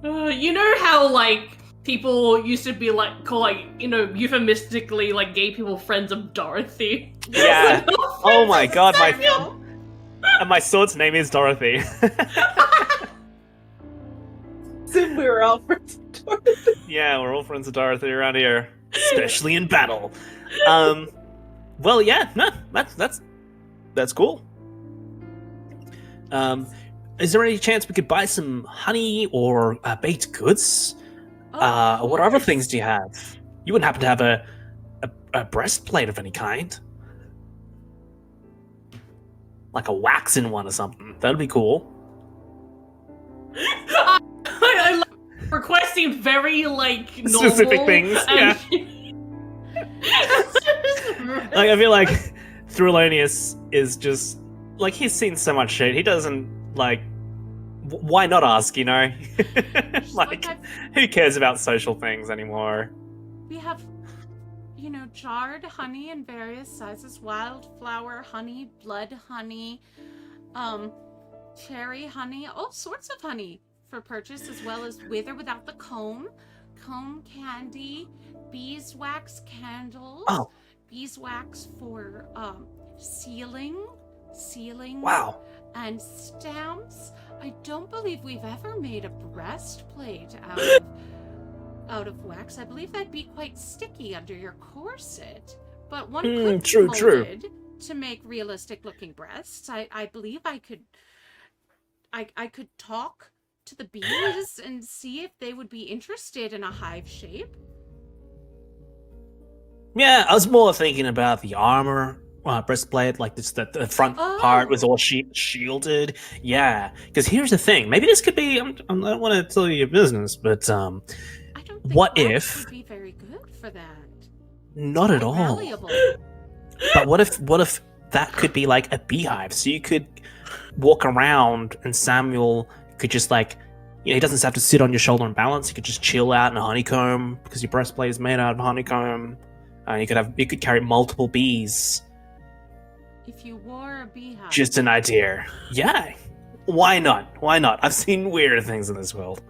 You know how people used to be call euphemistically gay people friends of Dorothy? Yeah. Oh my god, Samuel. my sword's name is Dorothy. So we were all friends. Yeah, we're all friends of Dorothy around here, especially in battle. Well, yeah, no, that's cool. Is there any chance we could buy some honey or baked goods? What other things do you have? You wouldn't happen to have a breastplate of any kind? Like a waxen one or something. That'd be cool. I requesting very normal Specific things, yeah. I feel like Thrulonius is just he's seen so much shit. He doesn't why not ask, She's who cares about social things anymore? we have, jarred honey in various sizes, wildflower honey, blood honey, cherry honey, all sorts of honey for purchase, as well as with or without the comb candy, beeswax candles, beeswax for sealing, Wow. and stamps. I don't believe we've ever made a breastplate out of out of wax, I believe that'd be quite sticky under your corset. But one could be True. molded to make realistic-looking breasts. I believe I could talk to the bees and see if they would be interested in a hive shape. Yeah, I was more thinking about the armor breastplate, like this, the front part was all shielded. Yeah, because here's the thing. Maybe this could be. I don't want to tell you your business, but I don't think what wax if? would be very good for that. Not at all. Malleable. But what if that could be like a beehive? So you could walk around, and Samuel could just like, he doesn't have to sit on your shoulder and balance. He could just chill out in a honeycomb because your breastplate is made out of honeycomb. You could carry multiple bees. If you wore a beehive. Just an idea. Yeah. Why not? Why not? I've seen weirder things in this world.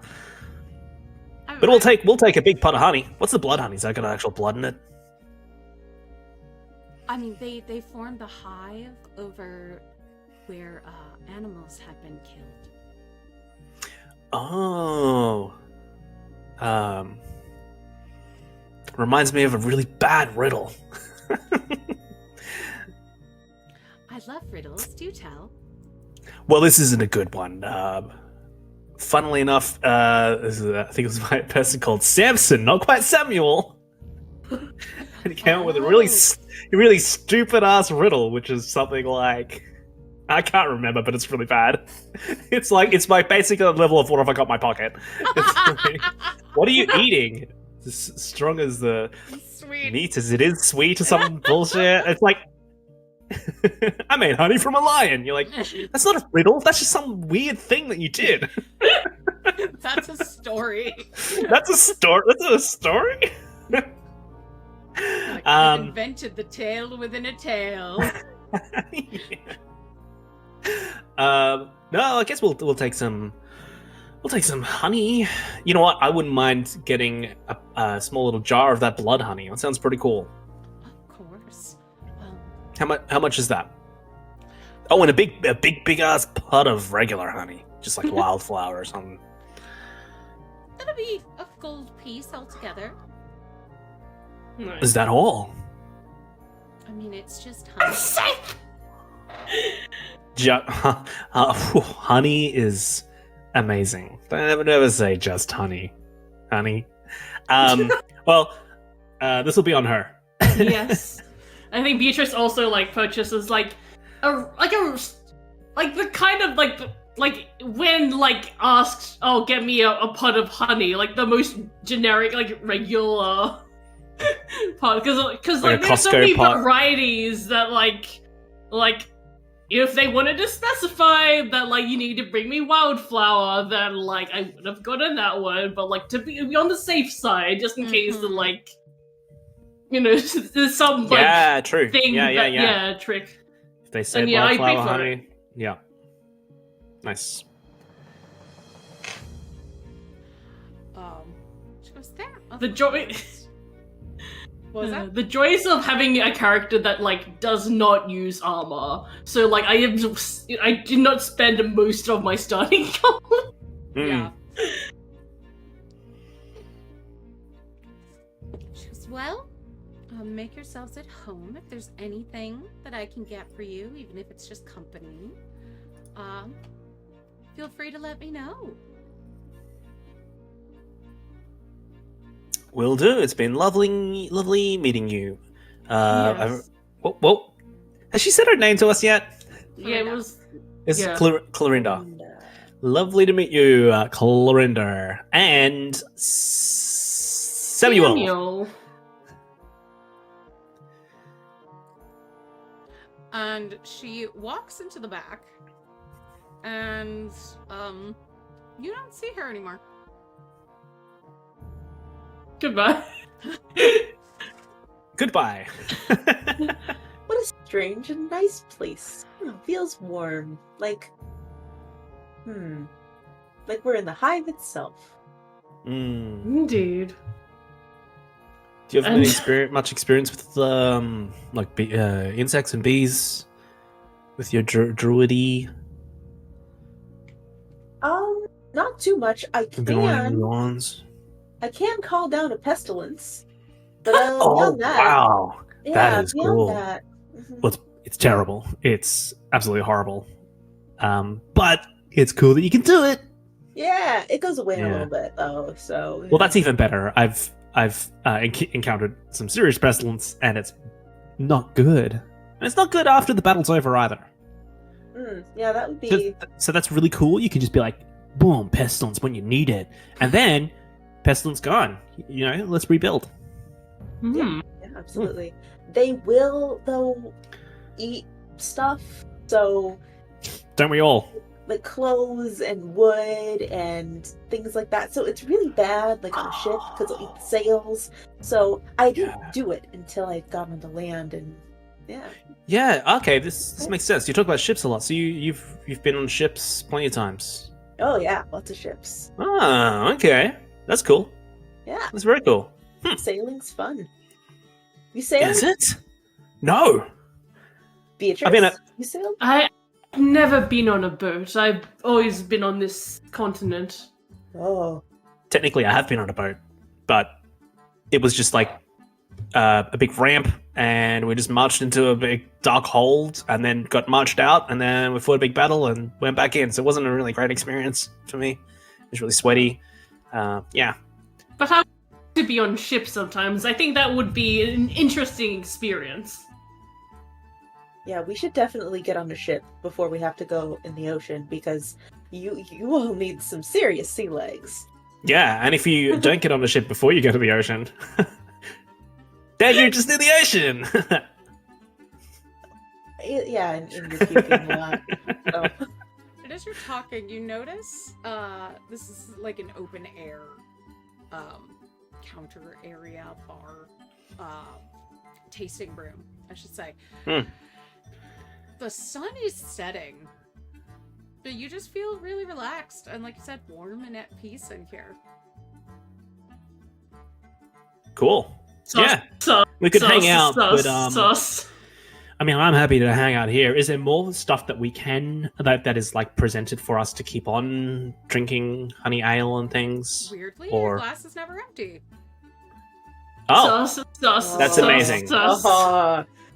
But we'll take a big pot of honey. What's the blood honey? Is that got actual blood in it? I mean, they formed the hive over where animals have been killed. Oh. Reminds me of a really bad riddle. I love riddles. Do tell. Well, this isn't a good one. Funnily enough, I think it was by a person called Samson, not quite Samuel. And he came up with a really stupid ass riddle, which is something like, I can't remember, but it's really bad. It's my basic level of what have I got in my pocket. It's like, what are you eating? It's as strong as the Sweet. meat as it is sweet or some bullshit. It's like, I made honey from a lion. You're like, that's not a riddle. That's just some weird thing that you did. That's a story. That's a story. That's a story. Like, I've invented the tale within a tale. No, I guess we'll take some. We'll take some honey. You know what? I wouldn't mind getting a small little jar of that blood honey. That sounds pretty cool. Of course. How much is that? Oh, and a big ass pot of regular honey, just like wildflower or something. That'll be a gold piece altogether. Nice. Is that all? I mean, it's just honey. Honey is amazing. Don't never say just honey. Well, this will be on her. Yes. I think Beatrice also purchases the kind of when asked, oh, get me a pot of honey, the most generic regular pot, because there's so many varieties that if they wanted to specify that you need to bring me wildflower, then I would have gotten that one, but to be on the safe side, just in case that there's some true thing trick. If they say I pay wildflower for honey, it. yeah, nice. She goes there. The joy. What was that? The joys of having a character that does not use armor. So I did not spend most of my starting gold. Yeah. She goes, well, make yourselves at home. If there's anything that I can get for you, even if it's just company, feel free to let me know. Will do. It's been lovely meeting you. Yes. Whoa. Has she said her name to us yet? Yeah, it was. It's Yeah. Clorinda. Lovely to meet you, Clorinda. And Samuel. And she walks into the back, and you don't see her anymore. Goodbye. Goodbye. What a strange and nice place. Feels warm. Like we're in the hive itself. Indeed. Do you have much experience with insects and bees with your druidy? Not too much. I Been around can. the lawns? I can call down a pestilence, but Oh, beyond that, wow. yeah, That is beyond cool. that, Well, it's terrible. It's absolutely horrible. But it's cool that you can do it. yeah, it goes away in a Yeah. little bit though. So Well, that's even better. I've encountered some serious pestilence, and it's not good. And it's not good after the battle's over either. Yeah, that would be. So that's really cool. You can just be like, boom, pestilence when you need it, and then pestilence gone. You know, let's rebuild. Hmm. Yeah, absolutely. They will though eat stuff. So Don't we all? like clothes and wood and things like that. So it's really bad, like on a ship, because it'll eat the sails. So I didn't Yeah. do it until I got on the land, and yeah. Yeah. Okay. This makes sense. You talk about ships a lot, so you've been on ships plenty of times. Oh yeah, lots of ships. Ah. Okay. That's cool. Yeah, That's very cool. sailing's fun. You sailed, Is it? No. Beatrice? I mean, you sailed? I've never been on a boat. I've always been on this continent. Oh, Technically, I have been on a boat, but it was just like a big ramp, and we just marched into a big dark hold, and then got marched out, and then we fought a big battle and went back in. So it wasn't a really great experience for me. It was really sweaty. Yeah. But I want to be on ships sometimes. I think that would be an interesting experience. yeah. We should definitely get on a ship before we have to go in the ocean, because you will need some serious sea legs. Yeah, and if you don't get on the ship before you go to the ocean, then you're just in the ocean. Yeah, and you're puking a lot. So. And as you're talking, you notice this is like an open air counter area bar tasting room, I should say. The sun is setting, but you just feel really relaxed and, like you said, warm and at peace in here. Cool. Yeah, we could hang out, but I mean, I'm happy to hang out here. Is there more stuff that we can that is like presented for us to keep on drinking honey ale and things? Weirdly, Or- your glass is never empty. Oh, That's amazing.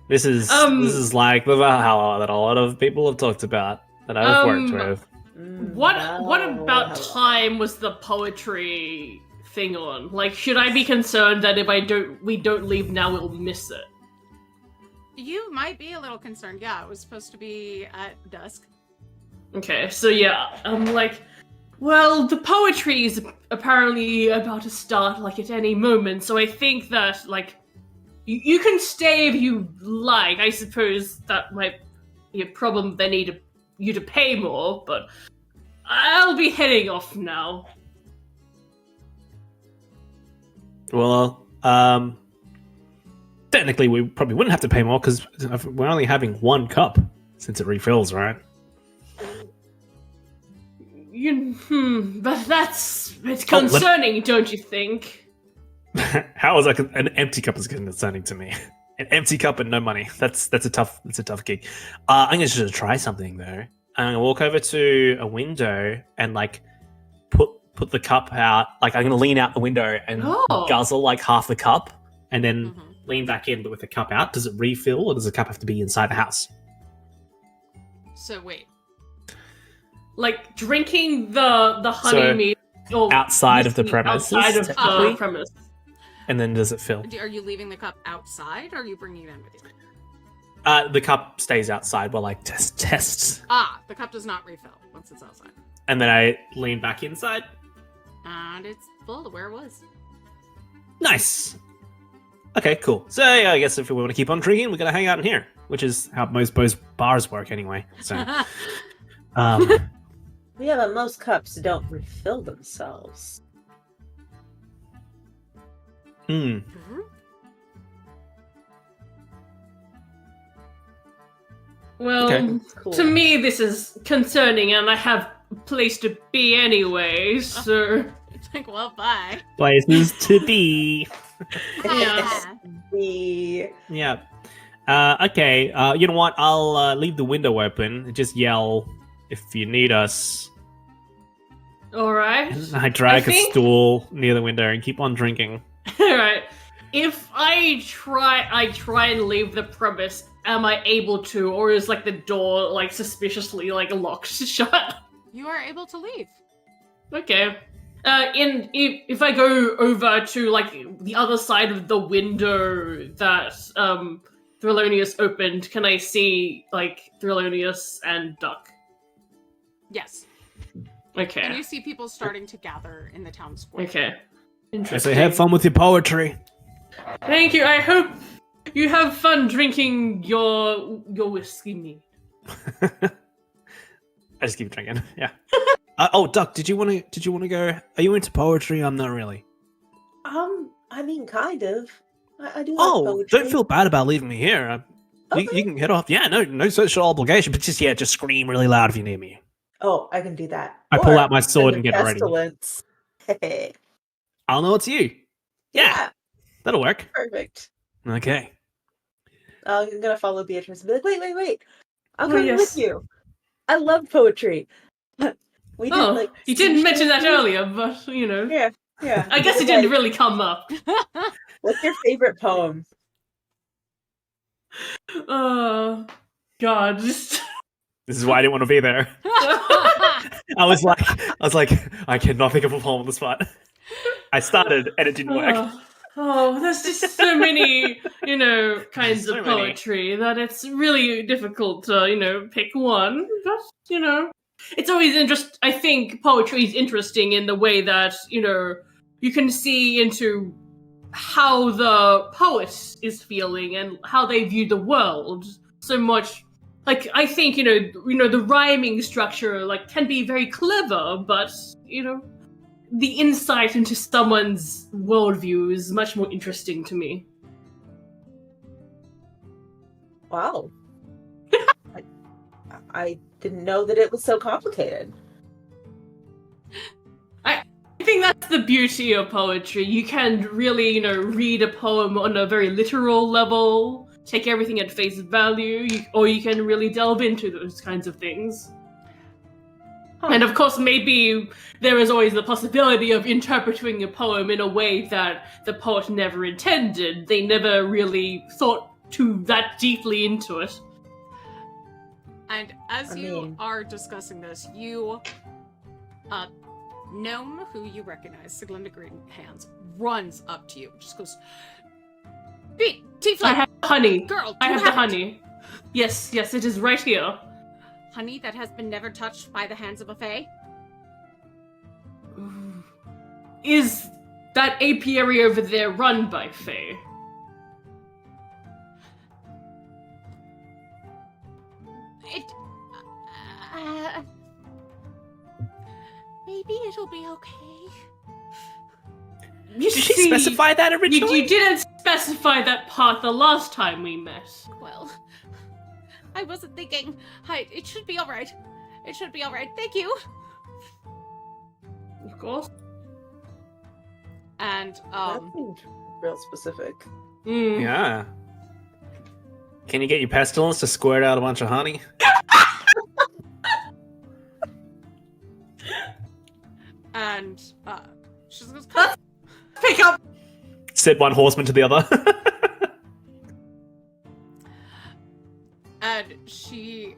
this is like the Valhalla that a lot of people have talked about that I've worked with. What Wow. about time was the poetry thing on? Like, should I be concerned that if we don't leave now, we'll miss it? You might be a little concerned. Yeah, it was supposed to be at dusk. Okay, so yeah, I'm like, well, the poetry is apparently about to start, like, at any moment, so I think that, like, you can stay if you like. I suppose that might be a problem. They need you to pay more, but I'll be heading off now. Well, technically, we probably wouldn't have to pay more because we're only having one cup since it refills, right? But it's concerning, don't you think? How is that an empty cup is concerning to me? An empty cup and no money. That's a tough gig. I'm gonna just try something though. I'm gonna walk over to a window and like put the cup out. Like I'm gonna lean out the window and guzzle like half the cup, and then lean back in, but with the cup out. Does it refill, or does the cup have to be inside the house? So wait. Like drinking the honey So, mead or outside of the whiskey premises, outside of the technically? premise. And then does it fill? Are you leaving the cup outside, or are you bringing it in with you? The cup stays outside while I tests, Ah, the cup does not refill once it's outside. and then I lean back inside. And it's full to where it was. Nice. Okay, cool. So yeah, I guess if we want to keep on drinking, we gotta hang out in here, which is how most bars work anyway. So, Yeah, but most cups don't refill themselves. Well, Okay. Cool. to me this is concerning, and I have a place to be anyway. So It's like, well, bye. places to be. Yeah. Yeah. Okay. You know what? I'll leave the window open and just yell if you need us. All right. And I drag a think- stool near the window and keep on drinking. All right. If I try and leave the premise, am I able to, or is like the door like suspiciously like locked shut? You are able to leave. Okay. If I go over to like the other side of the window that Threlonius opened, can I see like Threlonius and Duck? Yes. Okay. And you see people starting to gather in the town square. Okay. I Interesting. say, have fun with your poetry. Thank you. I hope you have fun drinking your whiskey mead. I just keep drinking. Yeah. Duck, did you want to go? Are you into poetry? I'm not really. I mean, kind of. I do like Oh, poetry. don't feel bad about leaving me here. You can head off. Yeah, no social obligation, but just scream really loud if you need me. Oh, I can do that. I pull Or out my sword send and a get ready. pestilence. Hey. I'll know it's you. Yeah, that'll work. Perfect. Okay. I'm gonna follow Beatrice and be like, wait. I'm Oh, coming yes. with you. I love poetry. We did, Oh, like, you didn't speech mention that therapy. earlier, but you know. Yeah. I guess it didn't really come up. What's your favorite poem? Oh, God. This is why I didn't want to be there. I was like, I cannot think of a poem on the spot. I started and it didn't work. Oh, there's just so many, kinds So of many. poetry that it's really difficult to, pick one. But, it's always interesting. I think poetry is interesting in the way that, you can see into how the poet is feeling and how they view the world so much. Like, I think, the rhyming structure, like, can be very clever, but, the insight into someone's worldview is much more interesting to me. Wow. I didn't know that it was so complicated. I think that's the beauty of poetry. You can really, read a poem on a very literal level, take everything at face value, or you can really delve into those kinds of things. And of course, maybe there is always the possibility of interpreting a poem in a way that the poet never intended. They never really thought that deeply into it. And as you are discussing this, Gnome, who you recognize, Siglinda Green Hands, runs up to you. Just goes, Tiefling! I have honey. Girl, I have the honey. Yes, it is right here. Honey that has been never touched by the hands of a fae? Is that apiary over there run by fae? Maybe it'll be okay. Did she specify that originally? You didn't specify that part the last time we met. Well, I wasn't thinking. It should be alright. It should be alright. Thank you. Of course. And, That seemed real specific. Yeah. Can you get your pestilence to squirt out a bunch of honey? and, she goes, Pick up! Said one horseman to the other. and she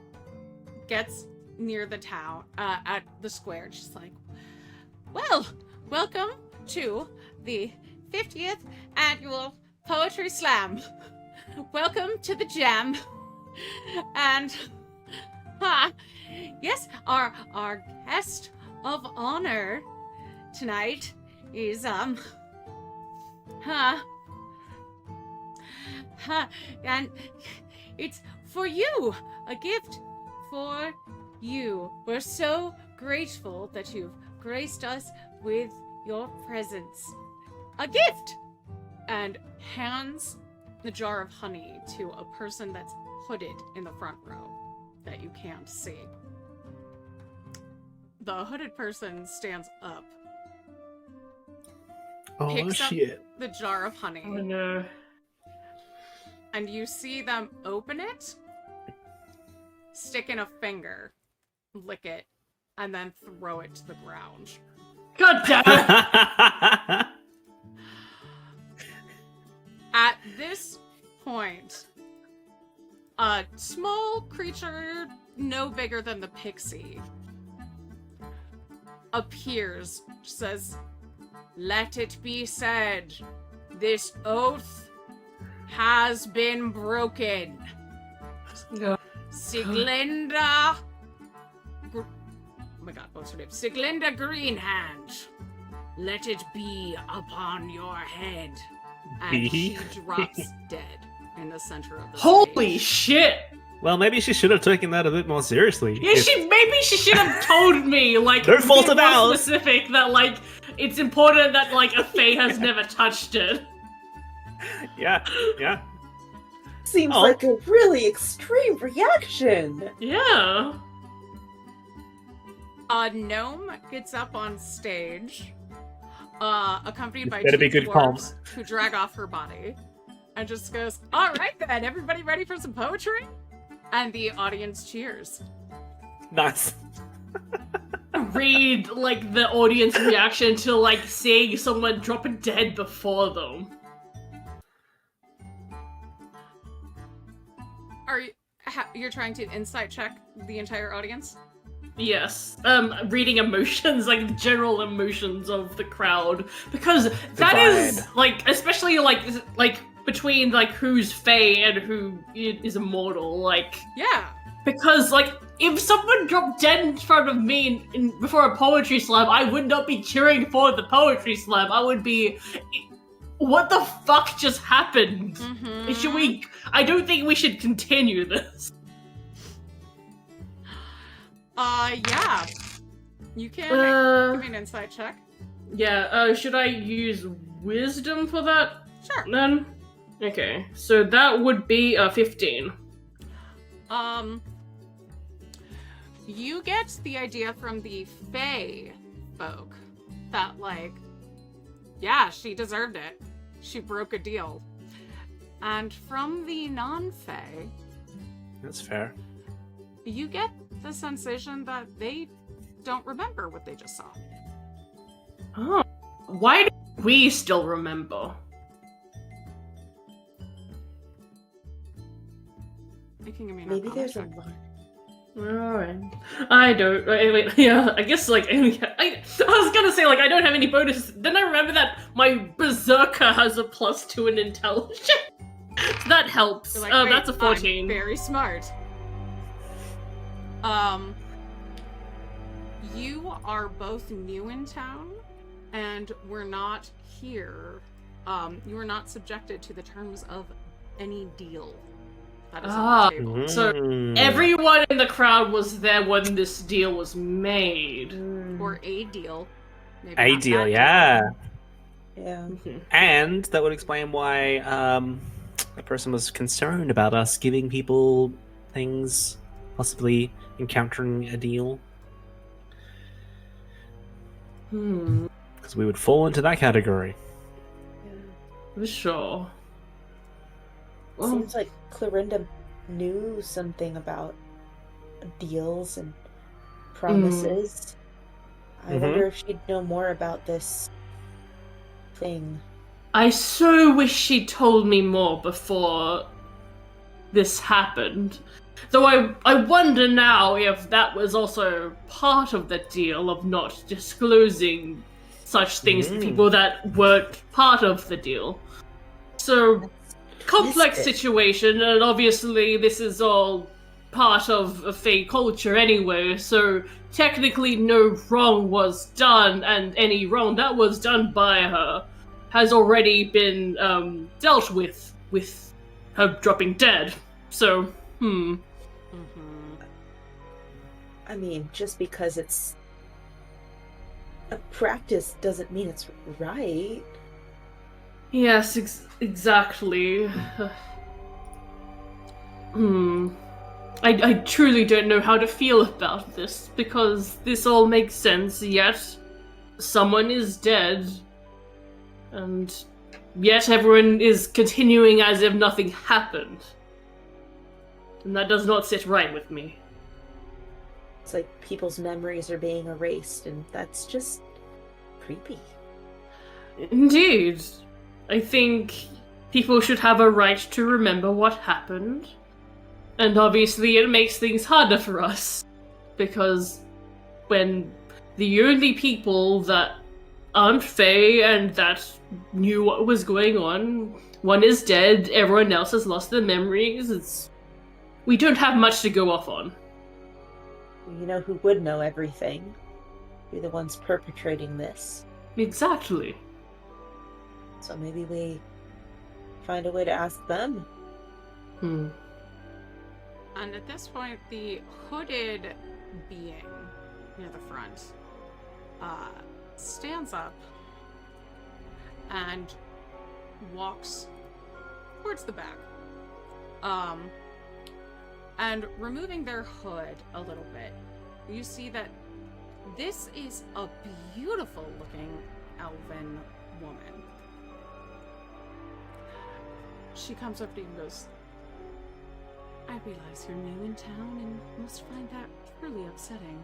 gets near the town, at the square, and she's like, well, welcome to the 50th annual Poetry Slam. Welcome to the jam. And, yes, our guest of honor tonight is, and it's for you, a gift for you. We're so grateful that you've graced us with your presence. A gift! And hands the jar of honey to a person that's hooded in the front row that you can't see. The hooded person stands up, picks up the jar of honey, Oh no. and you see them open it, stick in a finger, lick it, and then throw it to the ground. God damn it! At this point, a small creature no bigger than the pixie appears, says, "Let it be said, this oath has been broken. Yeah. Siglinda... oh my god, what's her name? Siglinda Greenhand, let it be upon your head." And she drops dead in the center of the Holy stage. shit! Well, maybe she should have taken that a bit more seriously. Yeah, If- maybe she should have told me, like, No fault be of more ours. specific that, like, it's important that, like, a fae has never touched it. Yeah, yeah. Seems Oh. like a really extreme reaction. Yeah. A gnome gets up on stage, accompanied by better two be good dwarves who drag off her body, and just goes, "All right then, everybody ready for some poetry?" And the audience cheers. Nice. Read, like, the audience reaction to, like, seeing someone drop dead before them. Are you? You're trying to insight check the entire audience? Yes. Reading emotions, like the general emotions of the crowd. Because that is, Divide. like, especially, like, between, like, who's fae and who is immortal, like, Yeah. because, like, if someone dropped dead in front of me before a poetry slam, I would not be cheering for the poetry slam. I would be, what the fuck just happened? Mm-hmm. Should we, I don't think we should continue this. Yeah. You can give me an insight check. Yeah, should I use wisdom for that Sure. then? Okay, so that would be 15. You get the idea from the Fae folk that, like, yeah, she deserved it. She broke a deal. And from the non-Fae, That's fair. you get the sensation that they don't remember what they just saw. Oh, why do we still remember? You can give me an Maybe Arcana there's a check. lot. Alright. I don't. Wait, yeah, I guess, like, I was gonna say, like, I don't have any bonus. Then I remember that my Berserker has a +2 in intelligence. So that helps. You're like, "Wait, That's a 14. I'm very smart." You are both new in town, and we're not here. You are not subjected to the terms of any deal that is on the table. So Mm. Everyone in the crowd was there when this deal was made. Or a deal. Maybe A not deal, that yeah. Yeah. And that would explain why a person was concerned about us giving people things, possibly encountering a deal. Because we would fall into that category. For sure. Well, Seems like Clorinda knew something about deals and promises. I wonder if she'd know more about this thing. I so wish she told me more before this happened. Though I wonder now if that was also part of the deal of not disclosing such things to people that weren't part of the deal. So, complex Mystic. situation, and obviously this is all part of a fake culture anyway, so technically no wrong was done, and any wrong that was done by her has already been dealt with her dropping dead. So, I mean, just because it's a practice doesn't mean it's right. Yes, exactly. I truly don't know how to feel about this, because this all makes sense, yet someone is dead, and yet everyone is continuing as if nothing happened. And that does not sit right with me. It's like people's memories are being erased, and that's just creepy. Indeed. I think people should have a right to remember what happened. And obviously it makes things harder for us. Because when the only people that aren't Fae and that knew what was going on, one is dead, everyone else has lost their memories, we don't have much to go off on. You know who would know everything? You're the ones perpetrating this. Exactly. So maybe we find a way to ask them. Hmm. And at this point, the hooded being near the front stands up and walks towards the back. And removing their hood a little bit, you see that this is a beautiful looking elven woman. She comes up to you and goes, I realize you're new in town and must find that truly upsetting.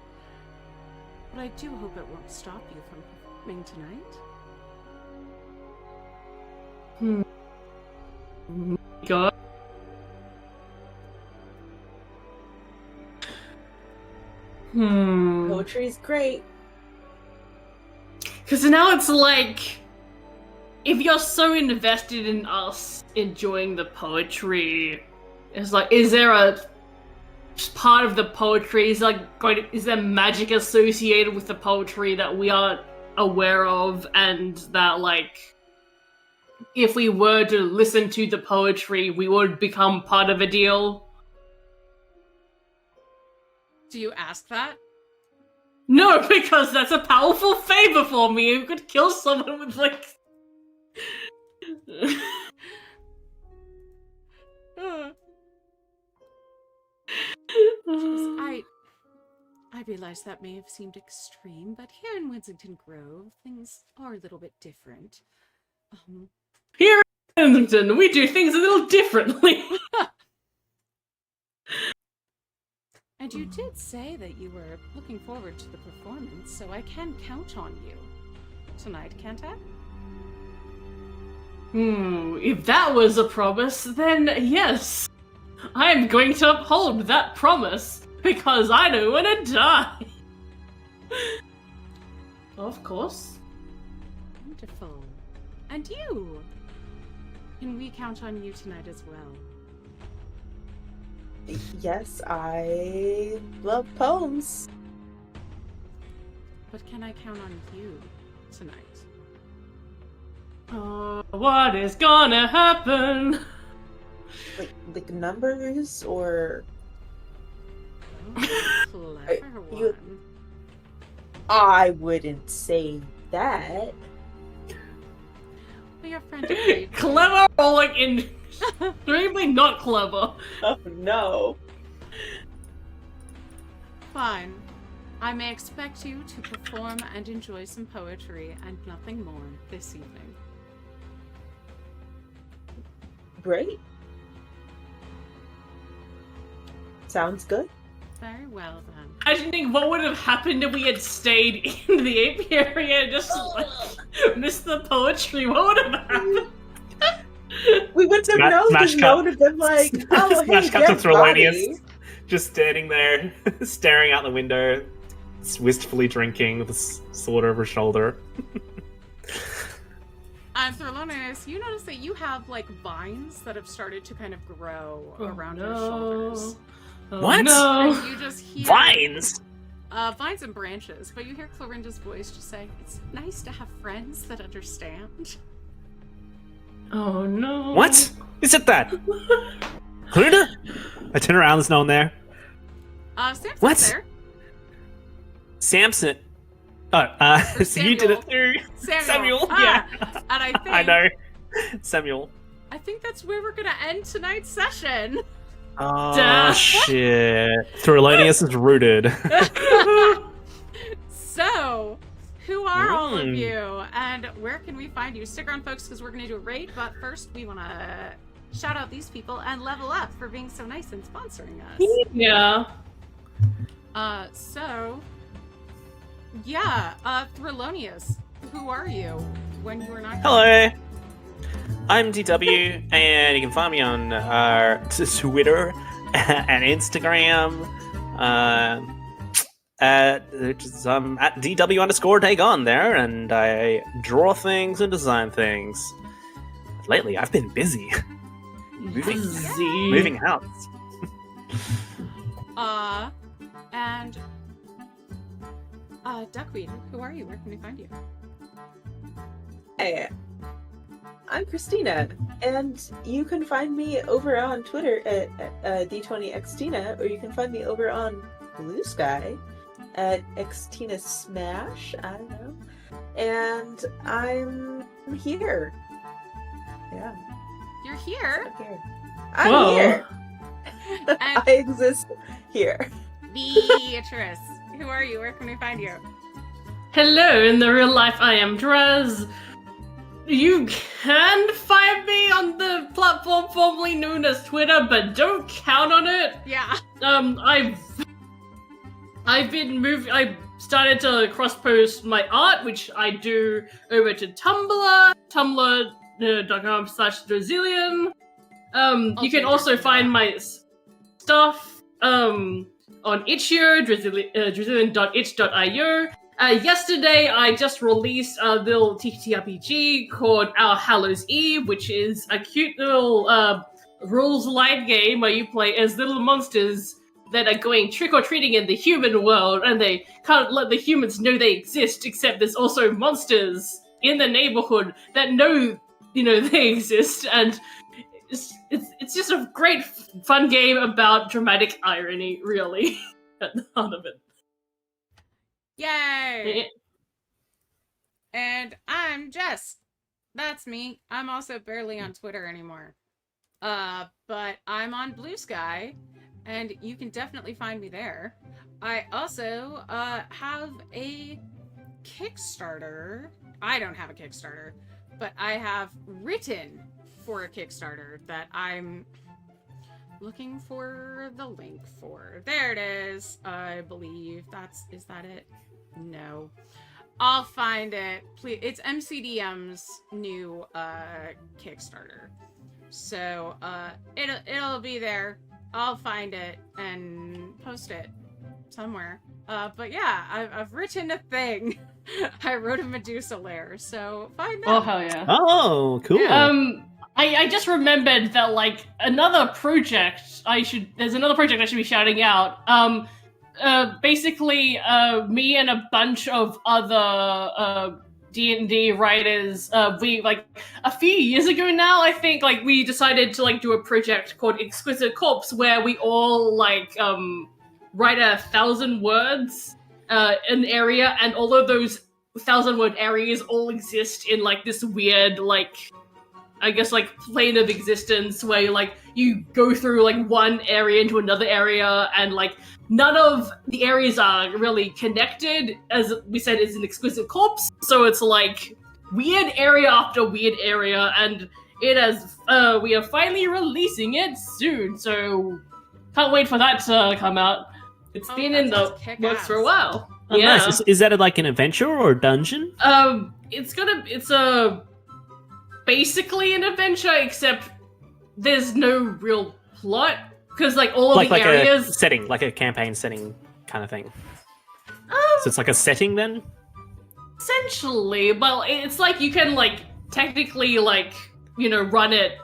But I do hope it won't stop you from performing tonight. God. Poetry's great. Because now it's like, if you're so invested in us enjoying the poetry, it's like, is there a part of the poetry, is there magic associated with the poetry that we aren't aware of, and that, like, if we were to listen to the poetry, we would become part of a deal? Do you ask that? No, because that's a powerful favor for me. You could kill someone with, like... I realize that may have seemed extreme, but here in Winsington Grove, things are a little bit different. Here in Winsington, we do things a little differently. And you did say that you were looking forward to the performance, so I can count on you tonight, can't I? If that was a promise, then yes. I am going to uphold that promise, because I don't want to die. Of course. Wonderful. And you? Can we count on you tonight as well? Yes, I love poems. But can I count on you tonight? What is gonna happen? Like numbers or... Oh, clever one. you- I wouldn't say that. Well, your friend agreed. Clever or like extremely not clever? Oh no. Fine. I may expect you to perform and enjoy some poetry and nothing more this evening. Great. Sounds good. Very well then. I didn't think what would have happened if we had stayed in the apiary and just like missed the poetry. What would have happened? We wouldn't have known because no one would have been like, oh, hey, Smash cut to dead body. Threlonius, just standing there, staring out the window, wistfully drinking with a sword over his shoulder. Threlonius, you notice that you have like vines that have started to kind of grow around your no. shoulders. Oh, What? No. And you just hear Vines! vines and branches, but you hear Clorinda's voice just saying, "It's nice to have friends that understand." Oh no. What? Is it that? Clorinda? I turn around, there's no one there. Samson's What? there. Samson. Or So you did it through Samuel. yeah. And I think I know. Samuel. I think that's where we're gonna end tonight's session. Oh, Duh. shit. Threlonius is rooted. So, who are all of Mm. you, and where can we find you? Stick around, folks, because we're going to do a raid, but first we want to shout out these people and level up for being so nice and sponsoring us. Yeah. So, yeah, Threlonius, who are you when you are not? Hello, I'm DW, and you can find me on Twitter and Instagram. I'm at DW_Dagon there, and I draw things and design things. Lately, I've been busy moving house. And Duckweed, who are you? Where can we find you? Hey, I'm Christina, and you can find me over on Twitter at D20xtina, or you can find me over on Blue Sky at Xtina Smash. I don't know. And I'm here. Yeah. You're here. I'm Whoa. here. And I exist here. Beatrice, who are you? Where can we find you? Hello, in the real life, I am Draz. You can find me on the platform formerly known as Twitter, but don't count on it. Yeah. I've been moving. I started to cross-post my art, which I do over to Tumblr, tumblr.com/Drazillion. You can also find my stuff on itch.io, Drazillion.itch.io. Yesterday, I just released a little TTRPG called Our Hallows Eve, which is a cute little rules light game where you play as little monsters that are going trick-or-treating in the human world, and they can't let the humans know they exist, except there's also monsters in the neighborhood that know, they exist, and it's just a great, fun game about dramatic irony, really, at the heart of it. Yay! And I'm Jess. That's me. I'm also barely on Twitter anymore. But I'm on Blue Sky, and you can definitely find me there. I also have a Kickstarter. I don't have a Kickstarter, but I have written for a Kickstarter that I'm looking for the link for. There it is. I believe is that it? No. I'll find it. Please. It's MCDM's new Kickstarter. So it'll be there. I'll find it and post it somewhere. But yeah, I've written a thing. I wrote a Medusa lair, so find that. Oh hell yeah! Oh, cool. I just remembered that there's another project I should be shouting out. Basically, me and a bunch of other D&D writers, we a few years ago now, I think, we decided to do a project called Exquisite Corpse, where we all write 1,000 words an area, and all of those 1,000-word areas all exist in this weird plane of existence where you go through one area into another area, and none of the areas are really connected. As we said, it's an exquisite corpse, so it's weird area after weird area, and it has we are finally releasing it soon, so can't wait for that to come out. It's been in the works for a while. Oh, yeah. Nice. Is that an adventure or a dungeon? It's basically an adventure, except there's no real plot, because all of the areas a setting, like a campaign setting kind of thing. So it's a setting then? Essentially, well, it's you can technically run it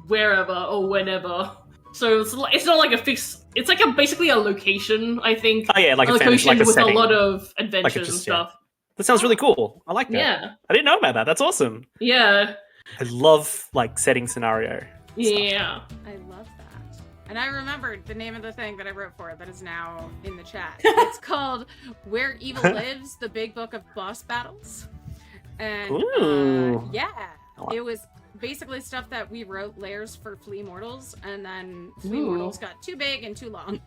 wherever or whenever. So it's not a fixed. It's basically a location, I think. Oh yeah, a location with setting. A lot of adventures and stuff. Yeah. That sounds really cool. I like that. Yeah. I didn't know about that. That's awesome. Yeah. I love setting scenario. Yeah. I love that. And I remembered the name of the thing that I wrote for that is now in the chat. It's called Where Evil Lives, the Big Book of Boss Battles. And yeah, it was basically stuff that we wrote layers for Flea Mortals, and then Flea Mortals got too big and too long.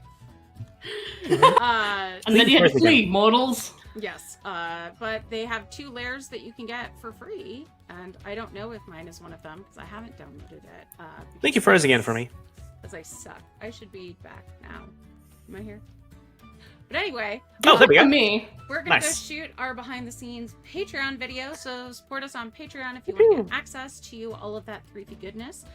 And then you had Flea Mortals. Yes, but they have 2 layers that you can get for free, and I don't know if mine is one of them because I haven't downloaded it. Thank you, froze again for me. As I suck. I should be back now. Am I here? But anyway, Oh, there we go. Me. we're gonna Nice. go shoot our behind the scenes Patreon video. So support us on Patreon if you want to get access to all of that Threefy goodness.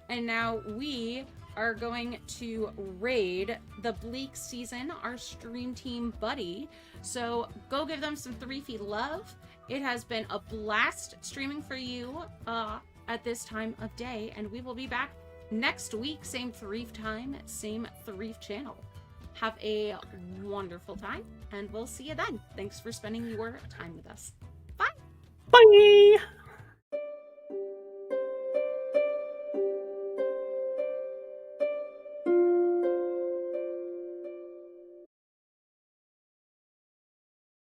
And now we are going to raid the Bleak season, our stream team buddy. So go give them some Threefy love. It has been a blast streaming for you at this time of day, and we will be back next week, same Threef time, same Threef channel. Have a wonderful time, and we'll see you then. Thanks for spending your time with us. Bye! Bye.